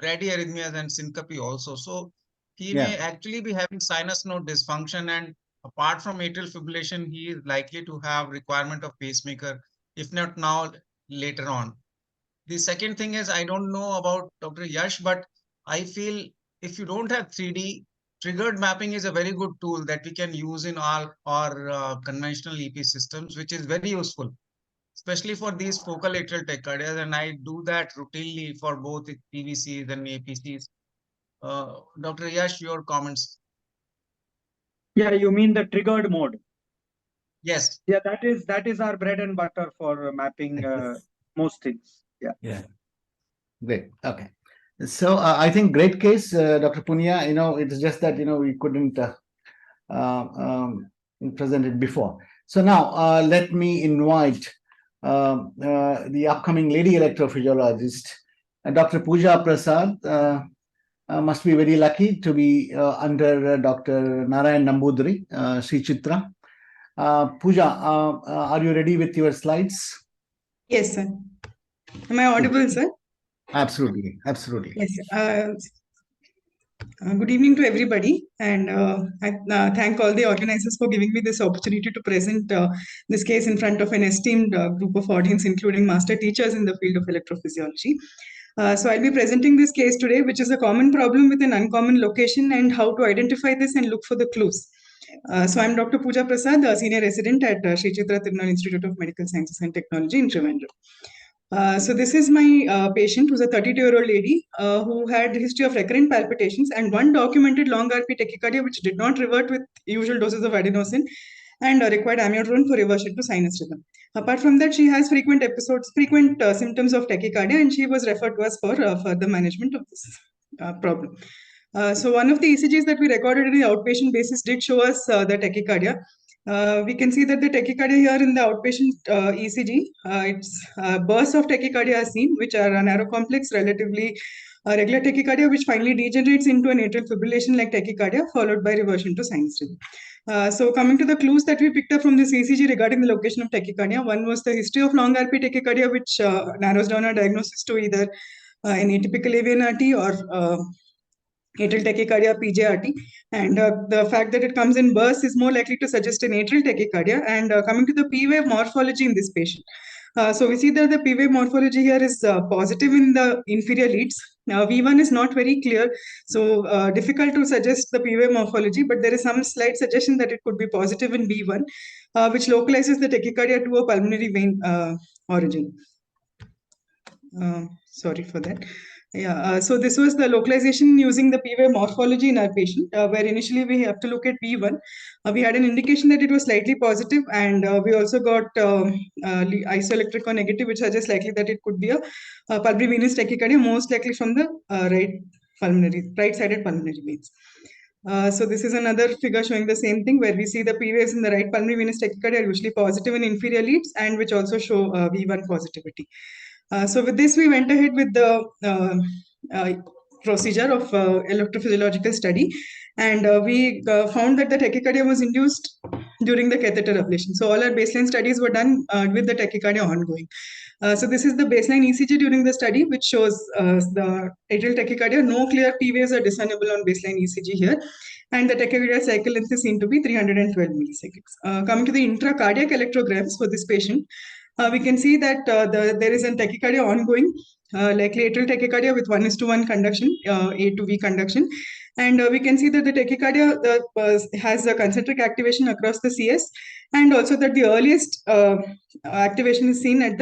bradyarrhythmias and syncope also. So he may actually be having sinus node dysfunction, and apart from atrial fibrillation, he is likely to have requirement of pacemaker, if not now, later on. The second thing is, I don't know about Dr. Yash, but I feel if you don't have 3D, triggered mapping is a very good tool that we can use in our conventional EP systems, which is very useful, especially for these focal atrial tachycardias, and I do that routinely for both PVCs and APCs. Dr. Yash, your comments. Yeah, you mean the triggered mode? Yes. Yeah, that is our bread and butter for mapping most things. Yeah. Great. Okay. So I think great case, Dr. Punia. It's just that we couldn't present it before. So now let me invite the upcoming lady electrophysiologist, Dr. Pooja Prasad. Must be very lucky to be under Dr. Narayan Nambudri, Sri Chitra. Pooja, are you ready with your slides? Yes, sir. Am I audible, sir? Absolutely. Yes. Good evening to everybody, and I thank all the organizers for giving me this opportunity to present this case in front of an esteemed group of audience, including master teachers in the field of electrophysiology. So I'll be presenting this case today, which is a common problem with an uncommon location and how to identify this and look for the clues. So I'm Dr. Pooja Prasad, a senior resident at Sri Chitra Tirunal Institute of Medical Sciences and Technology in Trivandrum. So this is my patient, who's a 32-year-old lady who had history of recurrent palpitations and one documented long RP tachycardia which did not revert with usual doses of adenosine and required amiodarone for reversion to sinus rhythm. Apart from that, she has frequent symptoms of tachycardia, and she was referred to us for further management of this problem. So one of the ECGs that we recorded in the outpatient basis did show us the tachycardia. We can see that the tachycardia here in the outpatient ECG, it's bursts of tachycardia are seen, which are a narrow complex, relatively regular tachycardia, which finally degenerates into an atrial fibrillation like tachycardia, followed by reversion to sinus rhythm. So coming to the clues that we picked up from this ECG regarding the location of tachycardia, one was the history of long RP tachycardia, which narrows down our diagnosis to either an atypical AVNRT or atrial tachycardia, PJRT, and the fact that it comes in bursts is more likely to suggest an atrial tachycardia. And coming to the P wave morphology in this patient, so we see that the P wave morphology here is positive in the inferior leads. V1 is not very clear, so difficult to suggest the P wave morphology, but there is some slight suggestion that it could be positive in V1, which localizes the tachycardia to a pulmonary vein origin. Sorry for that. Yeah, so this was the localization using the P wave morphology in our patient, where initially we have to look at V1. We had an indication that it was slightly positive, and we also got isoelectric or negative, which suggests likely that it could be a pulmonary venous tachycardia, most likely from the right-sided pulmonary veins. So this is another figure showing the same thing, where we see the P waves in the right pulmonary venous tachycardia are usually positive in inferior leads, and which also show V1 positivity. So with this, we went ahead with the procedure of electrophysiological study, and we found that the tachycardia was induced during the catheter ablation. So all our baseline studies were done with the tachycardia ongoing. So this is the baseline ECG during the study, which shows the atrial tachycardia. No clear P waves are discernible on baseline ECG here, and the tachycardia cycle length is seen to be 312 milliseconds. Coming to the intracardiac electrograms for this patient, we can see that there is a tachycardia ongoing, likely atrial tachycardia with 1:1 conduction, A to V conduction. And we can see that the tachycardia has a concentric activation across the CS, and also that the earliest activation is seen at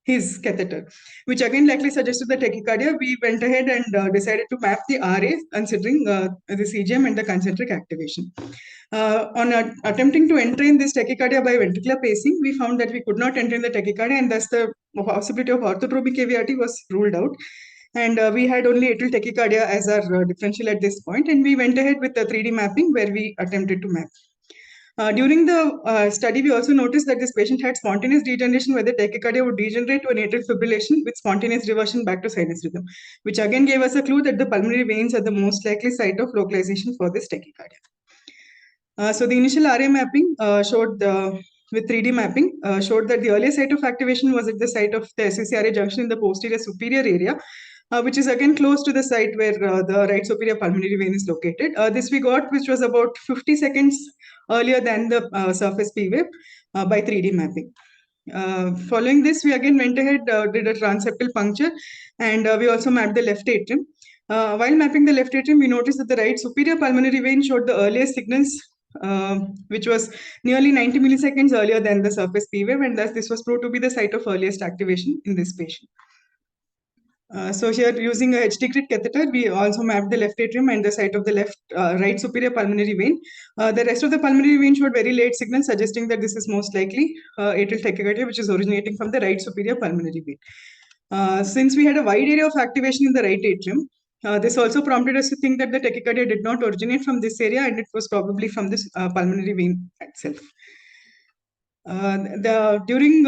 his catheter, which again likely suggested the tachycardia. We went ahead and decided to map the RA considering the CGM and the concentric activation. On attempting to entrain this tachycardia by ventricular pacing, we found that we could not entrain the tachycardia, and thus the possibility of orthotropic AVRT was ruled out. And we had only atrial tachycardia as our differential at this point, and we went ahead with the 3D mapping where we attempted to map. During the study, we also noticed that this patient had spontaneous degeneration where the tachycardia would degenerate to an atrial fibrillation with spontaneous reversion back to sinus rhythm, which again gave us a clue that the pulmonary veins are the most likely site of localization for this tachycardia. So the initial RA mapping showed with 3D mapping showed that the earliest site of activation was at the site of the SVCRA junction in the posterior superior area, which is again close to the site where the right superior pulmonary vein is located. This we got, which was about 50 seconds earlier than the surface P wave by 3D mapping. Following this, we again went ahead, did a transeptal puncture, and we also mapped the left atrium. While mapping the left atrium, we noticed that the right superior pulmonary vein showed the earliest signals, which was nearly 90 milliseconds earlier than the surface P wave, and thus this was proved to be the site of earliest activation in this patient. So here, using a HD-crit catheter, we also mapped the left atrium and the site of the right superior pulmonary vein. The rest of the pulmonary vein showed very late signals, suggesting that this is most likely atrial tachycardia, which is originating from the right superior pulmonary vein. Since we had a wide area of activation in the right atrium, this also prompted us to think that the tachycardia did not originate from this area, and it was probably from this pulmonary vein itself. During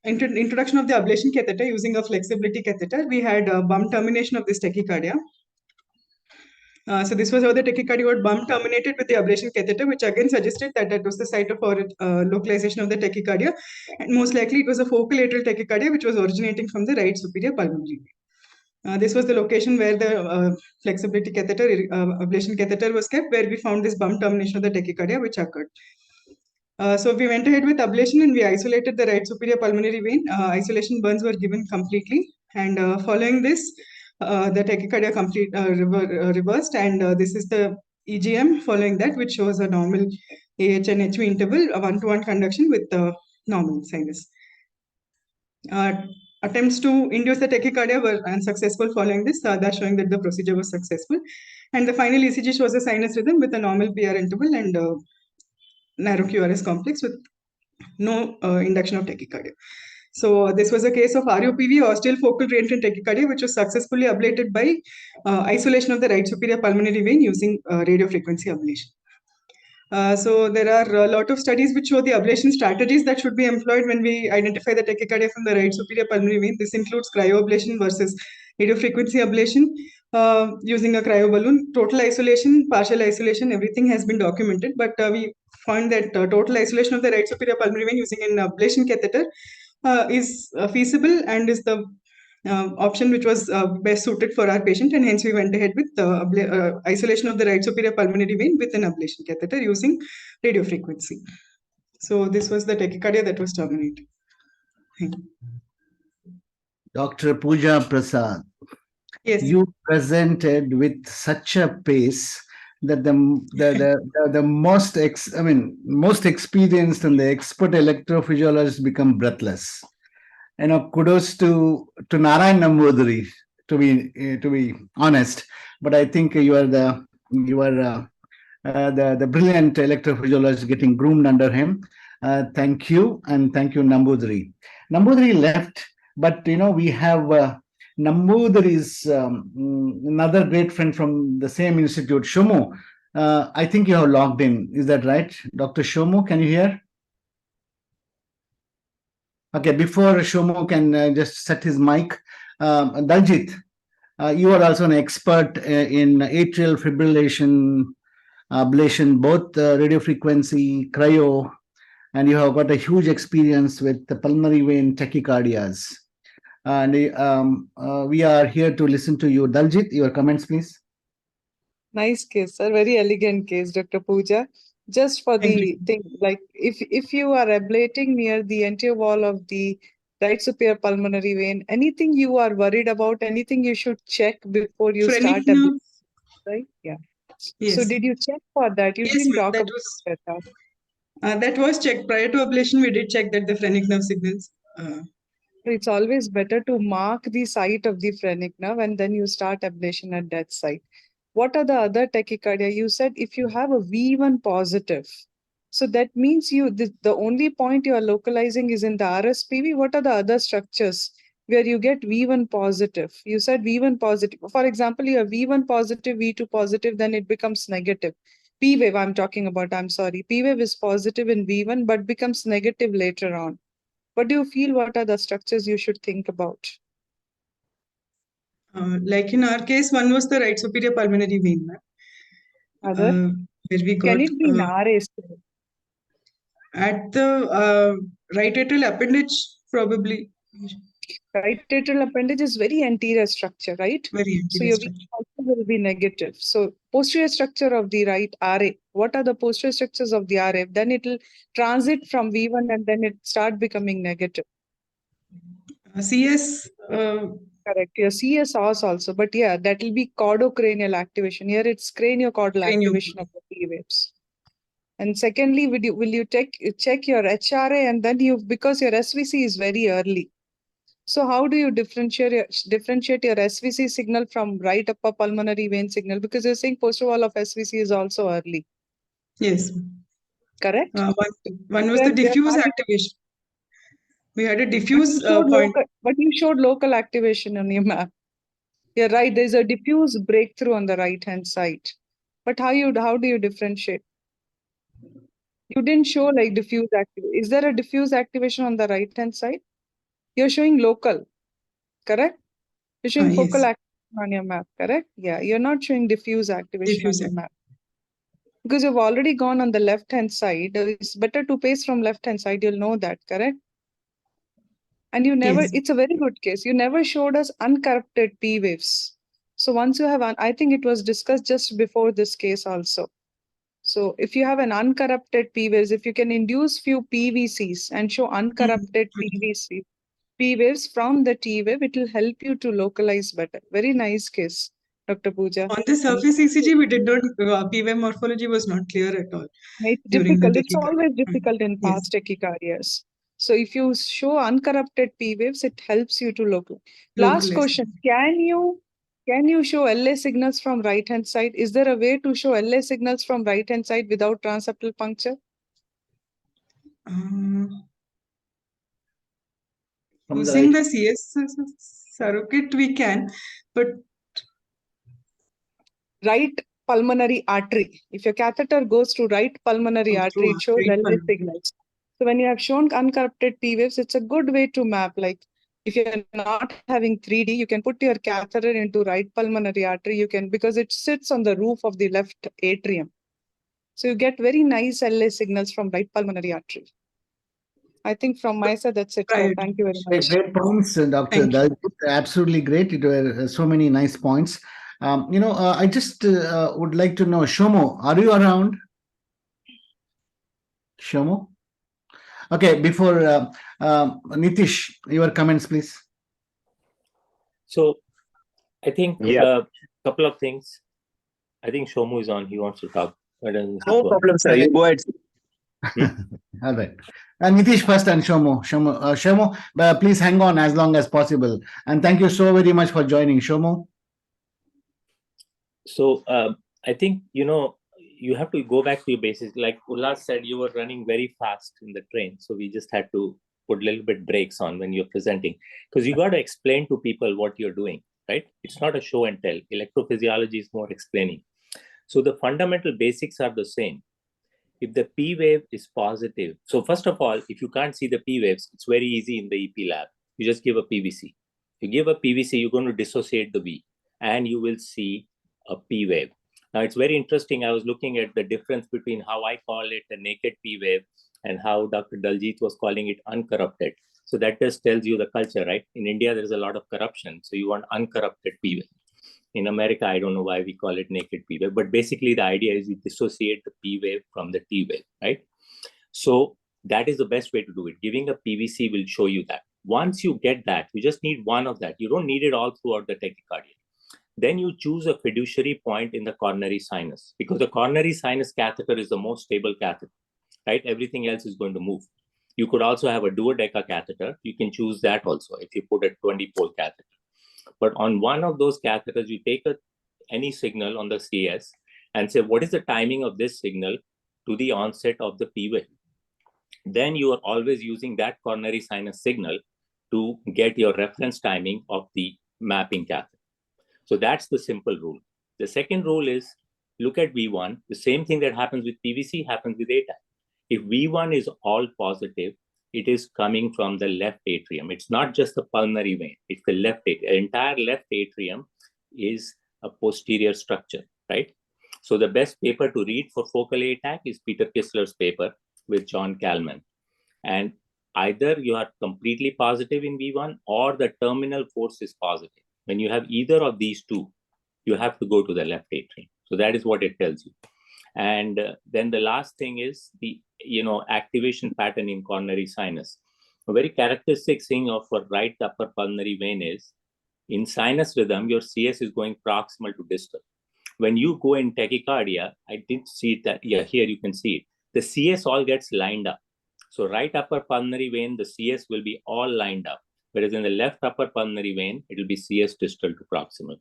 introduction of the ablation catheter using a flexibility catheter, we had a bump termination of this tachycardia. So this was how the tachycardia got bump terminated with the ablation catheter, which again suggested that that was the site of localization of the tachycardia, and most likely it was a focal atrial tachycardia, which was originating from the right superior pulmonary vein. This was the location where the flexibility catheter, ablation catheter was kept, where we found this bump termination of the tachycardia, which occurred. So we went ahead with ablation and we isolated the right superior pulmonary vein. Isolation burns were given completely, and following this, the tachycardia reversed, and this is the EGM following that, which shows a normal AH and HV interval, a 1:1 conduction with the normal sinus. Attempts to induce the tachycardia were unsuccessful following this, thus showing that the procedure was successful. And the final ECG shows a sinus rhythm with a normal PR interval and narrow QRS complex with no induction of tachycardia. So this was a case of RUPV, ostial focal reentrant tachycardia, which was successfully ablated by isolation of the right superior pulmonary vein using radiofrequency ablation. So there are a lot of studies which show the ablation strategies that should be employed when we identify the tachycardia from the right superior pulmonary vein. This includes cryoablation versus radiofrequency ablation, using a cryoballoon, total isolation, partial isolation, everything has been documented, but we found that total isolation of the right superior pulmonary vein using an ablation catheter is feasible and is the option which was best suited for our patient, and hence we went ahead with isolation of the right superior pulmonary vein with an ablation catheter using radiofrequency. So this was the tachycardia that was terminated. Thank you. Dr. Pooja Prasad, yes, you presented with such a pace that the most experienced and the expert electrophysiologists become breathless. Kudos to Narayan Nambudiri, to be honest. But I think you are the brilliant electrophysiologist getting groomed under him. Thank you, and thank you, Nambudiri. Nambudiri left, but we have Nambudiri is another great friend from the same institute, Shomu. I think you have logged in. Is that right, Dr. Shomu? Can you hear? Okay, before Shomu can just set his mic, Daljit, you are also an expert in atrial fibrillation, ablation, both radiofrequency, cryo, and you have got a huge experience with the pulmonary vein tachycardias. And we are here to listen to you. Daljit, your comments, please. Nice case, sir. Very elegant case, Dr. Pooja. Just for Thank the you. thing, like if you are ablating near the anterior wall of the right superior pulmonary vein, anything you are worried about, anything you should check before you Phrenic start nerve, right? Yeah. So yes. did you check for that? You Yes, didn't ma'am, talk that about was that. that was checked prior to ablation. We did check that the phrenic nerve signals. It's always better to mark the site of the phrenic nerve and then you start ablation at that site. What are the other tachycardia? You said if you have a V1 positive, so that means the only point you are localizing is in the RSPV. What are the other structures where you get V1 positive? You said V1 positive. For example, you have V1 positive, V2 positive, then it becomes negative. P wave I'm talking about, I'm sorry. P wave is positive in V1 but becomes negative later on. What do you feel? What are the structures you should think about? Like in our case, one was the right superior pulmonary vein, ma'am. Other? Where we got Can it be in RA? at the right atrial appendage, probably. Right atrial appendage is very anterior structure, right? Very So anterior your structure. V also will be negative. So posterior structure of the right RA. What are the posterior structures of the RA? Then it will transit from V1 and then it start becoming negative. CS. Correct. Your CS also, but yeah, that will be caudocranial activation. Here it's craniocaudal activation of the P waves. And secondly, will you check your HRA and then because your SVC is very early. So how do you differentiate your SVC signal from right upper pulmonary vein signal? Because you're saying posterior wall of SVC is also early. Yes. Correct? One was the diffuse activation. We had a diffuse point. But you showed local activation on your map. You're right. There's a diffuse breakthrough on the right-hand side. But how do you differentiate? You didn't show like diffuse activation. Is there a diffuse activation on the right-hand side? You're showing local, correct? You're showing focal activation on your map, correct? Yeah, you're not showing diffuse activation on your map. Because you've already gone on the left-hand side. It's better to pace from left-hand side. You'll know that, correct? And you never, it's a very good case. You never showed us uncorrupted P waves. So once you have, I think it was discussed just before this case also. So if you have an uncorrupted P waves, if you can induce few PVCs and show uncorrupted P waves from the T wave, it will help you to localize better. Very nice case, Dr. Pooja. On the surface ECG, we did not, P wave morphology was not clear at all. It's difficult. It's always difficult in past tachycardias. So if you show uncorrupted P waves, it helps you to localize. Last question, can you show LA signals from right-hand side? Is there a way to show LA signals from right-hand side without transeptal puncture? Using the CS surrogate, we can, but right pulmonary artery. If your catheter goes to right pulmonary artery, it shows LA signals. So when you have shown uncorrupted P waves, it's a good way to map. Like if you're not having 3D, you can put your catheter into right pulmonary artery. Because it sits on the roof of the left atrium. So you get very nice LA signals from right pulmonary artery. I think from my side, that's it. Sir. Thank you very much. Great points, Dr. Dalit. Absolutely great. It were so many nice points. I just would like to know, Shomo, are you around? Shomo? Okay, before Nitish, your comments, please. So I think a couple of things. I think Shomu is on. He wants to talk. No problem, sir. You go ahead. All right. Nitish first and Shomo. Shomo, please hang on as long as possible. And thank you so very much for joining, Shomo. So I think, you have to go back to your basics. Like Ullas said, you were running very fast in the train. So we just had to put a little bit brakes on when you're presenting. Because you got to explain to people what you're doing, right? It's not a show and tell. Electrophysiology is more explaining. So the fundamental basics are the same. If the P wave is positive, so first of all, if you can't see the P waves, it's very easy in the EP lab. You just give a PVC. You give a PVC, you're going to dissociate the V, and you will see a P wave. Now, it's very interesting. I was looking at the difference between how I call it a naked P wave and how Dr. Daljit was calling it uncorrupted. So that just tells you the culture, right? In India, there's a lot of corruption. So you want uncorrupted P wave. In America, I don't know why we call it naked P wave, but basically the idea is we dissociate the P wave from the T wave, right? So that is the best way to do it. Giving a PVC will show you that. Once you get that, you just need one of that. You don't need it all throughout the tachycardia. Then you choose a fiduciary point in the coronary sinus, because the coronary sinus catheter is the most stable catheter, right? Everything else is going to move. You could also have a duodeca catheter. You can choose that also if you put a 20-pole catheter. But on one of those catheters, you take any signal on the CS and say, what is the timing of this signal to the onset of the P wave? Then you are always using that coronary sinus signal to get your reference timing of the mapping catheter. So that's the simple rule. The second rule is look at V1. The same thing that happens with PVC happens with ATAC. If V1 is all positive, it is coming from the left atrium. It's not just the pulmonary vein, it's the left atrium. The entire left atrium is a posterior structure, right? So the best paper to read for focal ATAC is Peter Kissler's paper with John Kalman. And either you are completely positive in V1 or the terminal force is positive. When you have either of these two, you have to go to the left atrium. So that is what it tells you. And then the last thing is the activation pattern in coronary sinus. A very characteristic thing of a right upper pulmonary vein is in sinus rhythm, your CS is going proximal to distal. When you go in tachycardia, I did see that, yeah, here you can see it. The CS all gets lined up. So right upper pulmonary vein, the CS will be all lined up. Whereas in the left upper pulmonary vein, it will be CS distal to proximal.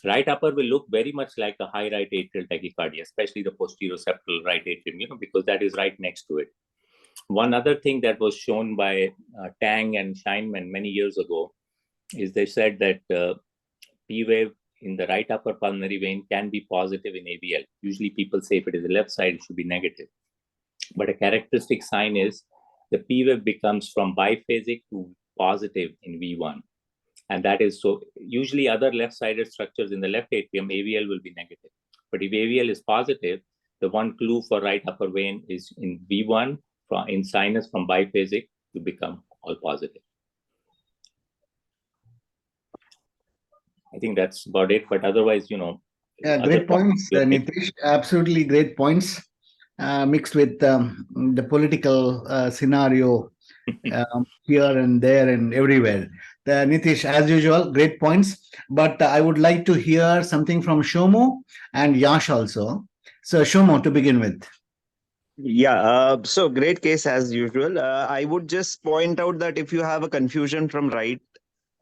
Right upper will look very much like a high right atrial tachycardia, especially the posteroseptal right atrium, because that is right next to it. One other thing that was shown by Tang and Scheinman many years ago is they said that P wave in the right upper pulmonary vein can be positive in AVL. Usually people say if it is the left side, it should be negative. But a characteristic sign is the P wave becomes from biphasic to positive in V1. And that is so usually other left-sided structures in the left atrium, AVL will be negative. But if AVL is positive, the one clue for right upper vein is in V1, in sinus from biphasic to become all positive. I think that's about it. But otherwise, Yeah, great points, Nitish. Absolutely great points. Mixed with the political scenario here and there and everywhere. Nitish, as usual, great points. But I would like to hear something from Shomo and Yash also. So Shomo, to begin with. Yeah, so great case as usual. I would just point out that if you have a confusion from right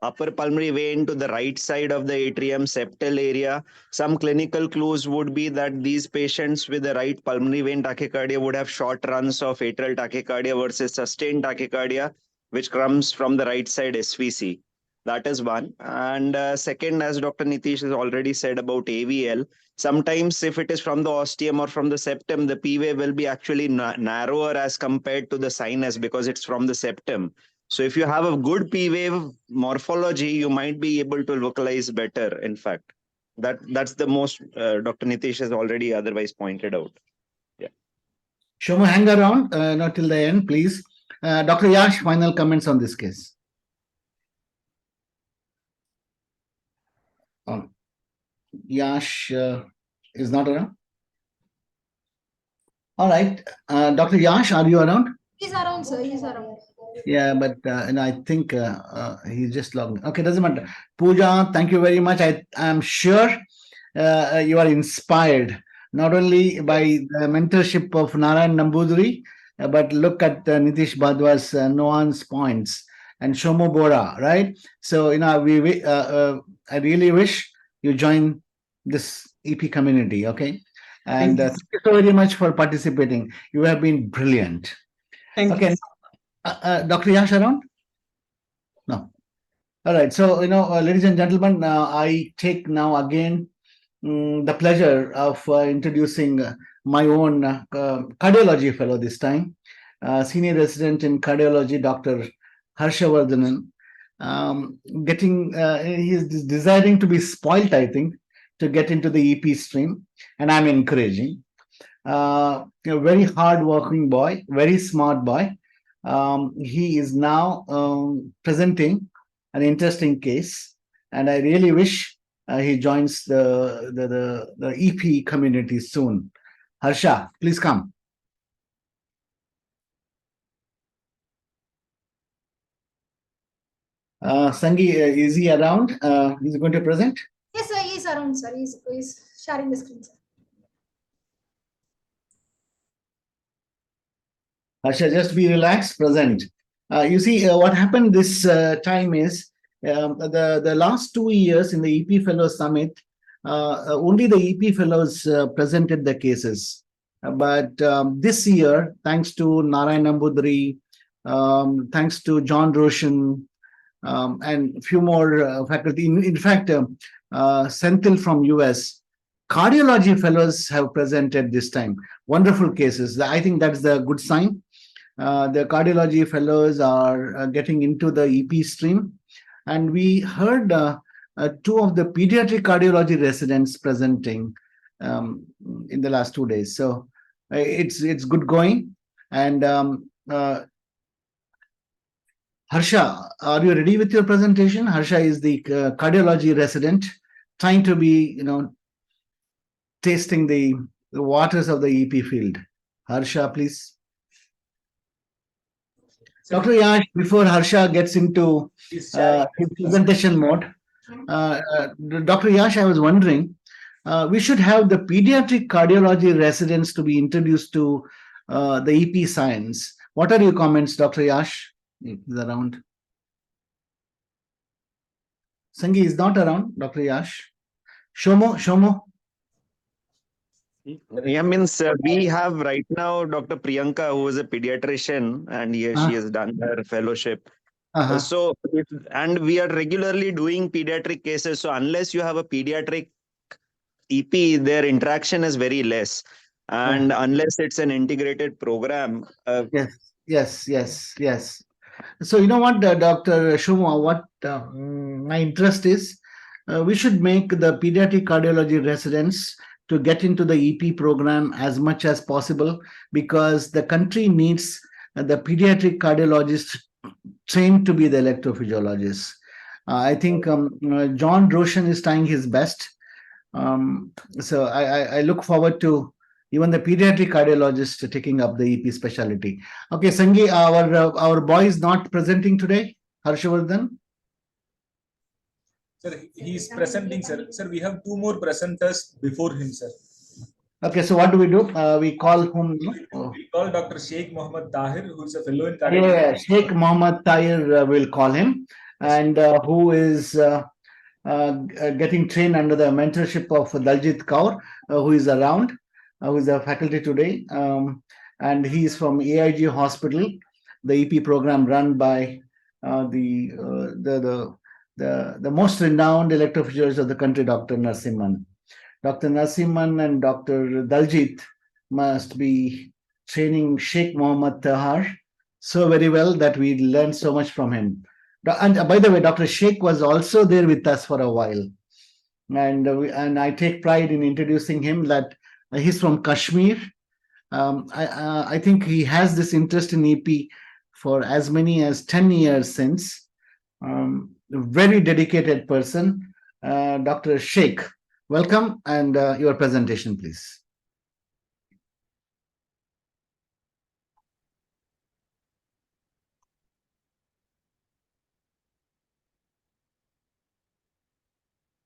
upper pulmonary vein to the right side of the atrium septal area, some clinical clues would be that these patients with the right pulmonary vein tachycardia would have short runs of atrial tachycardia versus sustained tachycardia, which comes from the right side SVC. That is one. And second, as Dr. Nitish has already said about AVL, sometimes if it is from the ostium or from the septum, the P wave will be actually narrower as compared to the sinus because it's from the septum. So if you have a good P wave morphology, you might be able to localize better, in fact. That's the most Dr. Nitish has already otherwise pointed out. Yeah. Shomo, hang around, not till the end, please. Dr. Yash, final comments on this case. Yash is not around. All right. Dr. Yash, are you around? He's around, sir. He's around. Yeah, but I think he's just logged in. Okay, doesn't matter. Pooja, thank you very much. I'm sure you are inspired not only by the mentorship of Narayan Nambudri, but look at Nitish Bhardwaj's nuance points and Shomo Bora, right? So, I really wish you join this EP community, okay? And thank you so very much for participating. You have been brilliant. Thank you. Dr. Yash around? No. All right. So, ladies and gentlemen, I take now again the pleasure of introducing my own cardiology fellow this time, senior resident in cardiology, Dr. Harshavardhanan. He's desiring to be spoiled, I think, to get into the EP stream, and I'm encouraging. A very hard-working boy, very smart boy. He is now presenting an interesting case, and I really wish he joins the EP community soon. Harsha, please come. Sangi, is he around? Is he going to present? Yes, sir. He's around, sir. He's sharing the screen, sir. Harsha, just be relaxed, present. You see, what happened this time is the last 2 years in the EP Fellows Summit, only the EP Fellows presented the cases. But this year, thanks to Narayan Nambudri, thanks to John Roshan, and a few more faculty, in fact, Senthil from US, cardiology fellows have presented this time. Wonderful cases. I think that's the good sign. The cardiology fellows are getting into the EP stream. And we heard 2 of the pediatric cardiology residents presenting in the last 2 days. So it's good going. And Harsha, are you ready with your presentation? Harsha is the cardiology resident, trying to be, tasting the waters of the EP field. Harsha, please. Dr. Yash, before Harsha gets into his presentation mode, Dr. Yash, I was wondering, we should have the pediatric cardiology residents to be introduced to the EP science. What are your comments, Dr. Yash? Is around. Sangi is not around, Dr. Yash. Shomo. Yeah, means we have right now Dr. Priyanka, who is a pediatrician, and she has done her fellowship. And we are regularly doing pediatric cases. So unless you have a pediatric EP, their interaction is very less. And unless it's an integrated program. Yes. So you know what, Dr. Shomo, what my interest is, we should make the pediatric cardiology residents to get into the EP program as much as possible, because the country needs the pediatric cardiologists trained to be the electrophysiologists. I think John Roshan is trying his best. So I look forward to even the pediatric cardiologists taking up the EP specialty. Okay, Sangi, our boy is not presenting today, Harshavardhan. Sir, he is presenting, sir. Sir, we have 2 more presenters before him, sir. Okay, so what do? We call whom? We call Dr. Sheikh Mohammed Tahir, who is a fellow in cardiology. Yeah, Sheikh Mohammed Tahir, will call him, and who is getting trained under the mentorship of Daljit Kaur, who is around, who is a faculty today, and he is from AIG Hospital, the EP program run by the most renowned electrophysiologist of the country, Dr. Narasimhan. Dr. Narasimhan and Dr. Daljit must be training Sheikh Mohammed Tahir so very well that we learned so much from him. And by the way, Dr. Sheikh was also there with us for a while. And I take pride in introducing him that he's from Kashmir. I think he has this interest in EP for as many as 10 years since. Very dedicated person. Dr. Sheikh, welcome, and your presentation, please.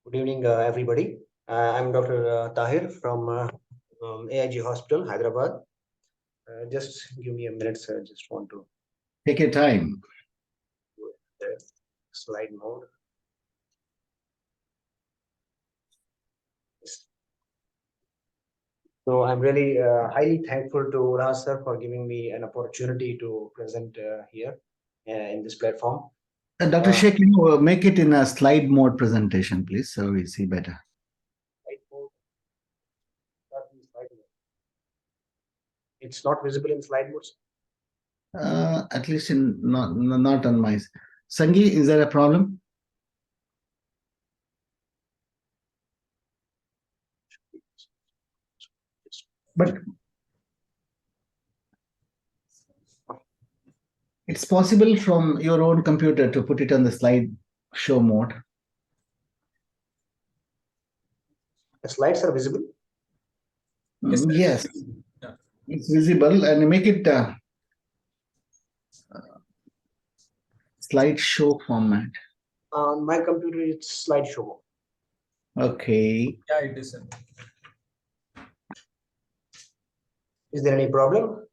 Good evening, everybody. I'm Dr. Tahir from AIG Hospital, Hyderabad. Just give me a minute, sir. I just want to take your time. Slide mode. So I'm really highly thankful to Ullas sir for giving me an opportunity to present here in this platform. Dr. Sheikh, make it in a slide mode presentation, please, so we see better. It's not visible in slide mode. At least in not on my. Sangi, is there a problem? But it's possible from your own computer to put it on the slide show mode. The slides are visible. Yes, Yeah. it's visible, and make it slideshow format. On my computer, it's slideshow. Okay. Yeah, it is. Is there any problem?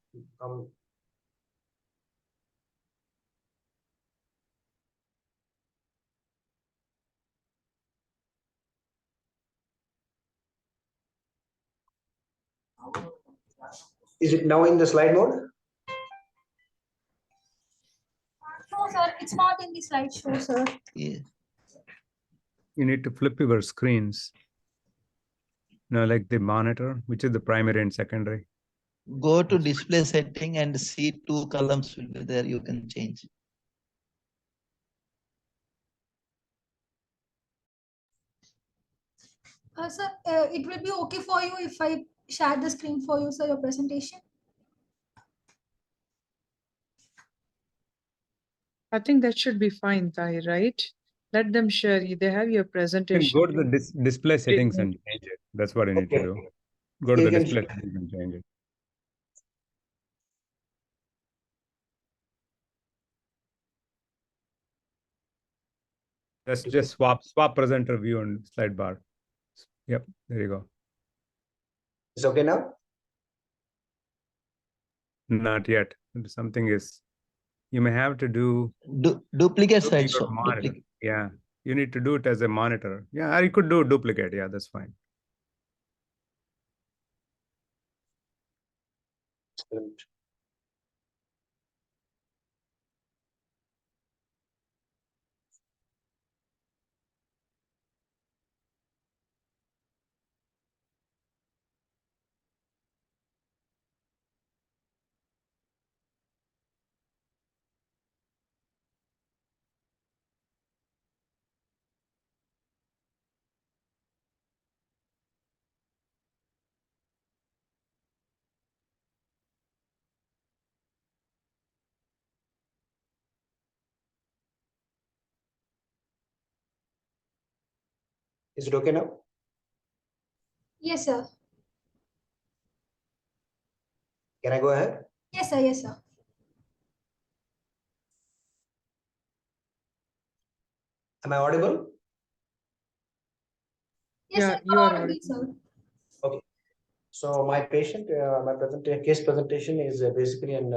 Is it now in the slide mode? No, sir, it's not in the slideshow, sir. Yeah. You need to flip your screens. Like the monitor, which is the primary and secondary. Go to display setting and see 2 columns will be there. You can change. Sir, it will be okay for you if I share the screen for you, sir, your presentation? I think that should be fine, Tahir, right? Let them share. They have your You can presentation. go to the display settings and change it. That's what you need to do. Go to You the can display settings and change it. Just swap presenter view and slide bar. Yep, there you go. It's okay now? Not yet. Something is, you may have to do Duplicate your slideshow. monitor. Yeah, you need to do it as a monitor. Yeah, or you could do duplicate. Yeah, that's fine. Excellent. Is it okay now? Yes, sir. Can I go ahead? Yes, sir. Yes, sir. Am I audible? Yes, Yeah, sir. you are Audible, sir. Okay. So my patient, my case presentation is basically an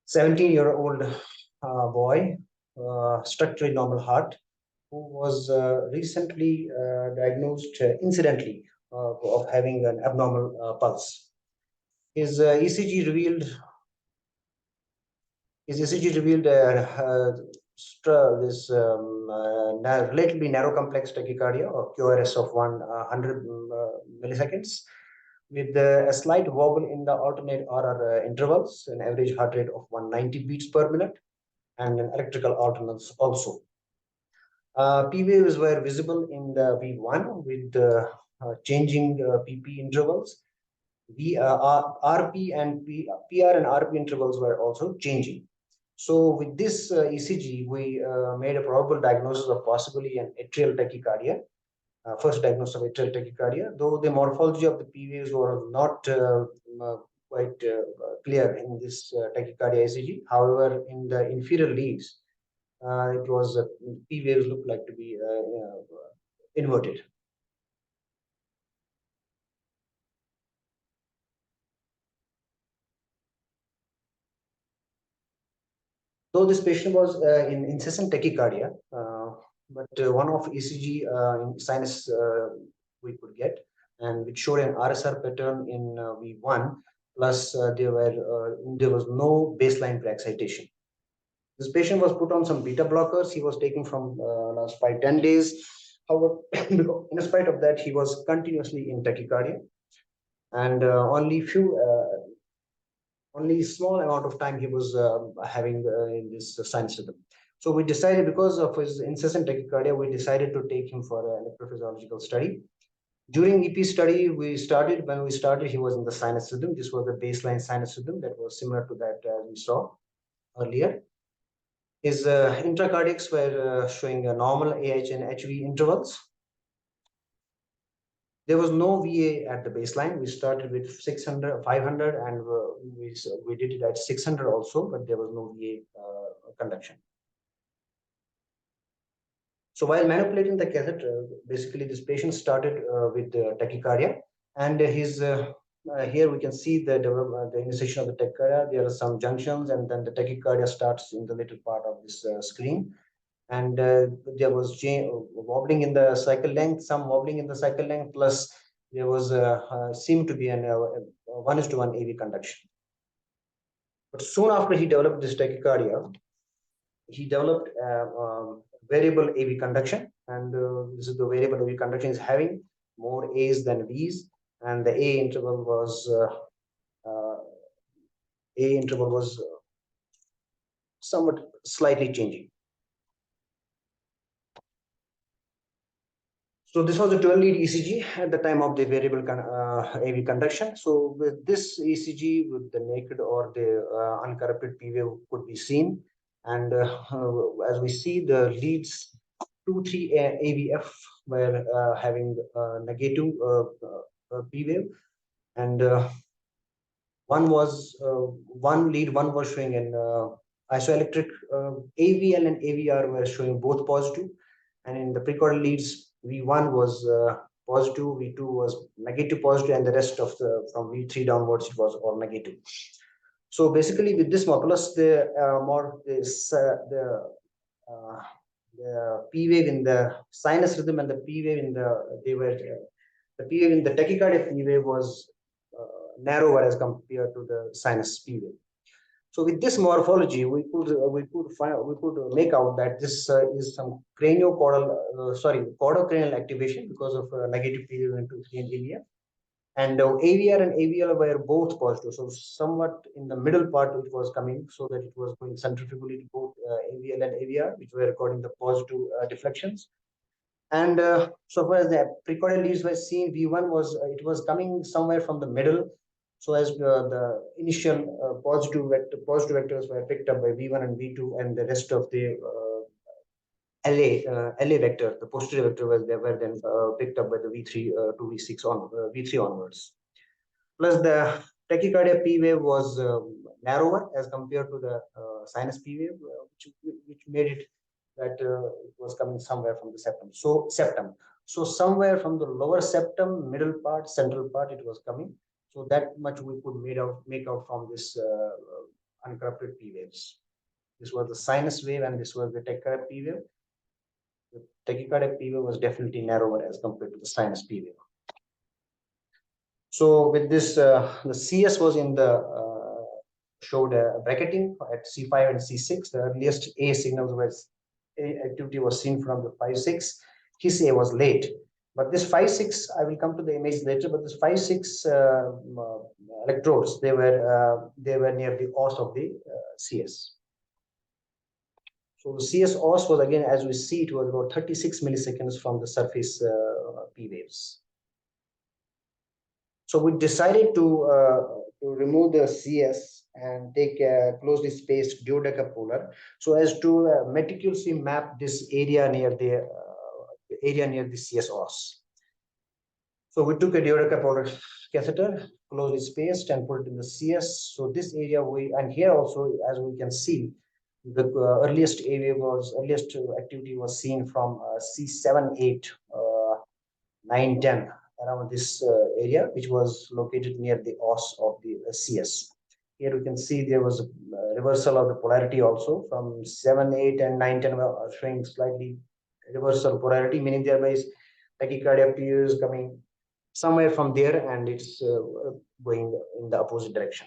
17-year-old boy, structurally normal heart, who was recently diagnosed incidentally of having an abnormal pulse. His ECG revealed this relatively narrow complex tachycardia or QRS of 100 milliseconds, with a slight wobble in the alternate RR intervals, an average heart rate of 190 beats per minute, and an electrical alternance also. P waves were visible in the V1 with changing PP intervals. RP and PR and RP intervals were also changing. So with this ECG, we made a probable diagnosis of possibly an atrial tachycardia. First diagnosis of atrial tachycardia, though the morphology of the P waves were not quite clear in this tachycardia ECG. However, in the inferior leads, it was P waves looked like to be inverted. Though this patient was in incessant tachycardia, but one-off ECG sinus we could get, and which showed an RSR pattern in V1, plus there was no baseline pre-excitation. This patient was put on some beta blockers. He was taking from last 5-10 days. However, in spite of that, he was continuously in tachycardia, and only small amount of time he was having in this sinus rhythm. So we decided, because of his incessant tachycardia, we decided to take him for an electrophysiological study. During EP study, when we started, he was in the sinus rhythm. This was the baseline sinus rhythm that was similar to that we saw earlier. His intracardiacs were showing a normal AH and HV intervals. There was no VA at the baseline. We started with 600, 500, and we did it at 600 also, but there was no VA conduction. So while manipulating the catheter, basically this patient started with tachycardia, and here we can see the initiation of the tachycardia. There are some junctions, and then the tachycardia starts in the little part of this screen. And there was wobbling in the cycle length, some wobbling in the cycle length, plus there was seemed to be an 1:1 AV conduction. But soon after he developed this tachycardia, he developed variable AV conduction, and this is the variable AV conduction is having more A's than V's, and the A interval was somewhat slightly changing. So this was a 12-lead ECG at the time of the variable AV conduction. So with this ECG, with the naked or the uncorrupted P wave could be seen. And as we see, the leads 2, 3 AVF were having negative P wave, and one was showing an isoelectric AVL and AVR were showing both positive, and in the precordial leads, V1 was positive, V2 was negative positive, and the rest of from V3 downwards it was all negative. So basically, with this modulus, the P wave in the sinus rhythm and the P wave in the P wave in the tachycardia P wave was narrower as compared to the sinus P wave. So with this morphology, we could make out that this is some chordocranial activation because of negative P wave into 3 and AVR. And AVR and AVL were both positive. So somewhat in the middle part it was coming, so that it was going centrifugally to both AVL and AVR, which were recording the positive deflections. And so far as the precordial leads were seen, V1 was coming somewhere from the middle. So as the initial positive vectors were picked up by V1 and V2, and the rest of the LA vector, the posterior vector, they were then picked up by the V3 to V6 on V3 onwards. Plus the tachycardia P wave was narrower as compared to the sinus P wave, which made it that it was coming somewhere from the septum. So somewhere from the lower septum, middle part, central part, it was coming. So that much we could make out from this uncorrupted P waves. This was the sinus wave, and this was the tachycardia P wave. The tachycardia P wave was definitely narrower as compared to the sinus P wave. So with this, the CS was in the showed bracketing at C5 and C6. The earliest A signals was activity was seen from the 5-6. His A was late, but this 5-6, I will come to the image later. But this 5-6 electrodes, they were near the os of the CS. So the CS os was, again, as we see, it was about 36 milliseconds from the surface P waves. So we decided to remove the CS and take a closely spaced dodecapolar, so as to meticulously map this area near the CS os. So we took a dodecapolar catheter, closely spaced, and put it in the CS. So this area and here also, as we can see, the earliest activity was seen from C7, 8, 9, 10, around this area, which was located near the os of the CS. Here we can see there was a reversal of the polarity also from 7, 8, and 9, 10 were showing slightly reversal polarity, meaning thereby tachycardia P is coming somewhere from there, and it's going in the opposite direction.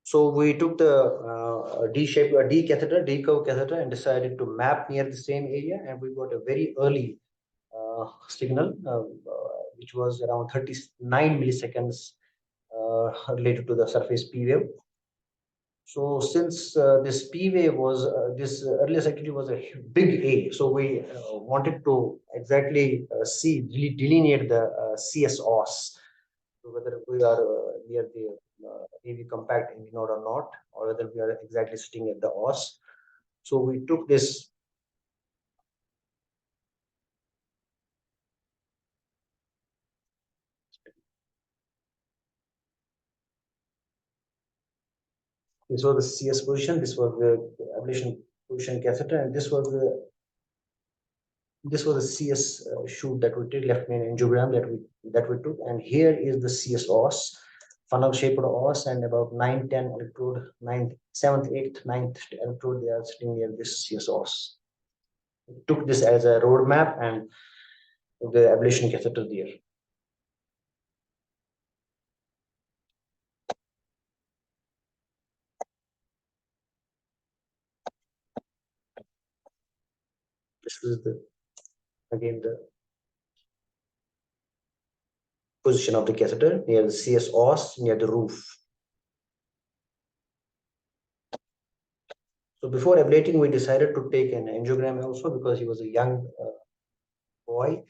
So we took the D catheter, D curve catheter, and decided to map near the same area, and we got a very early signal, which was around 39 milliseconds related to the surface P wave. So since this P wave was this earliest activity was a big A, so we wanted to exactly delineate the CS os, so whether we are near the AV compact AV node or not, or whether we are exactly sitting at the os. So we took this This was the CS position. This was the ablation position catheter, and this was the CS shoot that we did, left main angiogram that we took, and here is the CS os, funnel shaped os, and about 9, 10 electrode, 9th, 7th, 8th, 9th electrode, they are sitting near this CS os. We took this as a roadmap and the ablation catheter there. This is again the position of the catheter near the CS os, near the roof. So before ablating, we decided to take an angiogram also because he was a young boy,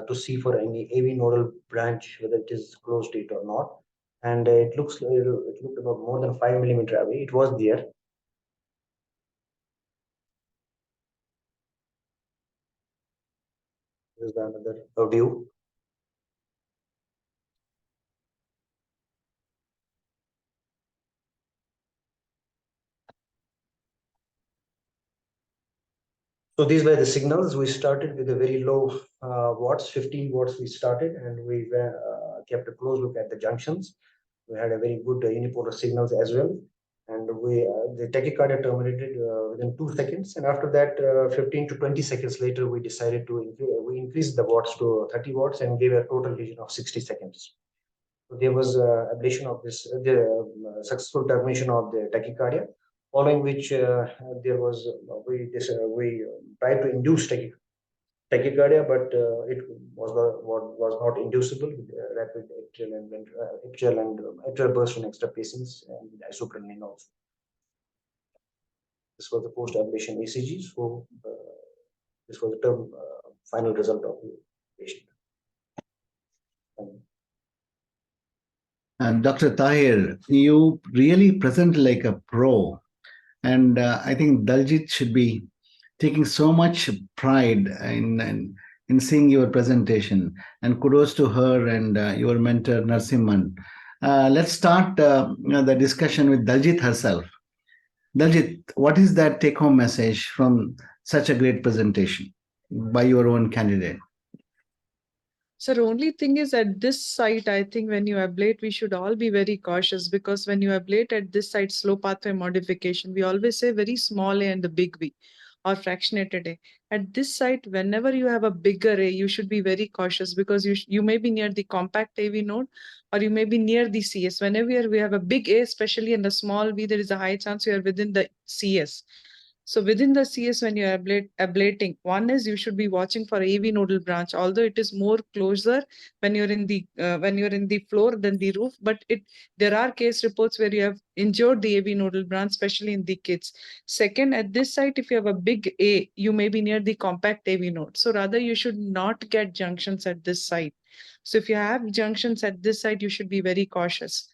to see for any AV nodal branch, whether it is close to it or not. And it looked about more than 5 millimeter away. It was there. This is another view. So these were the signals. We started with a very low watts, 15 watts we started, and we kept a close look at the junctions. We had a very good unipolar signals as well. And the tachycardia terminated within 2 seconds. And after that, 15 to 20 seconds later, we decided to increase the watts to 30 watts and gave a total lesion of 60 seconds. So there was ablation of this, the successful termination of the tachycardia, following which there was we tried to induce tachycardia, but it was not inducible with rapid atrial burst in extra patients and isoprenaline also. This was the post-ablation ECG. So this was the final result of the patient. Dr. Tahir, you really present like a pro. And I think Daljit should be taking so much pride in seeing your presentation. And kudos to her and your mentor, Narsimhan. Let's start the discussion with Daljit herself. Daljit, what is that take-home message from such a great presentation by your own candidate? So the only thing is at this site, I think when you ablate, we should all be very cautious because when you ablate at this site, slow pathway modification, we always say very small a and the big V or fractionated A. At this site, whenever you have a bigger A, you should be very cautious because you may be near the compact AV node or you may be near the CS. Whenever we have a big A, especially in the small V, there is a high chance you are within the CS. So within the CS, when you're ablating, one is you should be watching for AV nodal branch, although it is more closer when you're in the floor than the roof. But there are case reports where you have injured the AV nodal branch, especially in the kids. Second, at this site, if you have a big A, you may be near the compact AV node. So rather, you should not get junctions at this site. So if you have junctions at this site, you should be very cautious.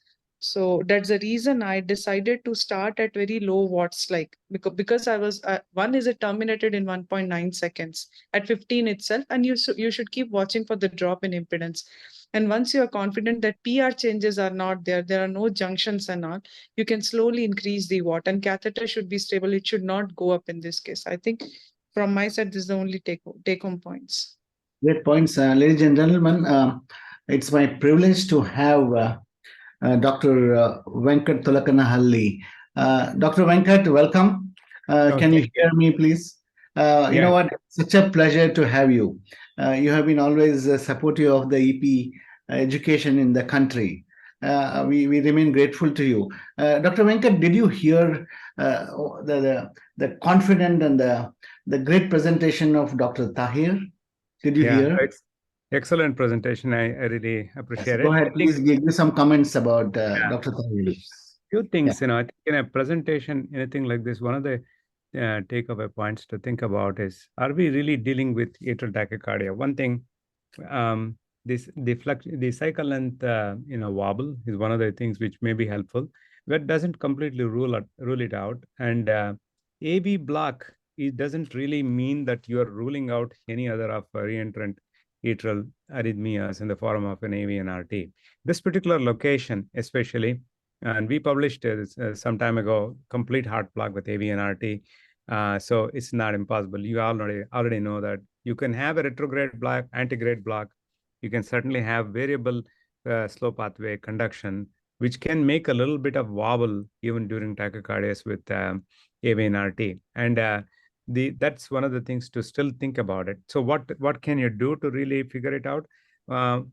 So that's the reason I decided to start at very low watts, like because I was one is it terminated in 1.9 seconds at 15 itself, and you should keep watching for the drop in impedance. And once you are confident that PR changes are not there, there are no junctions and all, you can slowly increase the watt, and catheter should be stable. It should not go up in this case. I think from my side, this is the only take home points. Great points, ladies and gentlemen. It's my privilege to have Dr. Venkat Tulakanahalli. Dr. Venkat, welcome. Can you hear me, please? You know what? It's such a pleasure to have you. You have been always supportive of the EP education in the country. We remain grateful to you. Dr. Venkat, did you hear the confident and the great presentation of Dr. Tahir? Did you hear? Excellent presentation. I really appreciate it. Go ahead, please give me some comments about Dr. Tahir. Few things, I think in a presentation, anything like this, one of the takeaway points to think about is, are we really dealing with atrial tachycardia? One thing, the cycle length, wobble is one of the things which may be helpful, but doesn't completely rule it out. And AV block, it doesn't really mean that you are ruling out any other of reentrant atrial arrhythmias in the form of an AV and RT. This particular location, especially, And we published some time ago, complete heart block with AV and RT. So it's not impossible. You already know that you can have a retrograde block, antegrade block. You can certainly have variable slow pathway conduction, which can make a little bit of wobble even during tachycardias with AV and RT. And that's one of the things to still think about it. So what can you do to really figure it out?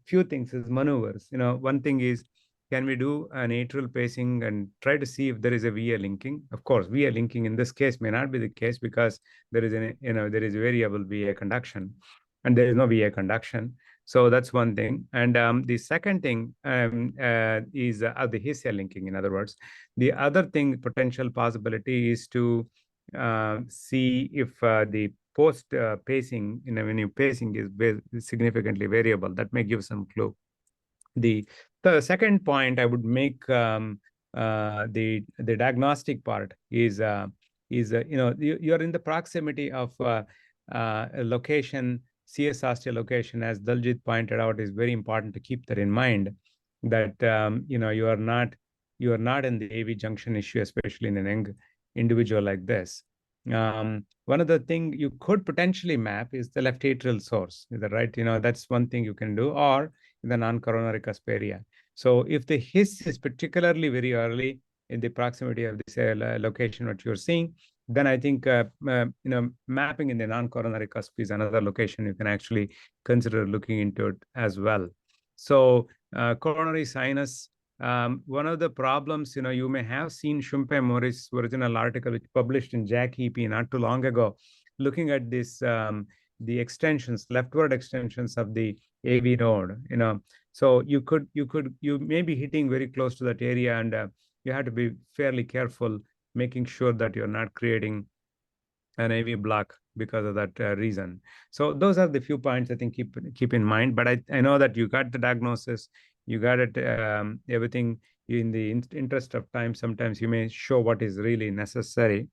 Few things is maneuvers. One thing is, can we do an atrial pacing and try to see if there is a VA linking? Of course, VA linking in this case may not be the case because there is there is variable VA conduction, and there is no VA conduction. So that's one thing. And the second thing is the HISA linking. In other words, the other thing, potential possibility is to see if the post pacing, when you pacing is significantly variable. That may give some clue. The second point I would make, the diagnostic part is you're in the proximity of a location, CS osteolocation, as Daljit pointed out, is very important to keep that in mind, that you are not in the AV junction issue, especially in an young individual like this. One of the things you could potentially map is the left atrial source. Is that right? That's one thing you can do, or the non-coronary cusp area. So if the HIS is particularly very early in the proximity of this location, what you're seeing, then I think mapping in the non-coronary cusp is another location you can actually consider looking into it as well. So coronary sinus, one of the problems, you may have seen Shumpe Morris' original article, which published in JACC EP not too long ago, looking at this, the extensions, leftward extensions of the AV node. So you may be hitting very close to that area, and you have to be fairly careful, making sure that you're not creating an AV block because of that reason. So those are the few points I think keep in mind. But I know that you got the diagnosis, you got it, everything. In the interest of time, sometimes you may show what is really necessary.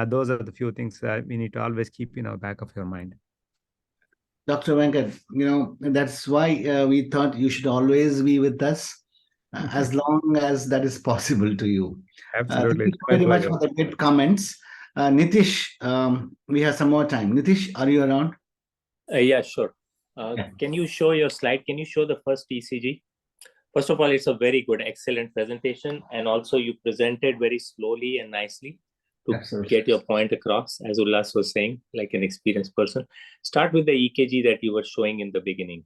Those are the few things that we need to always keep in our back of your mind. Dr. Venkat, that's why we thought you should always be with us as long as that is possible to you. Absolutely. Thank you very much for the good comments. Nitish, we have some more time. Nitish, are you around? Yeah, sure. Can you show your slide? Can you show the first ECG? First of all, it's a very good, excellent presentation. And also you presented very slowly and nicely to get your point across, as Ullas was saying, like an experienced person. Start with the EKG that you were showing in the beginning.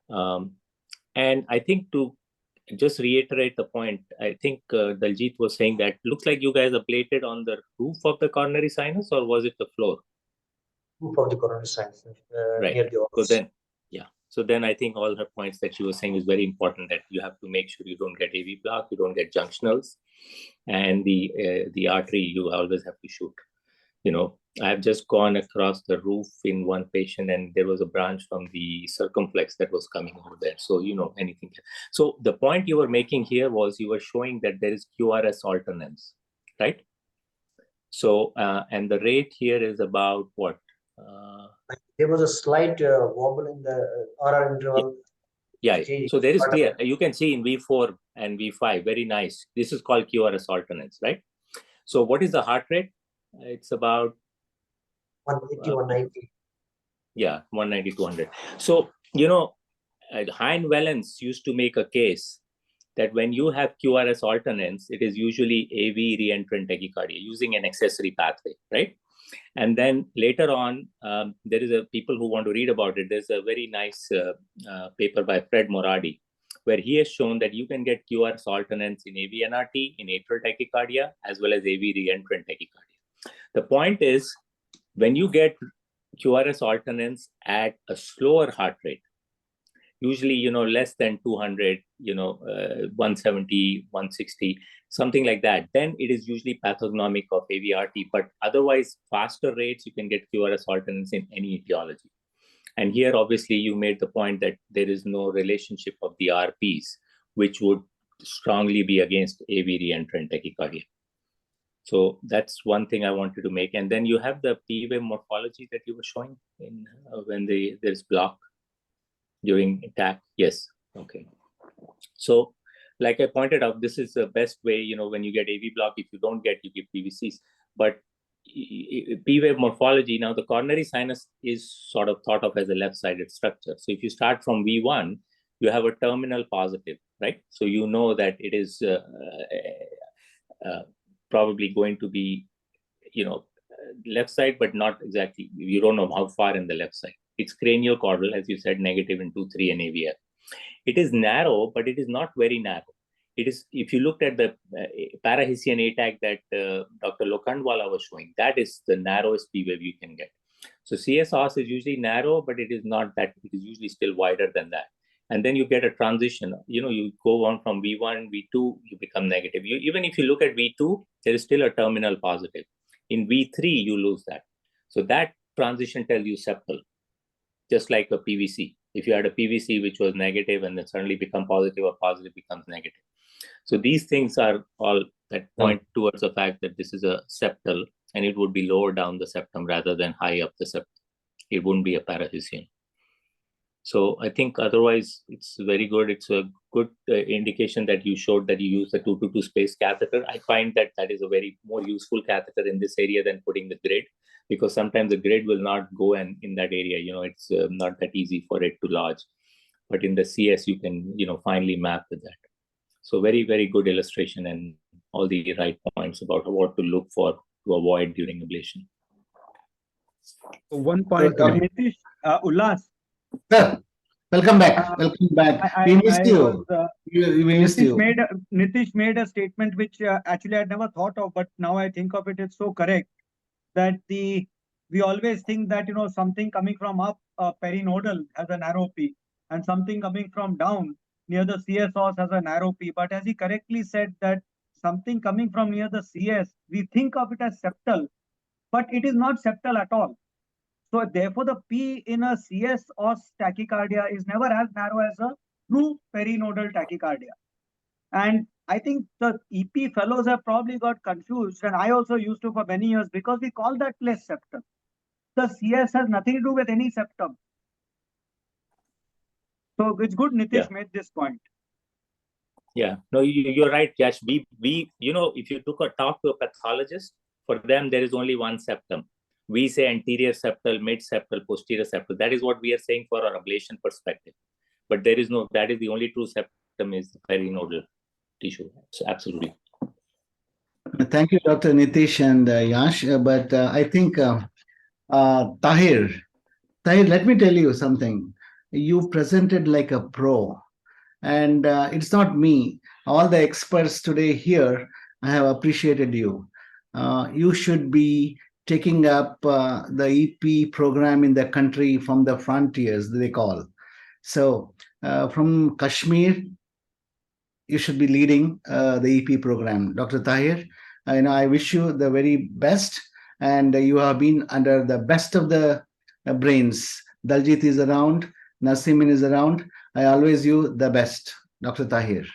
And I think to just reiterate the point, I think Daljit was saying that looks like you guys ablated on the roof of the coronary sinus, or was it the floor? Roof of the coronary sinus, right. Near the So then, yeah. So then I think all her points that she was saying is very important, that you have to make sure you don't get AV block, you don't get junctionals, and the artery you always have to shoot. I've just gone across the roof in one patient, and there was a branch from the circumflex that was coming over there. So, anything. So the point you were making here was you were showing that there is QRS alternance, right? So, and the rate here is about what? There was a slight wobble in the RR interval. Yeah. So there is clear. You can see in V4 and V5, very nice. This is called QRS alternance, right? So what is the heart rate? It's about 180, 190. Yeah, 190, 200. So, Hein Wellens used to make a case that when you have QRS alternance, it is usually AV reentrant tachycardia using an accessory pathway, right? And then later on, there is people who want to read about it. There's a very nice paper by Fred Moradi, where he has shown that you can get QRS alternance in AV NRT, in atrial tachycardia, as well as AV reentrant tachycardia. The point is, when you get QRS alternance at a slower heart rate, usually, less than 200, 170, 160, something like that, then it is usually pathognomic of AVRT. But otherwise, faster rates, you can get QRS alternance in any etiology. And here, obviously, you made the point that there is no relationship of the RPs, which would strongly be against AV reentrant tachycardia. So that's one thing I wanted to make. And then you have the P wave morphology that you were showing in when there's block during attack. Yes. Okay. So like I pointed out, this is the best way, when you get AV block, if you don't get, you give PVCs. But P-wave morphology, now the coronary sinus is sort of thought of as a left-sided structure. So if you start from V1, you have a terminal positive, right? So you know that it is probably going to be, left side, but not exactly. You don't know how far in the left side. It's craniocaudal, as you said, negative in 2-3 and AVR. It is narrow, but it is not very narrow. It is, if you looked at the parahesian ATAC that Dr. Lokhandwala was showing, that is the narrowest P wave you can get. So CS-os is usually narrow, but it is not that. It is usually still wider than that. And then you get a transition. You go on from V1, V2, you become negative. Even if you look at V2, there is still a terminal positive. In V3, you lose that. So that transition tells you septal, just like a PVC. If you had a PVC which was negative and then suddenly become positive, or positive becomes negative. So these things are all that point towards the fact that this is a septal, and it would be lower down the septum rather than high up the septum. It wouldn't be a parahesian. So I think otherwise it's very good. It's a good indication that you showed that you use the 2-2 space catheter. I find that that is a very more useful catheter in this area than putting the grid, because sometimes the grid will not go in that area. It's not that easy for it to lodge. But in the CS, you can, finally map with that. So very, very good illustration and all the right points about what to look for to avoid during ablation. One point. Nitish, Ullas. Sir, welcome back. Welcome back. We missed you. We missed you. Nitish made a statement which actually I'd never thought of, but now I think of it, it's so correct that we always think that something coming from up perinodal has a narrow P, and something coming from down near the CS-os has a narrow P. But as he correctly said, that something coming from near the CS, we think of it as septal, but it is not septal at all. So therefore, the P in a CS-os tachycardia is never as narrow as a true perinodal tachycardia. And I think the EP fellows have probably got confused, and I also used to for many years, because we call that place septum. The CS has nothing to do with any septum. So it's good Nitish made this point. Yeah, no, you're right, Yash. We if you talk to a pathologist, for them there is only one septum. We say anterior septal, mid septal, posterior septal. That is what we are saying for our ablation perspective. But there is no, that is the only true septum is the perinodal tissue. So absolutely. Thank you, Dr. Nitish and Yash. But I think Tahir, let me tell you something. You presented like a pro, and it's not me. All the experts today here, I have appreciated you. You should be taking up the EP program in the country from the frontiers, they call. So from Kashmir, you should be leading the EP program. Dr. Tahir, I wish you the very best, and you have been under the best of the brains. Daljit is around, Nasimin is around. I always you the best, Dr. Tahir.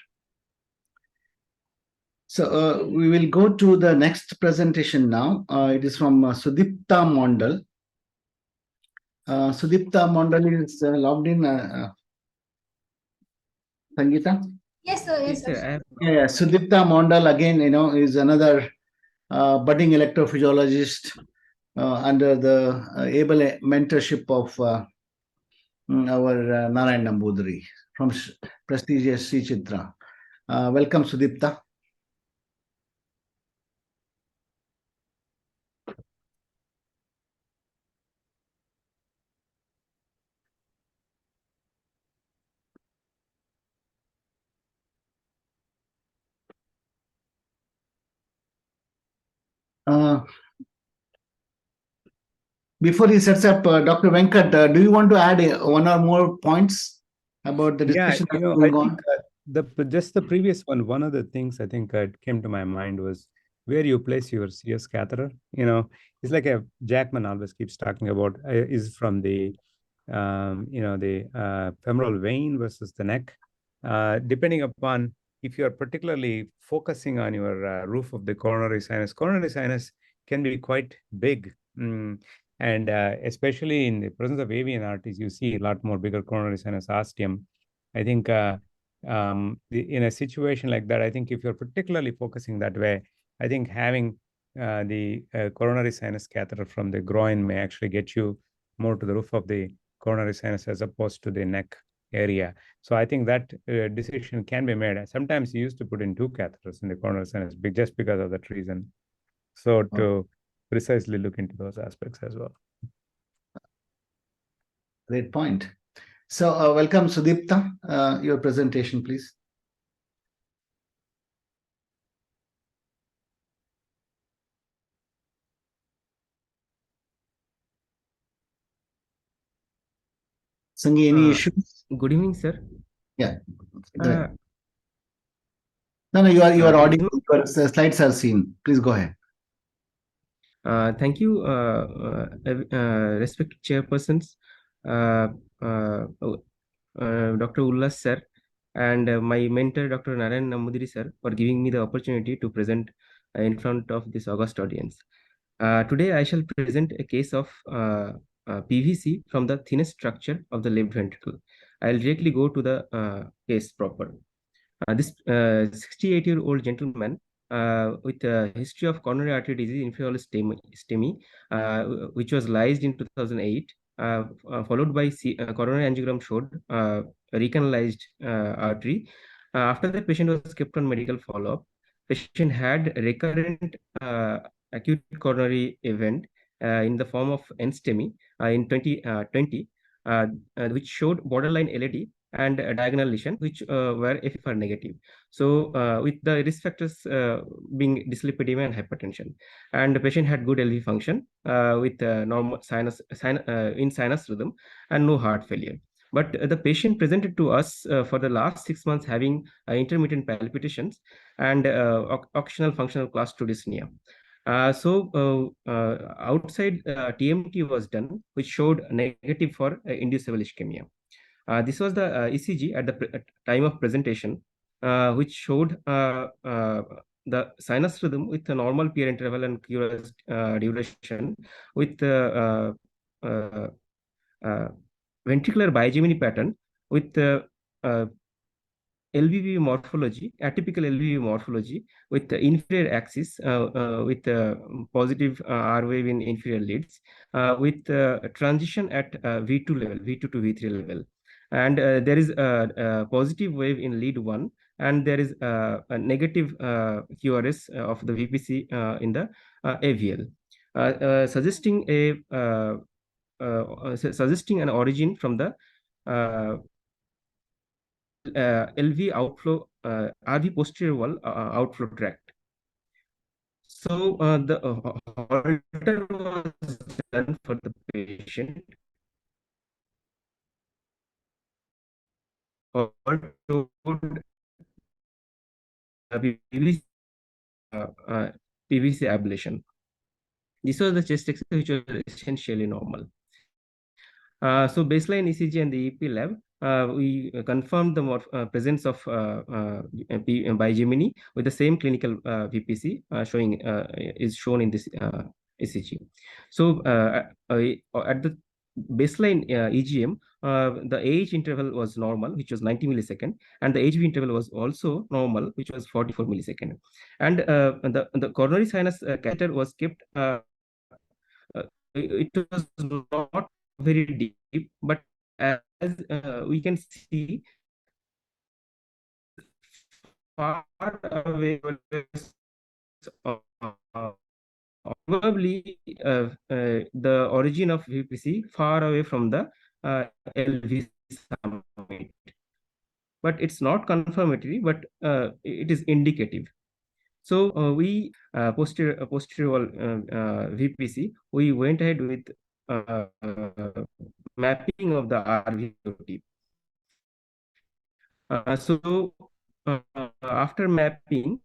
So we will go to the next presentation now. It is from Sudipta Mondal. Sudipta Mondal is logged in. Sangeeta? Yes, sir. Yes, sir. Yeah, Sudipta Mondal again, is another budding electrophysiologist under the able mentorship of our Narayan Nambudri from prestigious Sri Chitra. Welcome, Sudipta. Before he sets up, Dr. Venkat, do you want to add one or more points about the discussion going on? Just the previous one of the things I think came to my mind was where you place your CS catheter. It's like Jackman always keeps talking about is from the femoral vein versus the neck. Depending upon if you are particularly focusing on your roof of the coronary sinus can be quite big. And especially in the presence of AV and arteries, you see a lot more bigger coronary sinus ostium. I think in a situation like that, I think if you're particularly focusing that way, I think having the coronary sinus catheter from the groin may actually get you more to the roof of the coronary sinus as opposed to the neck area. So I think that decision can be made. Sometimes you used to put in 2 catheters in the coronary sinus just because of that reason. So to precisely look into those aspects as well. Great point. So welcome, Sudipta. Your presentation, please. Sangi, any issues? Good evening, sir. Yeah. Go ahead. No, you are audible. Your slides are seen. Please go ahead. Thank you, respected chairpersons, Dr. Ullas sir, and my mentor, Dr. Narayan Nambudiri sir, for giving me the opportunity to present in front of this august audience. Today, I shall present a case of PVC from the thinnest structure of the left ventricle. I'll directly go to the case proper. This 68-year-old gentleman with a history of coronary artery disease, inferiorlis STEMI, which was lysed in 2008, followed by coronary angiogram showed recanalized artery. After the patient was kept on medical follow-up, patient had recurrent acute coronary event in the form of NSTEMI in 2020, which showed borderline LAD and diagonal lesion, which were FFR negative. So with the risk factors being dyslipidemia and hypertension, and the patient had good LV function with normal sinus rhythm and no heart failure. But the patient presented to us for the last 6 months having intermittent palpitations and occasional functional class 2 dyspnea. Outside TMT was done, which showed negative for inducible ischemia. This was the ECG at the time of presentation, which showed the sinus rhythm with a normal peer interval and QRS duration with ventricular bigeminy pattern with LVV morphology, atypical LVV morphology with the inferior axis with positive R wave in inferior leads with transition at V2 level, V2 to V3 level. And there is a positive wave in lead 1, and there is a negative QRS of the VPC in the AVL, suggesting an origin from the LV outflow, RV posterior wall outflow tract. So the halter was done for the patient. PVC ablation. This was the chest X-ray, which was essentially normal. So baseline ECG and the EP lab, we confirmed the presence of bigeminy with the same clinical VPC is shown in this ECG. So at the baseline EGM, the age interval was normal, which was 90 millisecond, and the HV interval was also normal, which was 44 millisecond. And the coronary sinus catheter was kept. It was not very deep, but as we can see, far away, probably the origin of VPC far away from the LV summit. But it's not confirmatory, but it is indicative. So we posterior VPC, we went ahead with mapping of the RVOT. After mapping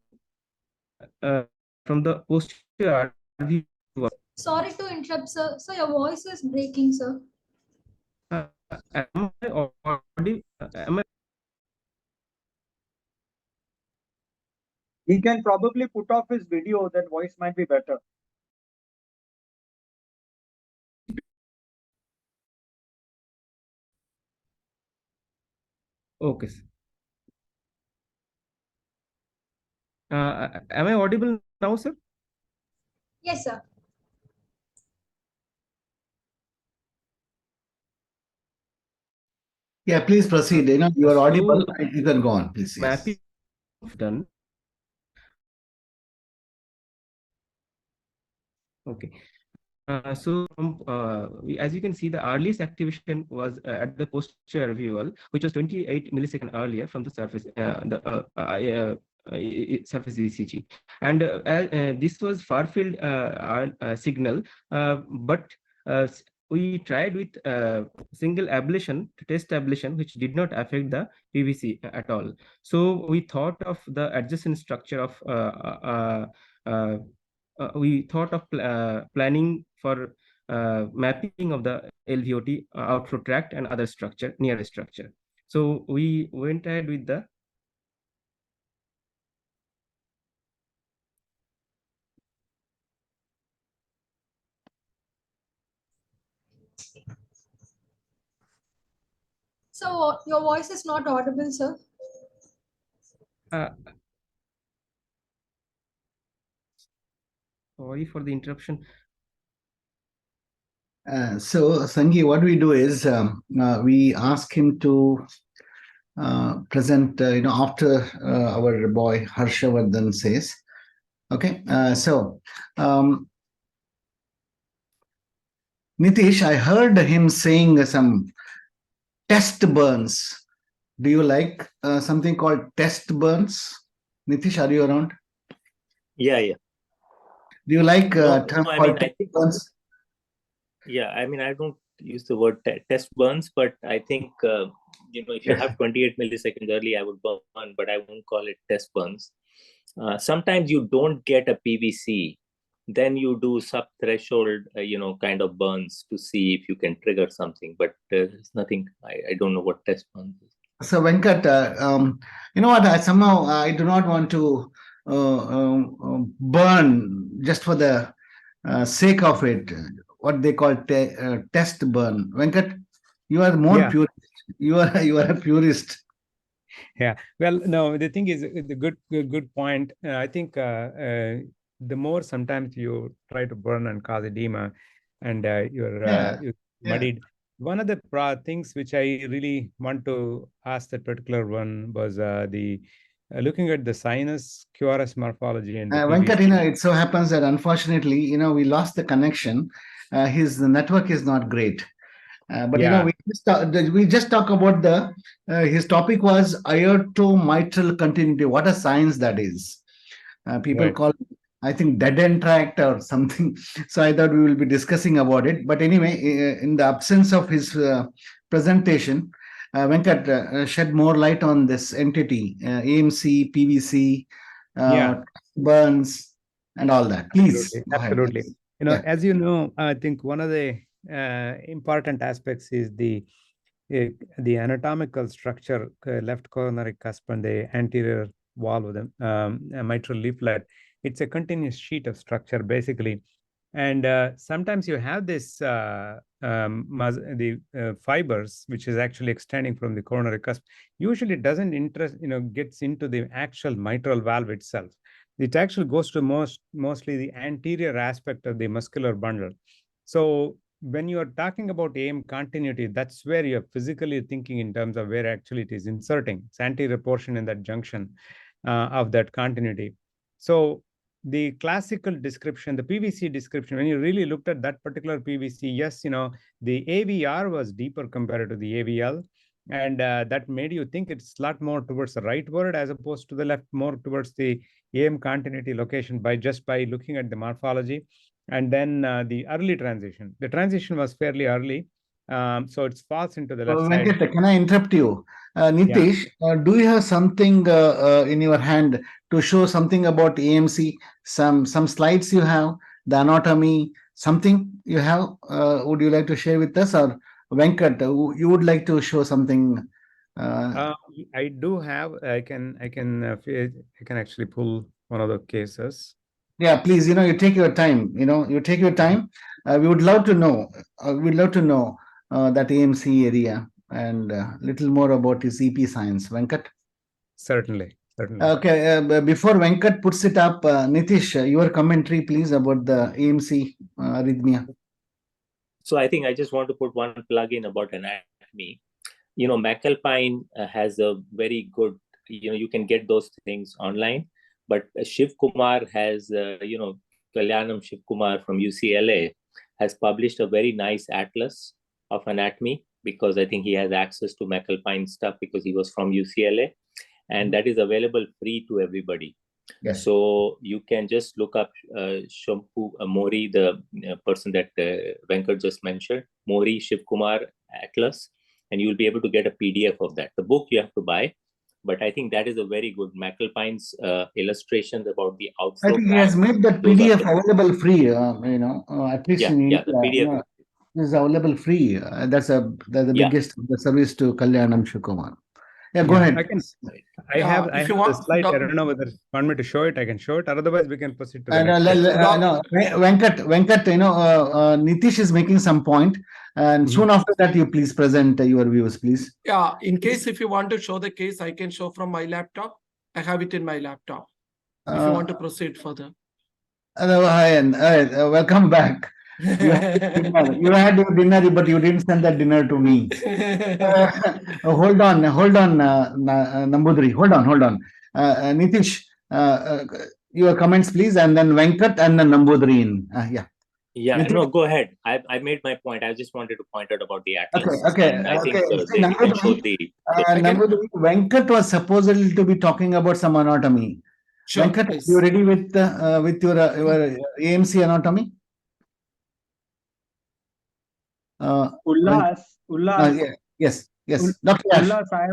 from the posterior RV. Sorry to interrupt, sir. So your voice is breaking, sir. He can probably put off his video, that voice might be better. Okay. Am I audible now, sir? Yes, sir. Yeah, please proceed. You know, you are audible. So, You can go on, please. Yes. mapping done. Okay. As you can see, the earliest activation was at the posterior alveoli, which was 28 milliseconds earlier from the surface, surface ECG, and this was far field signal, but we tried with single ablation, test ablation, which did not affect the PVC at all. So we thought of the adjacent structure of we thought of planning for mapping of the LVOT outflow tract and other structure, near structure. So we went ahead with the So your voice is not audible, sir. Sorry for the interruption. So Sangi, what we do is we ask him to present, you know, after our boy Harshavardhan says. Okay, Nitish, I heard him saying some test burns. Do you like something called test burns? Nitish, are you around? Yeah, yeah. Do you like No, term I called mean, I test think, burns? yeah, I mean, I don't use the word test burns, but I think, you know, if you have 28 milliseconds early, I would burn, but I won't call it test burns. Sometimes you don't get a PVC, then you do sub-threshold, you know, kind of burns to see if you can trigger something, but there's nothing, I don't know what test burns is. So Venkat, you know what? I do not want to burn just for the sake of it. What they call test burn. Venkat, you are more Yeah. purist. You are a purist. Yeah. Well, no, the thing is, the good point. I think the more sometimes you try to burn and cause edema, and you're muddied. One of the things which I really want to ask that particular one was the looking at the sinus QRS morphology and the Venkat, PVC. you know, it so happens that unfortunately, you know, we lost the connection. His network is not great. But you know, we just talk about the his topic was aortomitral continuity. What a science that is. People call it, I think, dead end tract or something. So I thought we will be discussing about it. But anyway, in the absence of his presentation, Venkat, shed more light on this entity, AMC, PVC, burns, and all that. Please. Absolutely. You know, as you know, I think one of the important aspects is the anatomical structure, left coronary cusp and the anterior wall of the mitral leaflet. It's a continuous sheet of structure, basically. And sometimes you have this fibers, which is actually extending from the coronary cusp. Usually it doesn't gets into the actual mitral valve itself. It actually goes to mostly the anterior aspect of the muscular bundle. So when you are talking about AM continuity, that's where you're physically thinking in terms of where actually it is inserting. It's anterior portion in that junction of that continuity. So the classical description, the PVC description, when you really looked at that particular PVC, yes, you know, the AVR was deeper compared to the AVL. And that made you think it's a lot more towards the rightward as opposed to the left, more towards the AM continuity location by looking at the morphology. And then the early transition. The transition was fairly early. So it falls into the left side. Venkat, can I interrupt you? Nitish, do you have something in your hand to show something about AMC? Some slides you have, the anatomy, something you have? Would you like to share with us, or Venkat, you would like to show something? I do have. I can actually pull one of the cases. Yeah, please. You know, you take your time. You know, you take your time. We would love to know. We'd love to know that AMC area and a little more about his EP science. Venkat? Certainly. certainly. Okay, before Venkat puts it up, Nitish, your commentary, please, about the AMC arrhythmia. So I think I just want to put one plug in about anatomy. You know, McAlpine has a very good, you can get those things online, but Shiv Kumar has, Kalyanam Shiv Kumar from UCLA has published a very nice atlas of anatomy, because I think he has access to McAlpine stuff because he was from UCLA, and that is available free to everybody. Yes. So you can just look up Shampu Mori, the person that Venkat just mentioned, Mori Shiv Kumar Atlas, and you'll be able to get a PDF of that. The book you have to buy, but I think that is a very good Macalpine's illustrations about the outflow. I think he has made that PDF available free. At least in India, the PDF is available free. That's the biggest service to Kalyanam Shikumar. Yeah, go ahead. I have if you the want, slide. I don't know whether you want me to show it. I can show it. Otherwise, we can proceed to the No, Venkat, Nitish is making some point, and soon after that, you please present your views, please. Yeah, in case if you want to show the case, I can show from my laptop. I have it in my laptop. If you want to proceed further. Hi, and welcome back. You had your dinner, but you didn't send that dinner to me. Hold on, Nambudri. Hold on. Nitish, your comments, please, and then Venkat and then Nambudri. Yeah, Nitish? no, go ahead. I made my point. I just wanted to point out about the atlas. Okay. And I think they can show the. Nambudri, Venkat was supposedly to be talking about some anatomy. Sure, Venkat, please. you ready with your AMC anatomy? Ullas. Yes. Dr. Yash. Ullas, I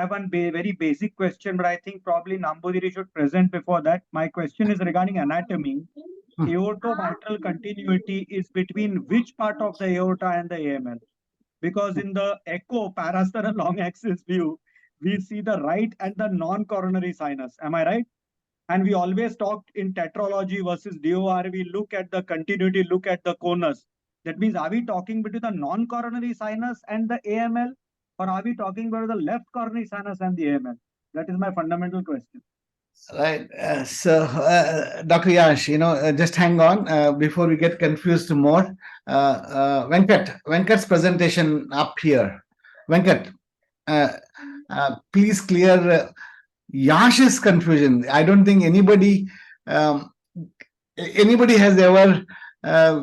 have one very basic question, but I think probably Nambudiri should present before that. My question is regarding anatomy. Aortomitral continuity is between which part of the aorta and the AML? Because in the echo parasternal long axis view, we see the right and the non-coronary sinus. Am I right? And we always talked in tetralogy versus DOR. We look at the continuity, look at the conus. That means, are we talking between the non-coronary sinus and the AML, or are we talking about the left coronary sinus and the AML? That is my fundamental question. Right. Dr. Yash, just hang on before we get confused more. Venkat's presentation up here. Venkat, please clear Yash's confusion. I don't think anybody has ever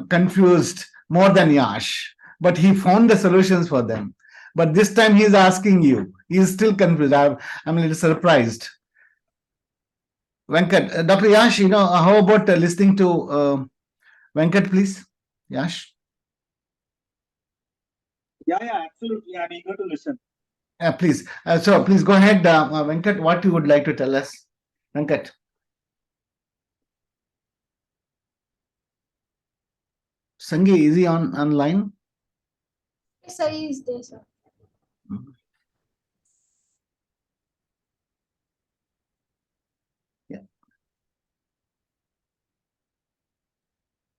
confused more than Yash, but he found the solutions for them. But this time he's asking you. He's still confused. I'm a little surprised. Venkat, Dr. Yash, how about listening to Venkat, please? Yash? Yeah, absolutely. I'm eager to listen. Please. So please go ahead, Venkat, what you would like to tell us. Venkat. Sangi, is he online? Yes, sir, he is there, sir.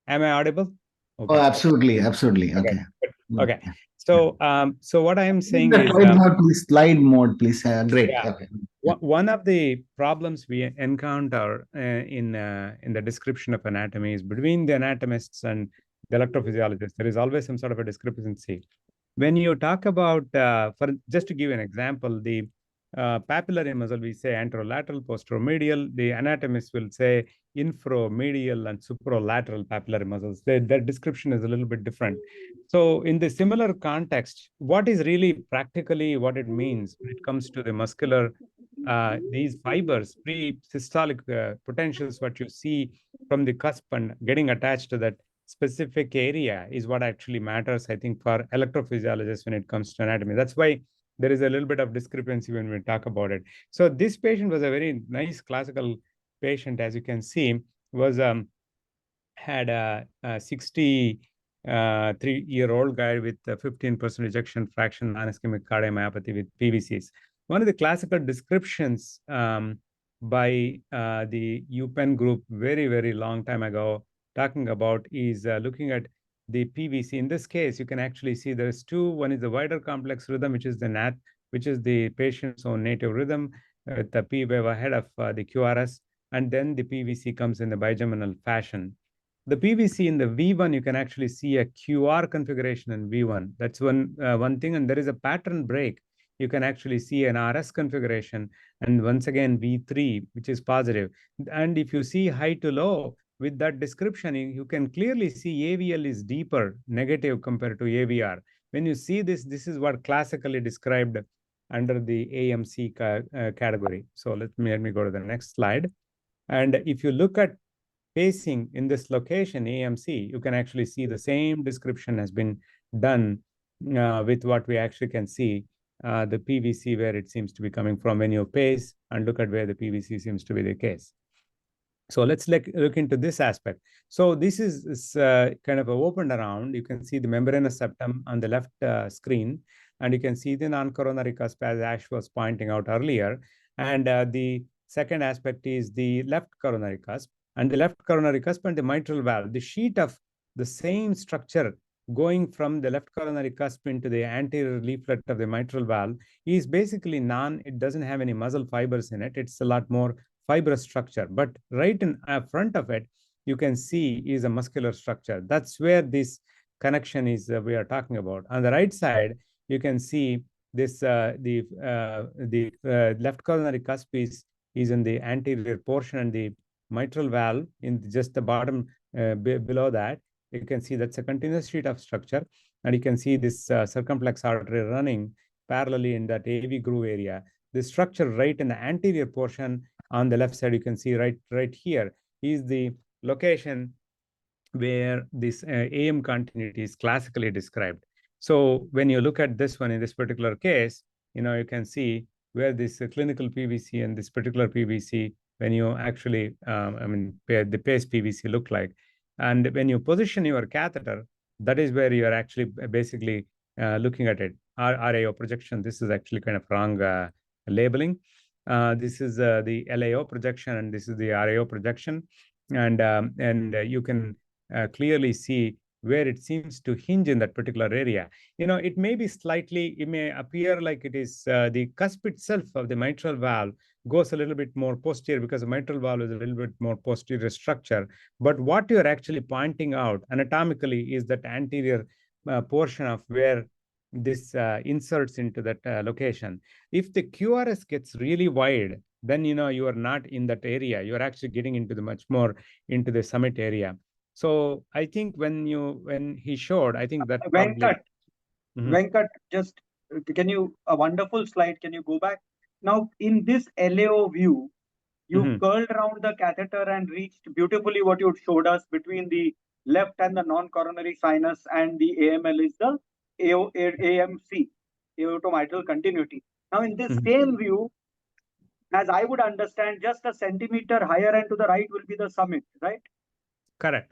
Am I audible? Okay. Oh, absolutely. Okay. Okay. So, what I am saying is slide mode, please. Great. Yeah. Okay. One of the problems we encounter in the description of anatomy is between the anatomists and the electrophysiologists. There is always some sort of a discrepancy. When you talk about, just to give an example, the papillary muscle, we say anterolateral, posteromedial. The anatomists will say infromedial and supralateral papillary muscles. Their description is a little bit different. So in the similar context, what is really practically what it means when it comes to the muscular, these fibers, pre-systolic potentials, what you see from the cusp and getting attached to that specific area is what actually matters, I think, for electrophysiologists when it comes to anatomy. That's why there is a little bit of discrepancy when we talk about it. So this patient was a very nice classical patient, as you can see, was had a 63-year-old guy with a 15% ejection fraction, non-ischemic cardiomyopathy with PVCs. One of the classical descriptions by the UPenn group very, very long time ago talking about is looking at the PVC. In this case, you can actually see there's two. One is the wider complex rhythm, which is the patient's own native rhythm. with the P wave ahead of the QRS, and then the PVC comes in the bigeminal fashion. The PVC in the V1, you can actually see a QR configuration in V1. That's one thing, and there is a pattern break. You can actually see an RS configuration, and once again V3, which is positive. And if you see high to low, with that description, you can clearly see AVL is deeper, negative compared to AVR. When you see this, this is what classically described under the AMC category. So let me go to the next slide. And if you look at pacing in this location, AMC, you can actually see the same description has been done with what we actually can see, the PVC where it seems to be coming from when you pace, and look at where the PVC seems to be the case. So let's look into this aspect. So this is kind of opened around. You can see the membranous septum on the left screen, and you can see the non-coronary cusp, as Ash was pointing out earlier. And the second aspect is the left coronary cusp, and the left coronary cusp and the mitral valve, the sheet of the same structure going from the left coronary cusp into the anterior leaflet of the mitral valve is basically it doesn't have any muscle fibers in it. It's a lot more fibrous structure, but right in front of it, you can see is a muscular structure. That's where this connection is we are talking about. On the right side, you can see this the left coronary cusp is in the anterior portion, and the mitral valve in just the bottom below that. You can see that's a continuous sheet of structure, and you can see this circumflex artery running parallelly in that AV groove area. The structure right in the anterior portion on the left side, you can see right here is the location where this AM continuity is classically described. So when you look at this one in this particular case, you can see where this clinical PVC and this particular PVC, when you actually, the pace PVC look like. And when you position your catheter, that is where you are actually basically looking at it. RAO projection, this is actually kind of wrong labeling. This is the LAO projection, and this is the RAO projection. And you can clearly see where it seems to hinge in that particular area. It may be slightly, it may appear like it is the cusp itself of the mitral valve goes a little bit more posterior, because the mitral valve is a little bit more posterior structure. But what you're actually pointing out anatomically is that anterior portion of where this inserts into that location. If the QRS gets really wide, then you are not in that area. You are actually getting into the much more into the summit area. So I think when he showed, I think that Venkat, Venkat, just can you, a wonderful slide, can you go back? Now in this LAO view, you curled around the catheter and reached beautifully what you showed us between the left and the non-coronary sinus, and the AML is the AMC, aortomitral continuity. Now in this same view, as I would understand, just a centimeter higher and to the right will be the summit, right? Correct.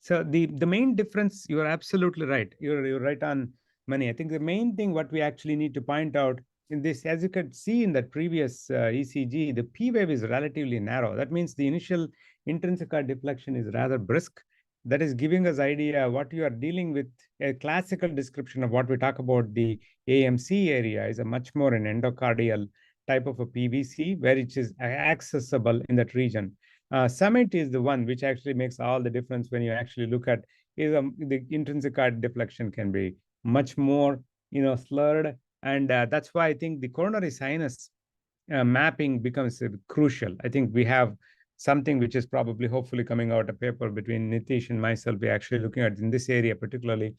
So the main difference, you are absolutely right. You're right on money. I think the main thing what we actually need to point out in this, as you could see in that previous ECG, the P wave is relatively narrow. That means the initial intrinsic arc deflection is rather brisk. That is giving us idea what you are dealing with. A classical description of what we talk about the AMC area is a much more an endocardial type of a PVC, where it is accessible in that region. Summit is the one which actually makes all the difference when you actually look at the intrinsic arc deflection can be much more slurred, and that's why I think the coronary sinus mapping becomes crucial. I think we have something which is probably hopefully coming out a paper between Nitish and myself. We're actually looking at in this area particularly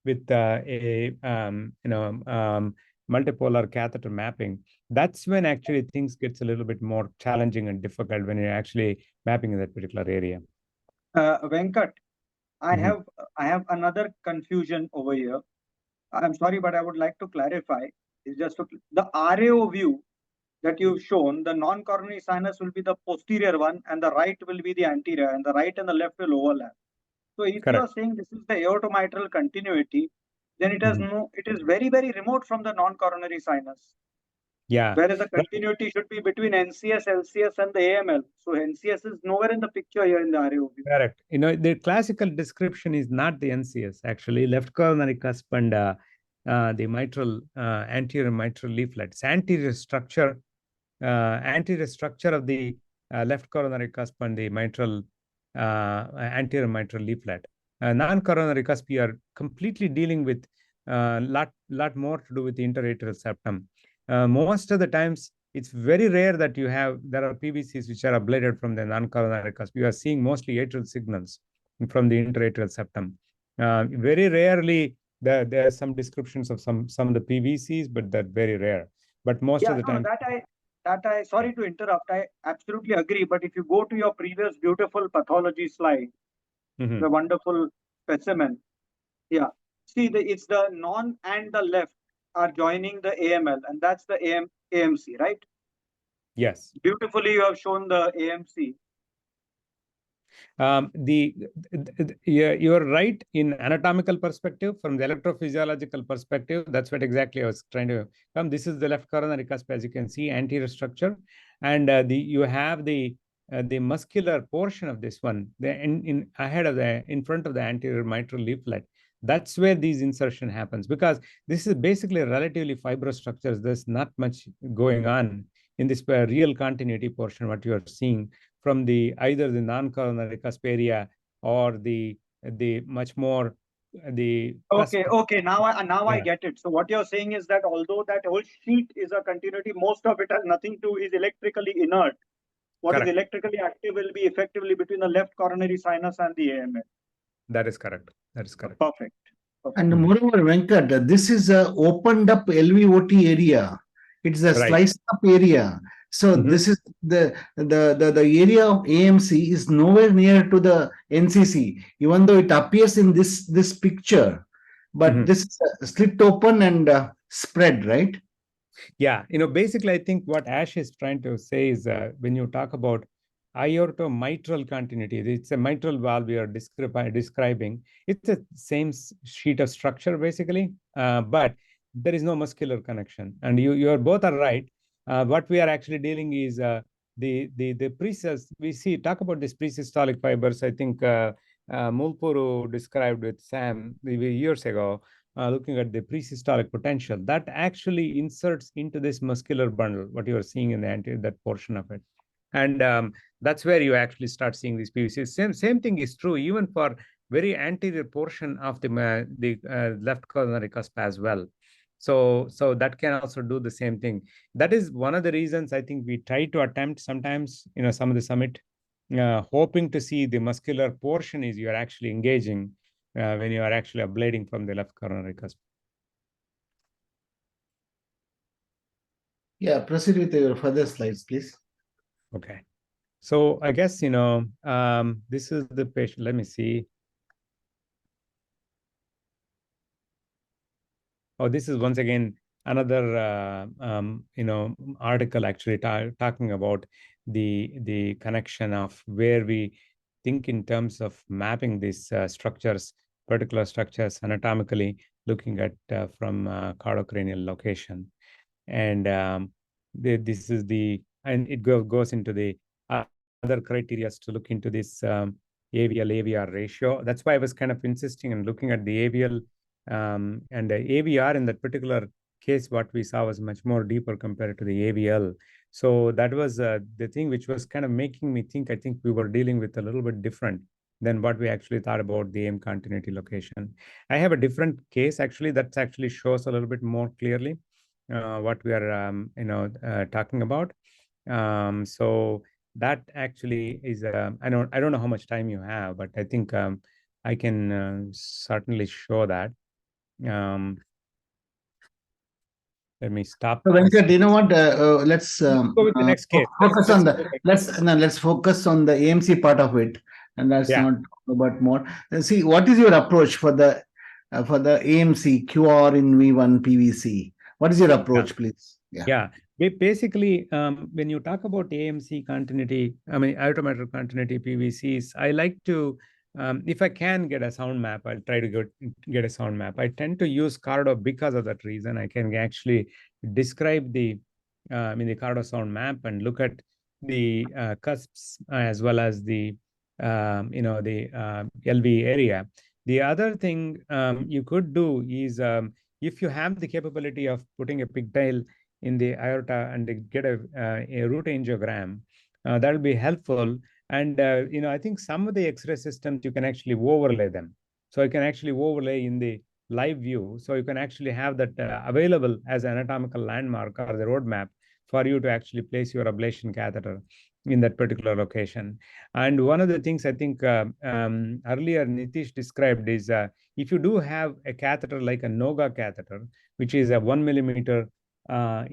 with multipolar catheter mapping. That's when actually things gets a little bit more challenging and difficult when you're actually mapping in that particular area. Venkat, I have another confusion over here. I'm sorry, but I would like to clarify. It's just the RAO view that you've shown, the non-coronary sinus will be the posterior one, and the right will be the anterior, and the right and the left will overlap. So if you are saying this is the aortomitral continuity, then it has it is very, very remote from the non-coronary sinus. Yeah. Whereas the continuity should be between NCS, LCS, and the AML. So NCS is nowhere in the picture here in the RAO view. Correct. The classical description is not the NCS, actually. Left coronary cusp and the mitral, anterior mitral leaflets. Anterior structure anterior structure of the left coronary cusp and the mitral anterior mitral leaflet. Non-coronary cusp, we are completely dealing with lot more to do with the interatrial septum. Most of the times, it's very rare that there are PVCs which are ablated from the non-coronary cusp. You are seeing mostly atrial signals from the interatrial septum. Very rarely, there are some descriptions of some of the PVCs, but they're very rare. But most of the time, sorry to interrupt. I absolutely agree. But if you go to your previous beautiful pathology slide, the wonderful specimen, yeah. See, it's the non and the left are joining the AML, and that's the AMC, right? Yes. Beautifully, you have shown the AMC. You're right in anatomical perspective. From the electrophysiological perspective, that's what exactly I was trying to come. This is the left coronary cusp, as you can see, anterior structure, and you have the muscular portion of this one, in front of the anterior mitral leaflet. That's where these insertion happens, because this is basically relatively fibrous structures. There's not much going on in this real continuity portion, what you are seeing from either the non-coronary cusp area or the much more the cusp. Okay. Now I get it. So what you're saying is that although that whole sheet is a continuity, most of it has nothing to is electrically inert. What is electrically active will be effectively between the left coronary sinus and the AML. That is correct. That is correct. Perfect. And moreover, Venkat, this is a opened up LVOT area. It's a sliced up area. So this is the area of AMC is nowhere near to the NCC, even though it appears in this picture. But this is slit open and spread, right? Yeah, basically, I think what Ash is trying to say is when you talk about aortomitral continuity, it's a mitral valve we are describing. It's the same sheet of structure, basically, but there is no muscular connection. And you both are right. What we are actually dealing is the talk about these presystolic fibers. I think Mulpuru described with Sam years ago, looking at the presystolic potential that actually inserts into this muscular bundle, what you are seeing in the anterior, that portion of it. And that's where you actually start seeing these PVCs. Same thing is true even for very anterior portion of the left coronary cusp as well. So that can also do the same thing. That is one of the reasons I think we try to attempt sometimes, some of the summit, hoping to see the muscular portion is you're actually engaging when you are actually ablating from the left coronary cusp. Yeah, proceed with your further slides, please. Okay. So I guess, this is the patient. Let me see. Oh, this is once again another article actually talking about the connection of where we think in terms of mapping these structures, particular structures anatomically, looking at from cardocranial location. And this is and it goes into the other criteria to look into this AVL-AVR ratio. That's why I was kind of insisting on looking at the AVL and the AVR in that particular case. What we saw was much more deeper compared to the AVL. So that was the thing which was kind of making me think, I think we were dealing with a little bit different than what we actually thought about the AM continuity location. I have a different case actually that actually shows a little bit more clearly what we are talking about. So that actually is I don't know how much time you have, but I think I can certainly show that. Let me stop. So Venkat, you know what? Let's go with the next case. Focus on let's focus on the AMC part of it, and that's not about more. See, what is your approach for the AMC QR in V1 PVC? What is your approach, please? Yeah. Basically, when you talk about AMC continuity, aortomitral continuity PVCs, I like to, if I can get a sound map, I'll try to get a sound map. I tend to use Cardo because of that reason. I can actually describe the Cardo sound map and look at the cusps as well as the LV area. The other thing you could do is if you have the capability of putting a pigtail in the aorta and get a root angiogram. That will be helpful. And I think some of the X-ray systems you can actually overlay them. So you can actually overlay in the live view. So you can actually have that available as an anatomical landmark or the roadmap for you to actually place your ablation catheter in that particular location. And one of the things I think earlier Nitish described is if you do have a catheter like a NOGA catheter, which is a 1 millimeter the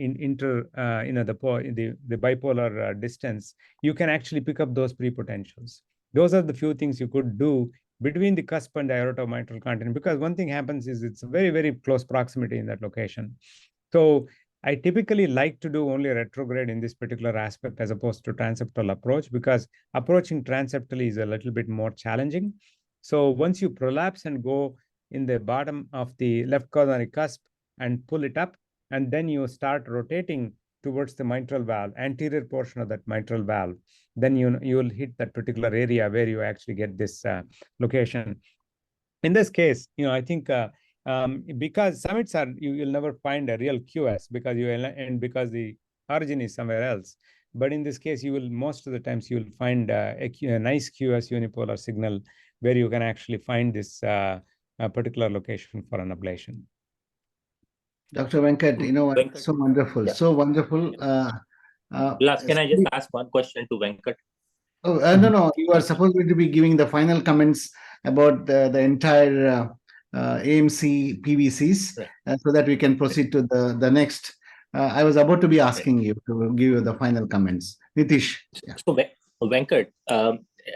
bipolar distance, you can actually pick up those prepotentials. Those are the few things you could do between the cusp and the aortomitral continent, because one thing happens is it's very, very close proximity in that location. So I typically like to do only retrograde in this particular aspect as opposed to transeptal approach, because approaching transeptally is a little bit more challenging. So once you prolapse and go in the bottom of the left coronary cusp and pull it up, and then you start rotating towards the mitral valve, anterior portion of that mitral valve, then you'll hit that particular area where you actually get this location. In this case, I think because summits are, you'll never find a real QS because because the origin is somewhere else. But in this case, you will most of the times you'll find a nice QS unipolar signal where you can actually find this particular location for an ablation. Dr. Venkat, so wonderful, so wonderful. Last, can I just ask one question to Venkat? Oh, no, you are supposed to be giving the final comments about the entire AMC PVCs so that we can proceed to the next. I was about to be asking you to give you the final comments. Nitish. Yeah. So Venkat,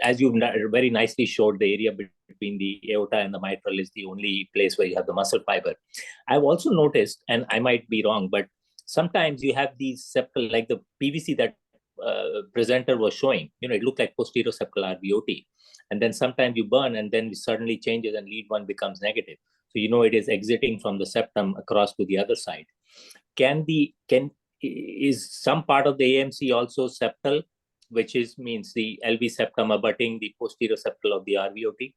as you very nicely showed, the area between the aorta and the mitral is the only place where you have the muscle fiber. I've also noticed, and I might be wrong, but sometimes you have these septal, like the PVC that presenter was showing, it looked like posterior septal RVOT. And then sometimes you burn and then it suddenly changes and lead one becomes negative. So it is exiting from the septum across to the other side. Is some part of the AMC also septal, which means the LV septum abutting the posterior septal of the RVOT?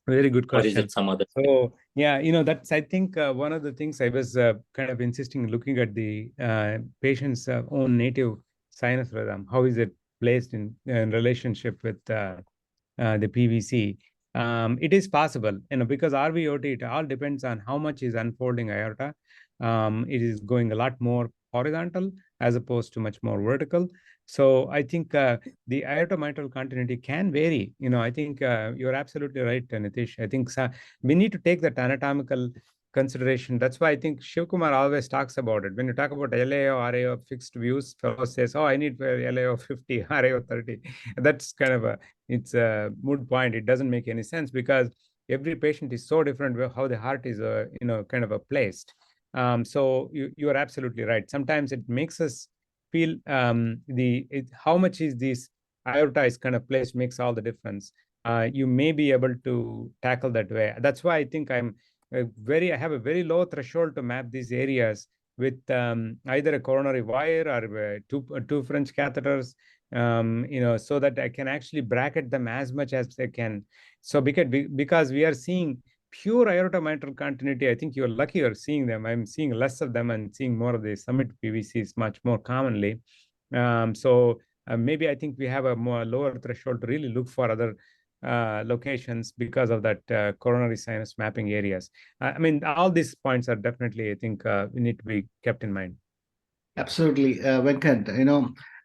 Very good question. Or is it some other? So yeah, that's, I think one of the things I was kind of insisting, looking at the patient's own native sinus rhythm. How is it placed in relationship with the PVC? It is possible, because RVOT, it all depends on how much is unfolding aorta. It is going a lot more horizontal as opposed to much more vertical. So I think the aortomitral continuity can vary. I think you're absolutely right, Nitish. I think we need to take that anatomical consideration. That's why I think Shivkumar always talks about it. When you talk about LAO, RAO fixed views, fellow says, oh, I need LAO 50, RAO 30. That's kind of it's a moot point. It doesn't make any sense because every patient is so different how the heart is, kind of placed. So you are absolutely right. Sometimes it makes us feel how much is this aorta is kind of placed makes all the difference. You may be able to tackle that way. That's why I think I have a very low threshold to map these areas with either a coronary wire or two French catheters, so that I can actually bracket them as much as I can. So because we are seeing pure aortomitral continuity, I think you're lucky you're seeing them. I'm seeing less of them and seeing more of the summit PVCs much more commonly. So maybe I think we have a more lower threshold to really look for other locations because of that coronary sinus mapping areas. I mean, all these points are definitely, I think, we need to be kept in mind. Absolutely, Venkat,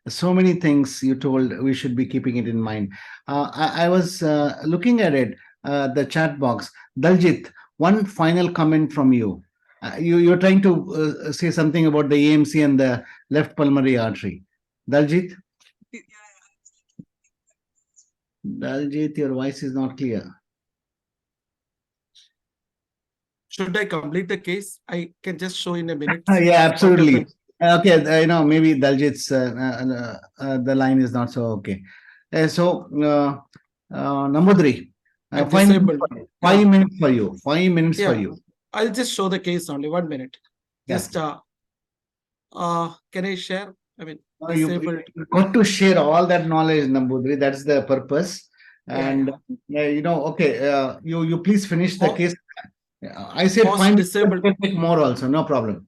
so many things you told, we should be keeping it in mind. I was looking at it, the chat box. Daljit, one final comment from you. You're trying to say something about the AMC and the left pulmonary artery. Daljit? Daljit, your voice is not clear. Should I complete the case? I can just show in a minute. Yeah, absolutely. Okay, maybe Daljit's the line is not so okay. So, Nambudri, 5 minutes for you. 5 minutes for you. I'll just show the case only. 1 minute. Just can I share? I mean, you got to share all that knowledge, Nambudri. That's the purpose. And okay, you please finish the case. I said 5 minutes. Take more also, no problem.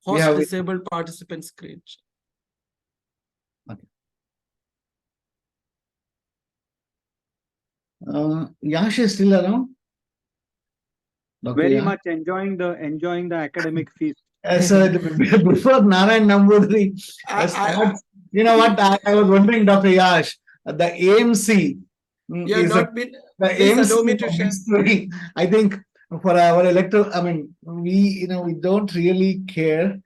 We Host have disabled participant screen. Yash is still around? Dr. Very Yash? much enjoying the academic feast. So before Narayan Nambudri, you know what? I was wondering, Dr. Yash, the AMC Yeah, is not been. the Please allow me AMC to of share. history. I think for our electoral, I mean, we don't really care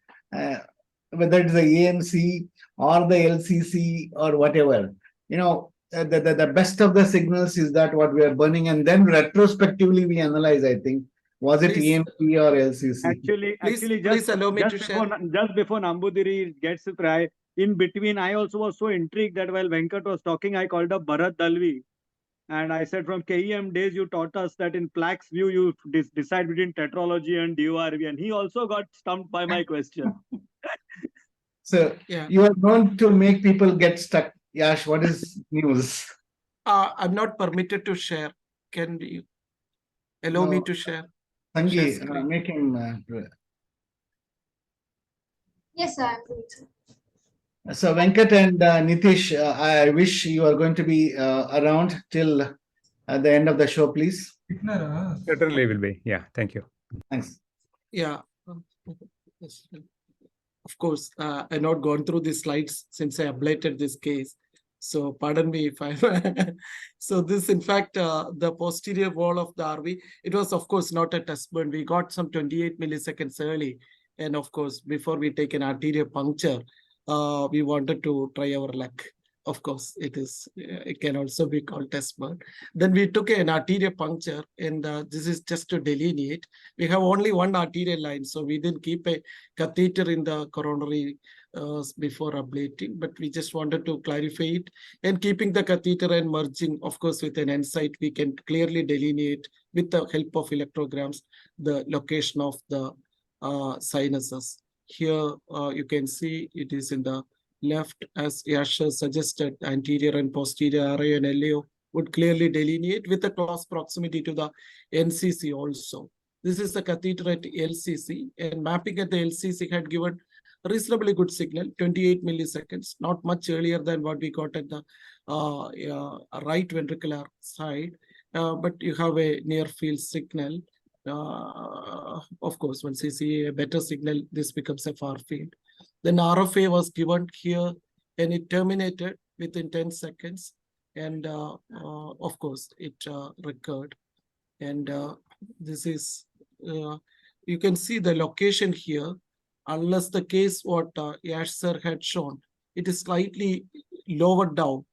whether it's the AMC or the LCC or whatever. The best of the signals is that what we are burning, and then retrospectively we analyze. I think was it Please. AMC or LCC? Actually, please allow me to just before Nambudiri gets to try, in between, I also was so intrigued that while Venkat was talking, I called up Bharat Dalvi. And I said, from KEM days, you taught us that in Plaque's view, you decide between tetralogy and DORV. And he also got stumped by my question. So you are known to make people get stuck. Yash, what is news? I'm not permitted to share. Can you allow me No. to share? Sangi, Share screen. make him. Yes, sir. I'm doing so. So Venkat and Nitish, I wish you are going to be around till at the end of the show, please. Certainly will be. Yeah, thank you. Thanks. Yeah. Yes. Of course, I've not gone through these slides since I ablated this case. So pardon me if I. So this, in fact, the posterior wall of the RV, it was, of course, not a test burn. We got some 28 milliseconds early. And of course, before we take an arterial puncture, we wanted to try our luck. Of course, it can also be called test burn. Then we took an arterial puncture, and this is just to delineate. We have only one arterial line, so we didn't keep a catheter in the coronary before ablating, but we just wanted to clarify it. And keeping the catheter and merging, of course, with an NSIGHT, we can clearly delineate with the help of electrograms the location of the sinuses. Here you can see it is in the left, as Yasha suggested, anterior and posterior RA and LAO would clearly delineate with a close proximity to the NCC also. This is the catheter at LCC, and mapping at the LCC had given a reasonably good signal, 28 milliseconds, not much earlier than what we got at the right ventricular side, but you have a near field signal. Of course, once you see a better signal, this becomes a far field. Then RFA was given here, and it terminated within 10 seconds. And of course, it recurred. And this is, you can see the location here, unless the case what Yash sir had shown, it is slightly lower down.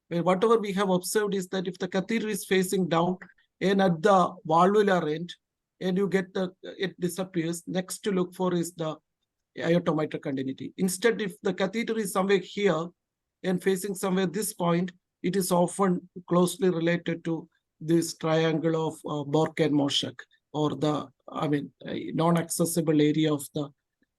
Whatever we have observed is that if the catheter is facing down and at the valvular end, and you get it disappears, next to look for is the aortomitral continuity. Instead, if the catheter is somewhere here and facing somewhere this point, it is often closely related to this triangle of Bork and Moshak, or the, non-accessible area of the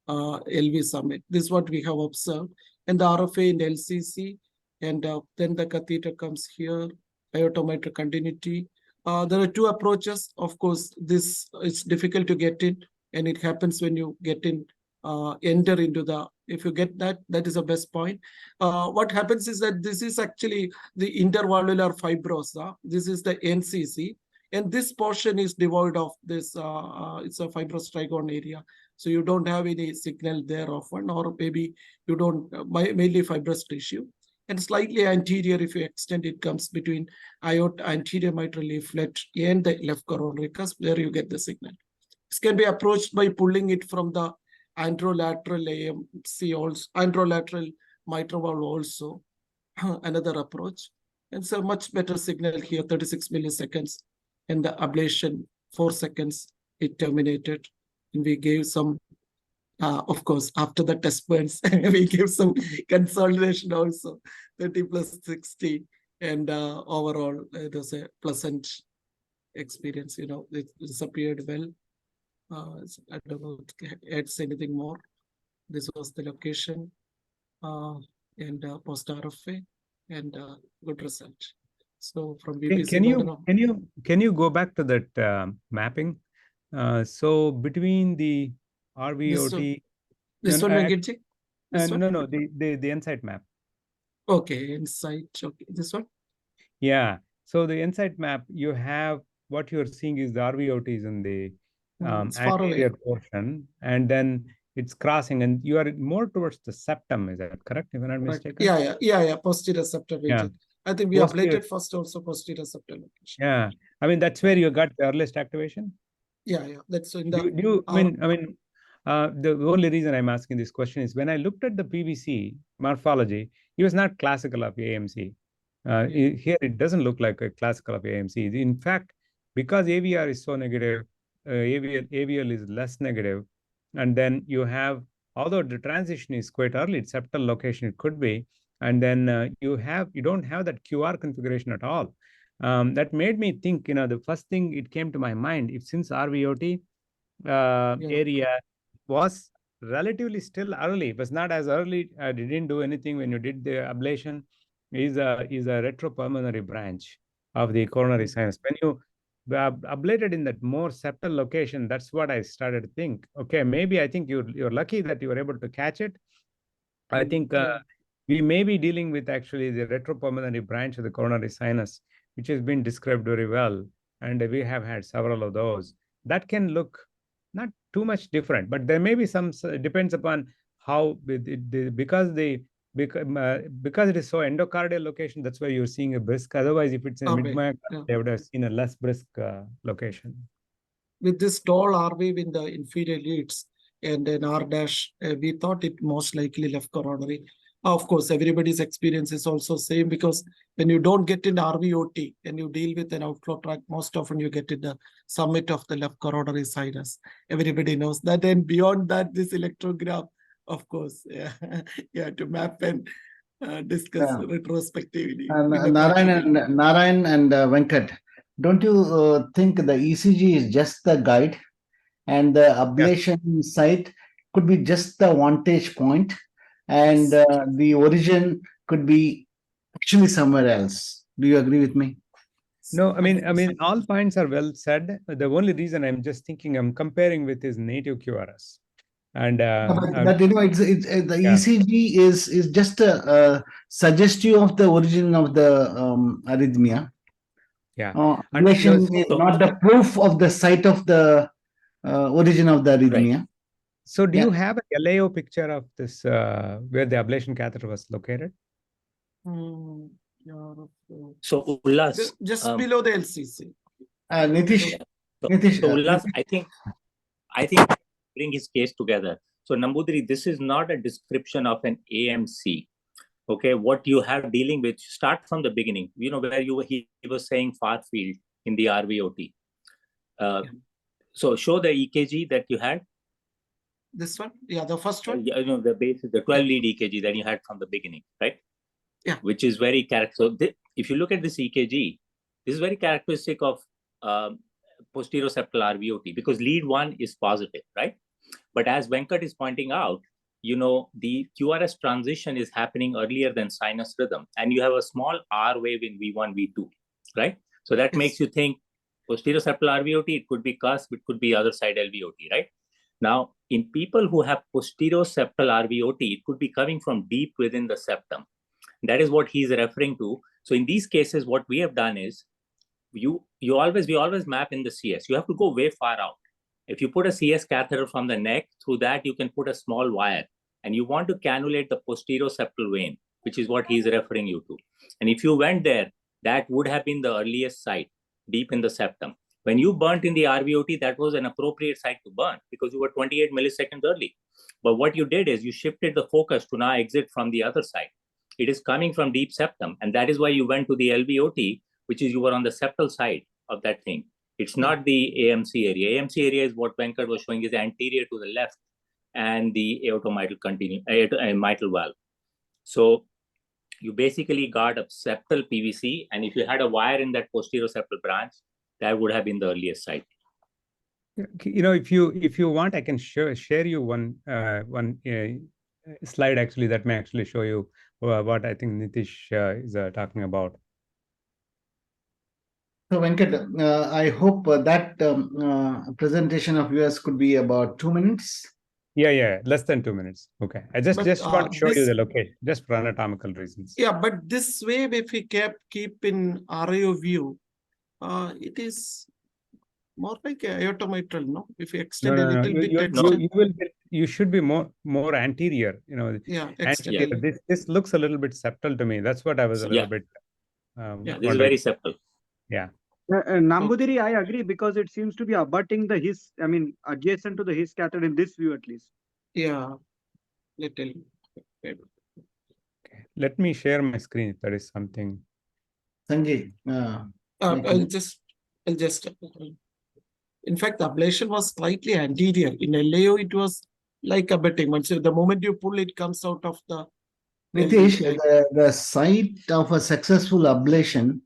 LV summit. This is what we have observed. And the RFA in LCC, and then the catheter comes here, aortomitral continuity. There are two approaches. Of course, this is difficult to get in, and it happens when you get in, enter into the, if you get that, that is the best point. What happens is that this is actually the intervalvular fibrosa. This is the NCC, and this portion is devoid of this, it's a fibrous trigone area. So you don't have any signal there often, or maybe you don't, mainly fibrous tissue. And slightly anterior, if you extend, it comes between aorta, anterior mitral leaflet and the left coronary cusp. There you get the signal. This can be approached by pulling it from the anterolateral AMC also, anterolateral mitral valve also, another approach. And so much better signal here, 36 milliseconds. And the ablation, 4 seconds, it terminated. And we gave some, of course, after the test burns, we gave some consolidation also, 30 plus 60. And overall, it was a pleasant experience. It disappeared well. I don't know if it adds anything more. This was the location and post RFA, and good result. So from BBC, can you go back to that mapping? So between the RVOT, This No, one, no, Venkatji? This one? no, the Insight map. Okay, Insight. Okay, this one? Yeah. So the Insight map, you have what you're seeing is the RVOTs in the It's far away. anterior portion, and then it's crossing, and you are more towards the septum. Is that correct? If I'm not Right. mistaken. Yeah. Posterior septal Yeah. region. I think we Posterior. ablated first also posterior septal location. Yeah. I mean, that's where you got the earliest activation. Yeah. That's in Do the. you, I mean, the only reason I'm asking this question is when I looked at the PVC morphology, it was not classical of AMC. Here, it doesn't look like a classical of AMC. In fact, because AVR is so negative, AVL is less negative, and then you have, although the transition is quite early, it's septal location, it could be, and then you don't have that QR configuration at all. That made me think, the first thing it came to my mind, if since RVOT area was relatively still early, it was not as early, didn't do anything when you did the ablation, is a retropulmonary branch of the coronary sinus. When you ablated in that more septal location, that's what I started to think. Okay, maybe I think you're lucky that you were able to catch it. I think we may be dealing with actually the retropulmonary branch of the coronary sinus, which has been described very well, and we have had several of those. That can look not too much different, but there may be some, depends upon how, because it is so endocardial location, that's why you're seeing a brisk. Otherwise, if it's in mid-myocardial, they would have seen a less brisk location. With this tall R wave in the inferior leads and an R dash, we thought it most likely left coronary. Of course, everybody's experience is also same, because when you don't get in RVOT and you deal with an outflow tract, most often you get in the summit of the left coronary sinus. Everybody knows that. And beyond that, this electrograph, of course, to map and discuss retrospectively. Narayan and Venkat, don't you think the ECG is just the guide, and the ablation site could be just the vantage point, and the origin could be actually somewhere else? Do you agree with me? No, I mean, all points are well said. The only reason I'm just thinking, I'm comparing with his native QRS. And but it's the ECG is just a suggestive of the origin of the arrhythmia. Yeah, ablation is not the proof of the site of the origin of the arrhythmia. Right. So, do you have a LAO picture of this where the ablation catheter was located? So, Ullas, just below the LCC. Nitish. So Ullas, I think bring his case together. So Nambudiri, this is not a description of an AMC. Okay, what you have dealing with, start from the beginning. Where he was saying far field in the RVOT. So show the EKG that you had. This one, the first one. The base is the 12 lead EKG that you had from the beginning, right? Yeah. Which is very characteristic. So if you look at this EKG, this is very characteristic of posterior septal RVOT, because lead 1 is positive, right? But as Venkat is pointing out, the QRS transition is happening earlier than sinus rhythm, and you have a small R wave in V1, V2, right? So that makes you think posterior septal RVOT, it could be cusp, it could be other side LVOT, right? Now, in people who have posterior septal RVOT, it could be coming from deep within the septum. That is what he's referring to. So in these cases, what we have done is, we always map in the CS. You have to go way far out. If you put a CS catheter from the neck, through that you can put a small wire, and you want to cannulate the posterior septal vein, which is what he's referring you to. And if you went there, that would have been the earliest site, deep in the septum. When you burnt in the RVOT, that was an appropriate site to burn because you were 28 milliseconds early. But what you did is you shifted the focus to now exit from the other side. It is coming from deep septum, and that is why you went to the LVOT, which is you were on the septal side of that thing. It's not the AMC area. AMC area is what Venkat was showing, is anterior to the left and the aortomitral mitral valve. So you basically got a septal PVC, and if you had a wire in that posterior septal branch, that would have been the earliest site. If you want, I can share you one slide actually that may actually show you what I think Nitish is talking about. So Venkat, I hope that presentation of yours could be about 2 minutes. Yeah, less than 2 minutes. Okay. I just But, want to show you this- the location, just for anatomical reasons. Yeah, but this wave, if we keep in RIO view, it is more like a aortomitral, no? If we extend a little bit, You should be more anterior, you know. Yeah, anterior. extend. This looks a little bit septal to me. That's what I was a little bit. This is very septal. Yeah. Nambudiri, I agree, because it seems to be abutting the his, I mean, adjacent to the his catheter in this view at least. Yeah, little. Let me share my screen if there is something. Sanjay. I'll just. In fact, the ablation was slightly anterior. In LAO, it was like abutting. But so the moment you pull, it comes out of the. Nitish, the site of a successful ablation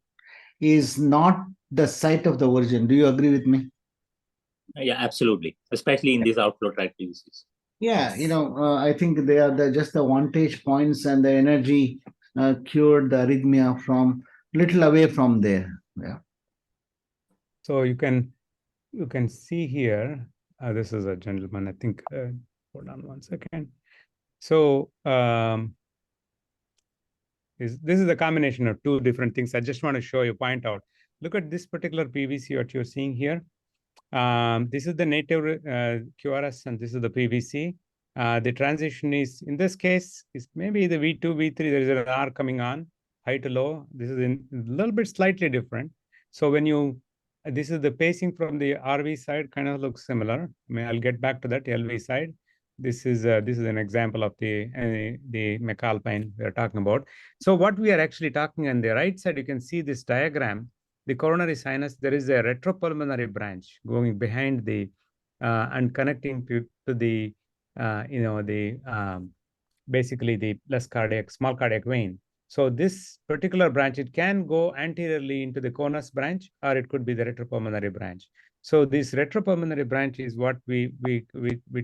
is not the site of the origin. Do you agree with me? Yeah, absolutely. Especially in these outflow tract diseases. Yeah, you know, I think they are just the vantage points, and the energy cured the arrhythmia from little away from there. Yeah. So you can see here. This is a gentleman. I think. Hold on 1 second. So this is a combination of two different things. I just want to show you, point out. Look at this particular PVC, what you're seeing here. This is the native QRS, and this is the PVC. The transition is, in this case, is maybe the V2, V3, there is an R coming on, high to low. This is a little bit slightly different. So when this is the pacing from the RV side, kind of looks similar. I mean, I'll get back to that LV side. This is an example of the McAlpine we are talking about. So what we are actually talking on the right side, you can see this diagram. The coronary sinus, there is a retropulmonary branch going behind the and connecting to the basically the small cardiac vein. So this particular branch, it can go anteriorly into the conus branch, or it could be the retropulmonary branch. So this retropulmonary branch is what we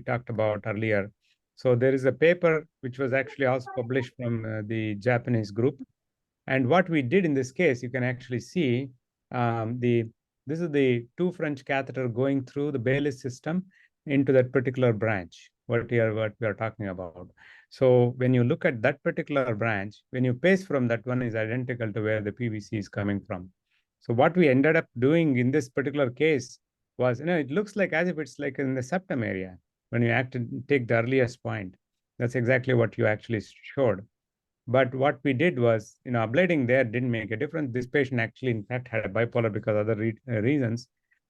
talked about earlier. So there is a paper which was actually also published from the Japanese group. And what we did in this case, you can actually see this is the two French catheter going through the Baylis system into that particular branch, what we are talking about. So when you look at that particular branch, when you pace from that one is identical to where the PVC is coming from. So what we ended up doing in this particular case was, it looks like as if it's like in the septum area when you take the earliest point. That's exactly what you actually showed. But what we did was, ablating there didn't make a difference. This patient actually, in fact, had a bipolar because of other reasons.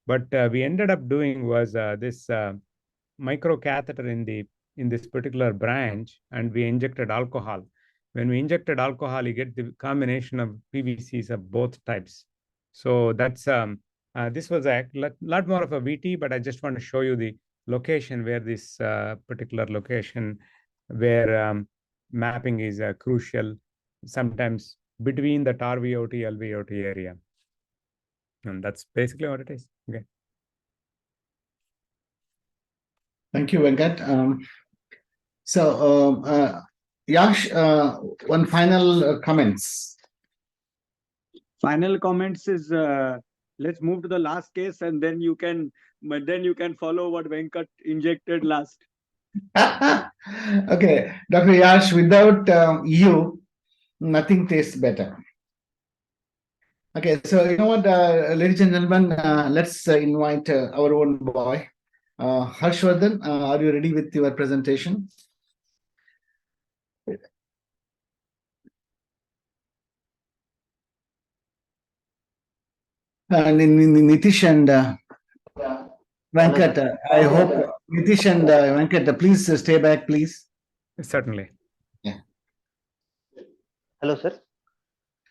But we ended up doing was this micro catheter in this particular branch, and we injected alcohol. When we injected alcohol, you get the combination of PVCs of both types. So that's this was a lot more of a VT, but I just want to show you the location where this particular location where mapping is crucial, sometimes between the RVOT, LVOT area. And that's basically what it is. Okay. Thank you, Venkat. Yash, one final comments. Final comments is let's move to the last case, and then you can follow what Venkat injected last. Okay, Dr. Yash, without you, nothing tastes better. Okay, so you know what, ladies and gentlemen, let's invite our own boy, Harshvardhan. Are you ready with your presentation? And Nitish and Venkat, I hope Nitish and Venkat, please stay back, please. Certainly. Yeah. Hello, sir.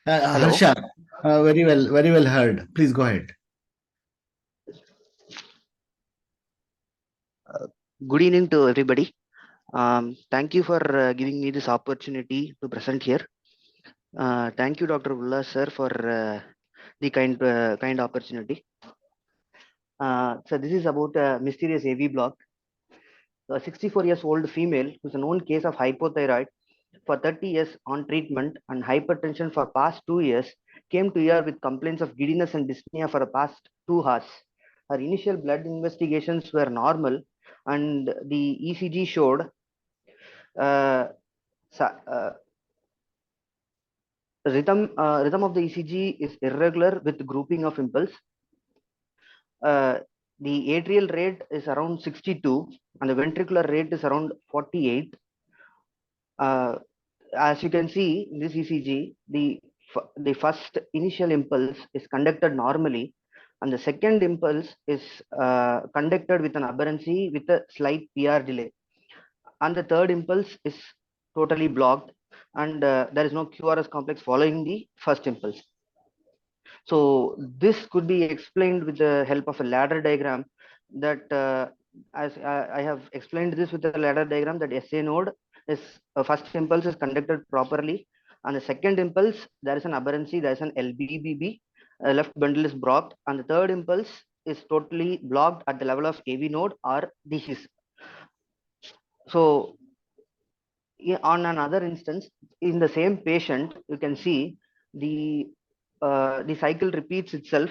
Harsha, very well heard. Please go ahead. Good evening to everybody. Thank you for giving me this opportunity to present here. Thank you, Dr. Ullas, sir, for the kind opportunity. So this is about a mysterious AV block. A 64 years old female who's a known case of hypothyroid for 30 years on treatment and hypertension for past 2 years came to ER with complaints of giddiness and dyspnea for the past 2 hours. Her initial blood investigations were normal and the ECG showed rhythm of the ECG is irregular with grouping of impulse. The atrial rate is around 62 and the ventricular rate is around 48. As you can see in this ECG, the first initial impulse is conducted normally, and the second impulse is conducted with an aberrancy with a slight PR delay, and the third impulse is totally blocked, and there is no QRS complex following the first impulse. So this could be explained with the help of a ladder diagram that as I have explained this with the ladder diagram, that SA node is first impulse is conducted properly, and the second impulse there is an aberrancy, there is an LBBB, left bundle is blocked, and the third impulse is totally blocked at the level of AV node or DCs. So on another instance, in the same patient, you can see the cycle repeats itself.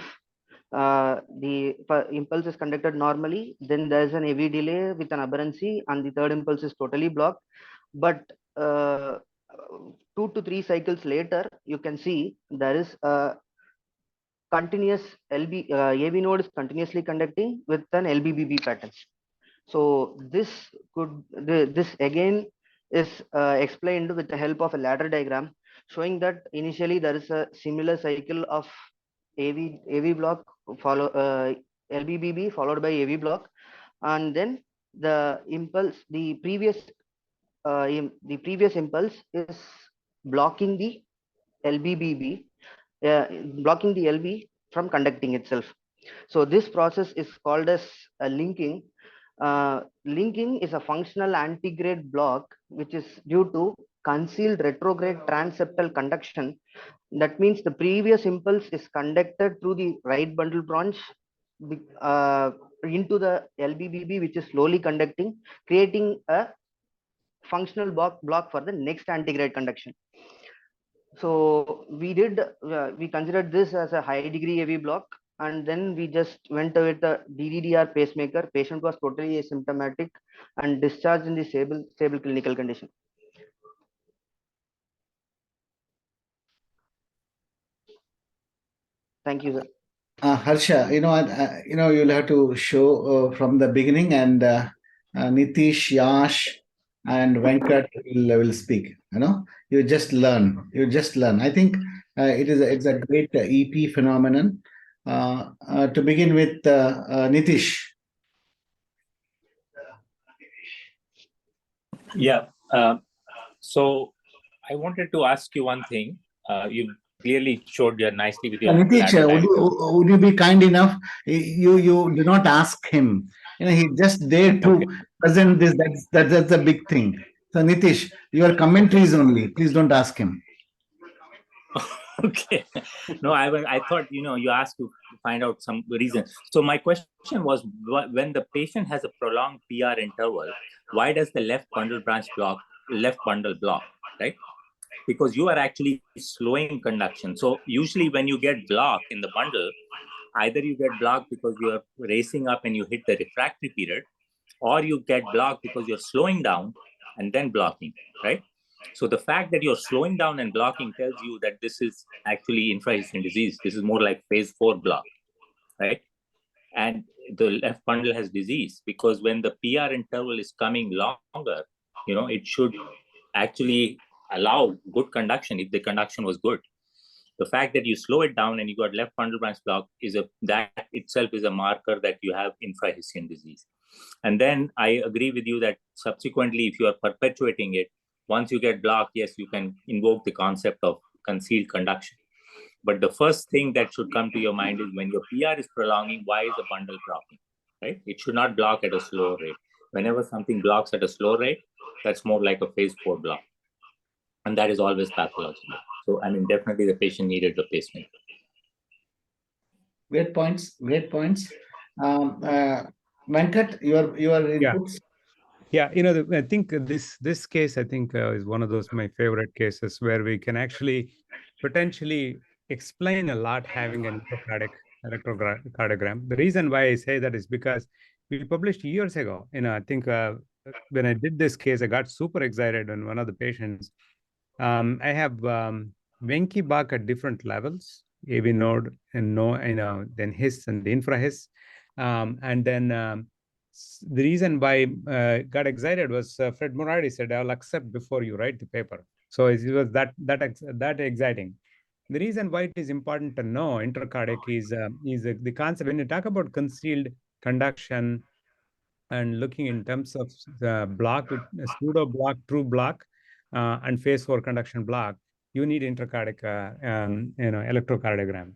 The impulse is conducted normally, then there is an AV delay with an aberrancy, and the third impulse is totally blocked. But 2 to 3 cycles later, you can see there is a continuous AV node is continuously conducting with an LBBB pattern. So this again is explained with the help of a ladder diagram, showing that initially there is a similar cycle of AV block LBBB followed by AV block, and then the previous impulse is blocking the LBBB, blocking the LB from conducting itself. So this process is called as linking. Linking is a functional antegrade block which is due to concealed retrograde transeptal conduction. That means the previous impulse is conducted through the right bundle branch into the LBBB, which is slowly conducting, creating a functional block for the next antegrade conduction. So we considered this as a high degree AV block, and then we just went with the DDDR pacemaker. Patient was totally asymptomatic and discharged in the stable clinical condition. Thank you, sir. Harsha, you'll have to show from the beginning, and Nitish, Yash, and Venkat will speak. You just learn. I think it's a great EP phenomenon. To begin with, Nitish. Yeah. So I wanted to ask you one thing. You clearly showed you nicely with your Nitish, would you be kind enough? You do not ask him. He just there to present this. That's a big thing. So Nitish, your commentaries only. Please don't ask him. Okay. No, I thought, you asked to find out some reason. So my question was, when the patient has a prolonged PR interval, why does the left bundle block, right? Because you are actually slowing conduction. So usually when you get blocked in the bundle, either you get blocked because you are racing up and you hit the refractory period, or you get blocked because you're slowing down and then blocking, right? So the fact that you're slowing down and blocking tells you that this is actually infrahissine disease. This is more like phase 4 block, right? And the left bundle has disease because when the PR interval is coming longer, it should actually allow good conduction if the conduction was good. The fact that you slow it down and you got left bundle branch block that itself is a marker that you have infrahissine disease. And then I agree with you that subsequently, if you are perpetuating it, once you get blocked, yes, you can invoke the concept of concealed conduction. But the first thing that should come to your mind is when your PR is prolonging, why is the bundle blocking, right? It should not block at a slow rate. Whenever something blocks at a slow rate, that's more like a phase 4 block. And that is always pathological. So, definitely the patient needed the pacemaker. Great points. Venkat, your inputs? Yeah, I think this case, is one of those my favorite cases where we can actually potentially explain a lot having an electrocardiogram. The reason why I say that is because we published years ago. I think when I did this case, I got super excited on one of the patients. I have Venki Bach at different levels, AV node and then His and the infra His. And then the reason why I got excited was Fred Murari said, "I'll accept before you write the paper." So it was that exciting. The reason why it is important to know intracardiac is the concept. When you talk about concealed conduction and looking in terms of block, pseudo block, true block, and phase 4 conduction block, you need intracardiac electrocardiogram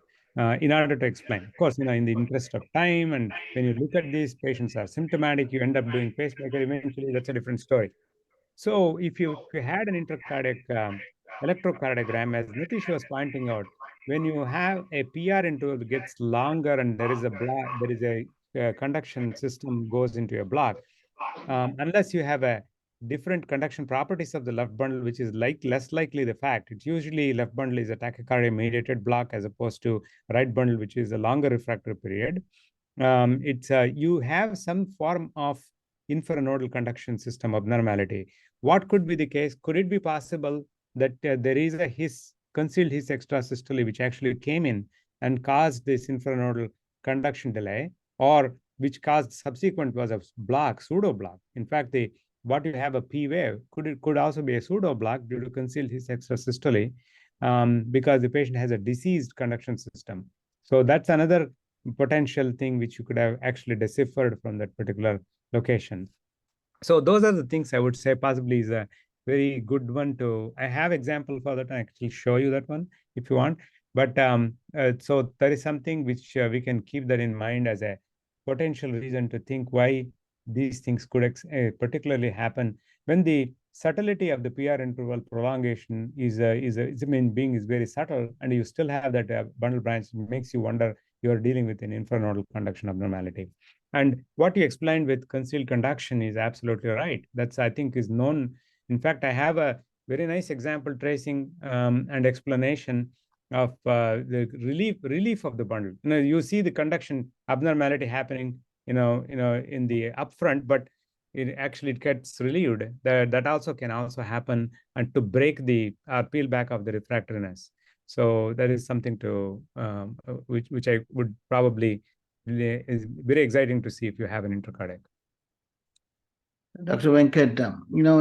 in order to explain. Of course, in the interest of time, and when you look at these patients are symptomatic, you end up doing pacemaker eventually. That's a different story. So if you had an intracardiac electrocardiogram, as Nitish was pointing out, when you have a PR interval gets longer and there is a block, there is a conduction system goes into a block, unless you have a different conduction properties of the left bundle, which is less likely the fact. It's usually left bundle is a tachycardia mediated block as opposed to right bundle, which is a longer refractory period. You have some form of infranodal conduction system abnormality. What could be the case? Could it be possible that there is a concealed His extrasystole which actually came in and caused this infranodal conduction delay, or which caused subsequent was a block, pseudo block? In fact, what you have a P wave could also be a pseudo block due to concealed His extrasystole, because the patient has a diseased conduction system. So that's another potential thing which you could have actually deciphered from that particular location. So those are the things I would say possibly is a very good one to. I have example for that. I actually show you that one if you want. But so there is something which we can keep that in mind as a potential reason to think why these things could particularly happen when the subtlety of the PR interval prolongation is being very subtle, and you still have that bundle branch. Makes you wonder you are dealing with an infranodal conduction abnormality. And what you explained with concealed conduction is absolutely right. That's, I think, is known. In fact, I have a very nice example tracing and explanation of the relief of the bundle. You see the conduction abnormality happening, in the upfront, but it gets relieved. That also can happen, and to break the peel back of the refractoriness. So that is something to which I would probably is very exciting to see if you have an intracardiac. Dr. Venkat,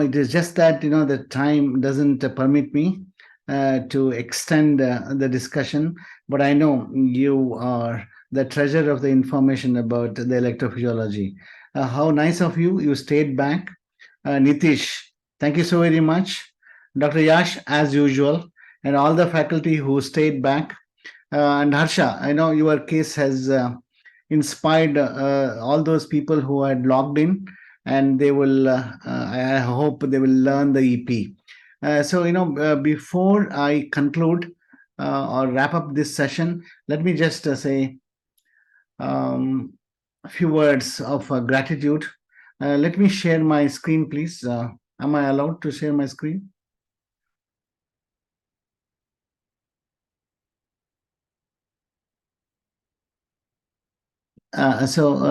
it is just that, the time doesn't permit me to extend the discussion, but I know you are the treasure of the information about the electrophysiology. How nice of you. You stayed back. Nitish, thank you so very much. Dr. Yash, as usual, and all the faculty who stayed back. And Harsha, I know your case has inspired all those people who had logged in, and they will, I hope they will learn the EP. So, before I conclude or wrap up this session, let me just say a few words of gratitude. Let me share my screen, please. Am I allowed to share my screen?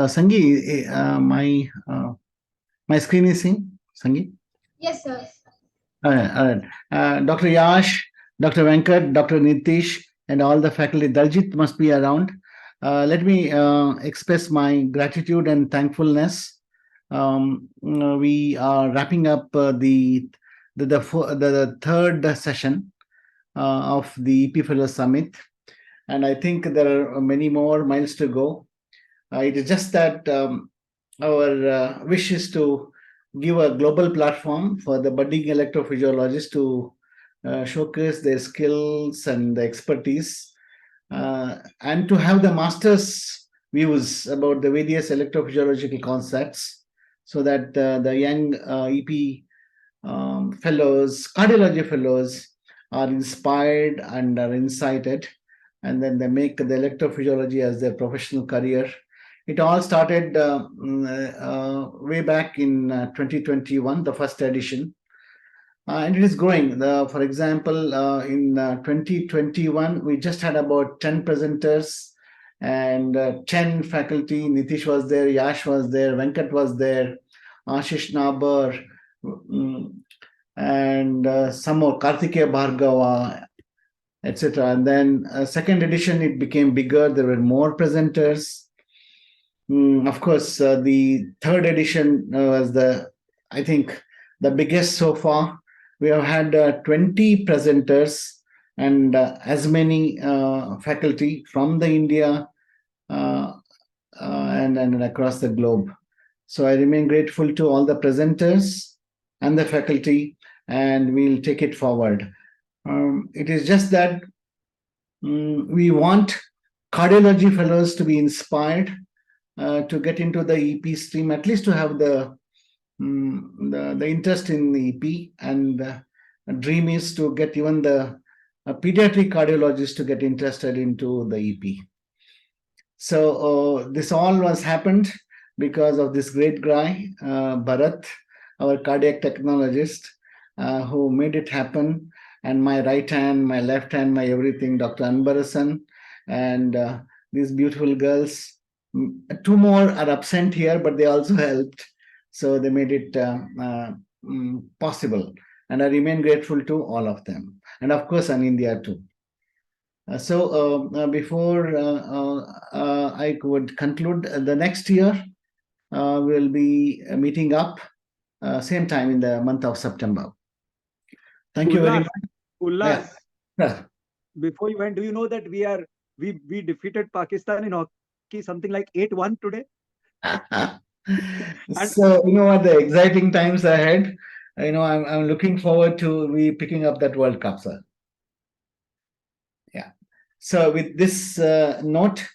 Sangi, my screen is seen, Sangi? Yes, sir. All right. Dr. Yash, Dr. Venkat, Dr. Nitish, and all the faculty. Daljit must be around. Let me express my gratitude and thankfulness. We are wrapping up the third session of the EP Fellow Summit, and I think there are many more miles to go. It is just that our wish is to give a global platform for the budding electrophysiologists to showcase their skills and the expertise, and to have the master's views about the various electrophysiological concepts, so that the young EP fellows, cardiology fellows, are inspired and are incited, and then they make the electrophysiology as their professional career. It all started way back in 2021, the first edition, and it is growing. For example, in 2021, we just had about 10 presenters, and 10 faculty. Nitish was there, Yash was there, Venkat was there, Ashish Nabar, and some more, Kartikeya Bhargava, etc. And then second edition, it became bigger. There were more presenters. Of course, the third edition was I think, the biggest so far. We have had 20 presenters and as many faculty from the India and across the globe. So I remain grateful to all the presenters and the faculty, and we'll take it forward. It is just that we want cardiology fellows to be inspired to get into the EP stream, at least to have the interest in the EP, and the dream is to get even the pediatric cardiologists to get interested into the EP. So this all was happened because of this great guy, Bharat, our cardiac technologist, who made it happen. And my right hand, my left hand, my everything, Dr. Anbarasan, and these beautiful girls. 2 more are absent here, but they also helped. So they made it possible. And I remain grateful to all of them. And of course, in India too. Before I would conclude, the next year we'll be meeting up same time in the month of September. Thank you very much. Ullas, Yeah. before you went, do you know that we defeated Pakistan in hockey something like 8-1 today? So you know what, the exciting times ahead. I'm looking forward to picking up that World Cup, sir. Yeah. So with this note,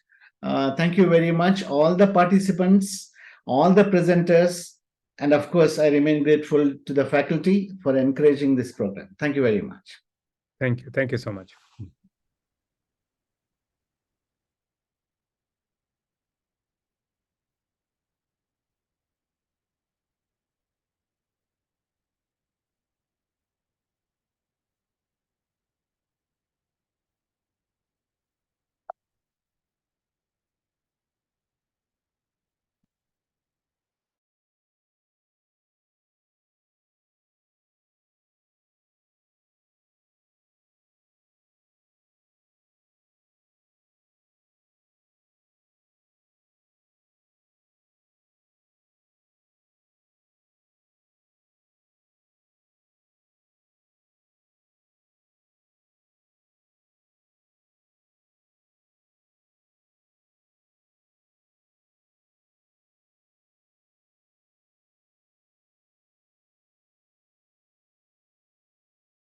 thank you very much, all the participants, all the presenters, and of course, I remain grateful to the faculty for encouraging this program. Thank you very much. Thank you. Thank you so much.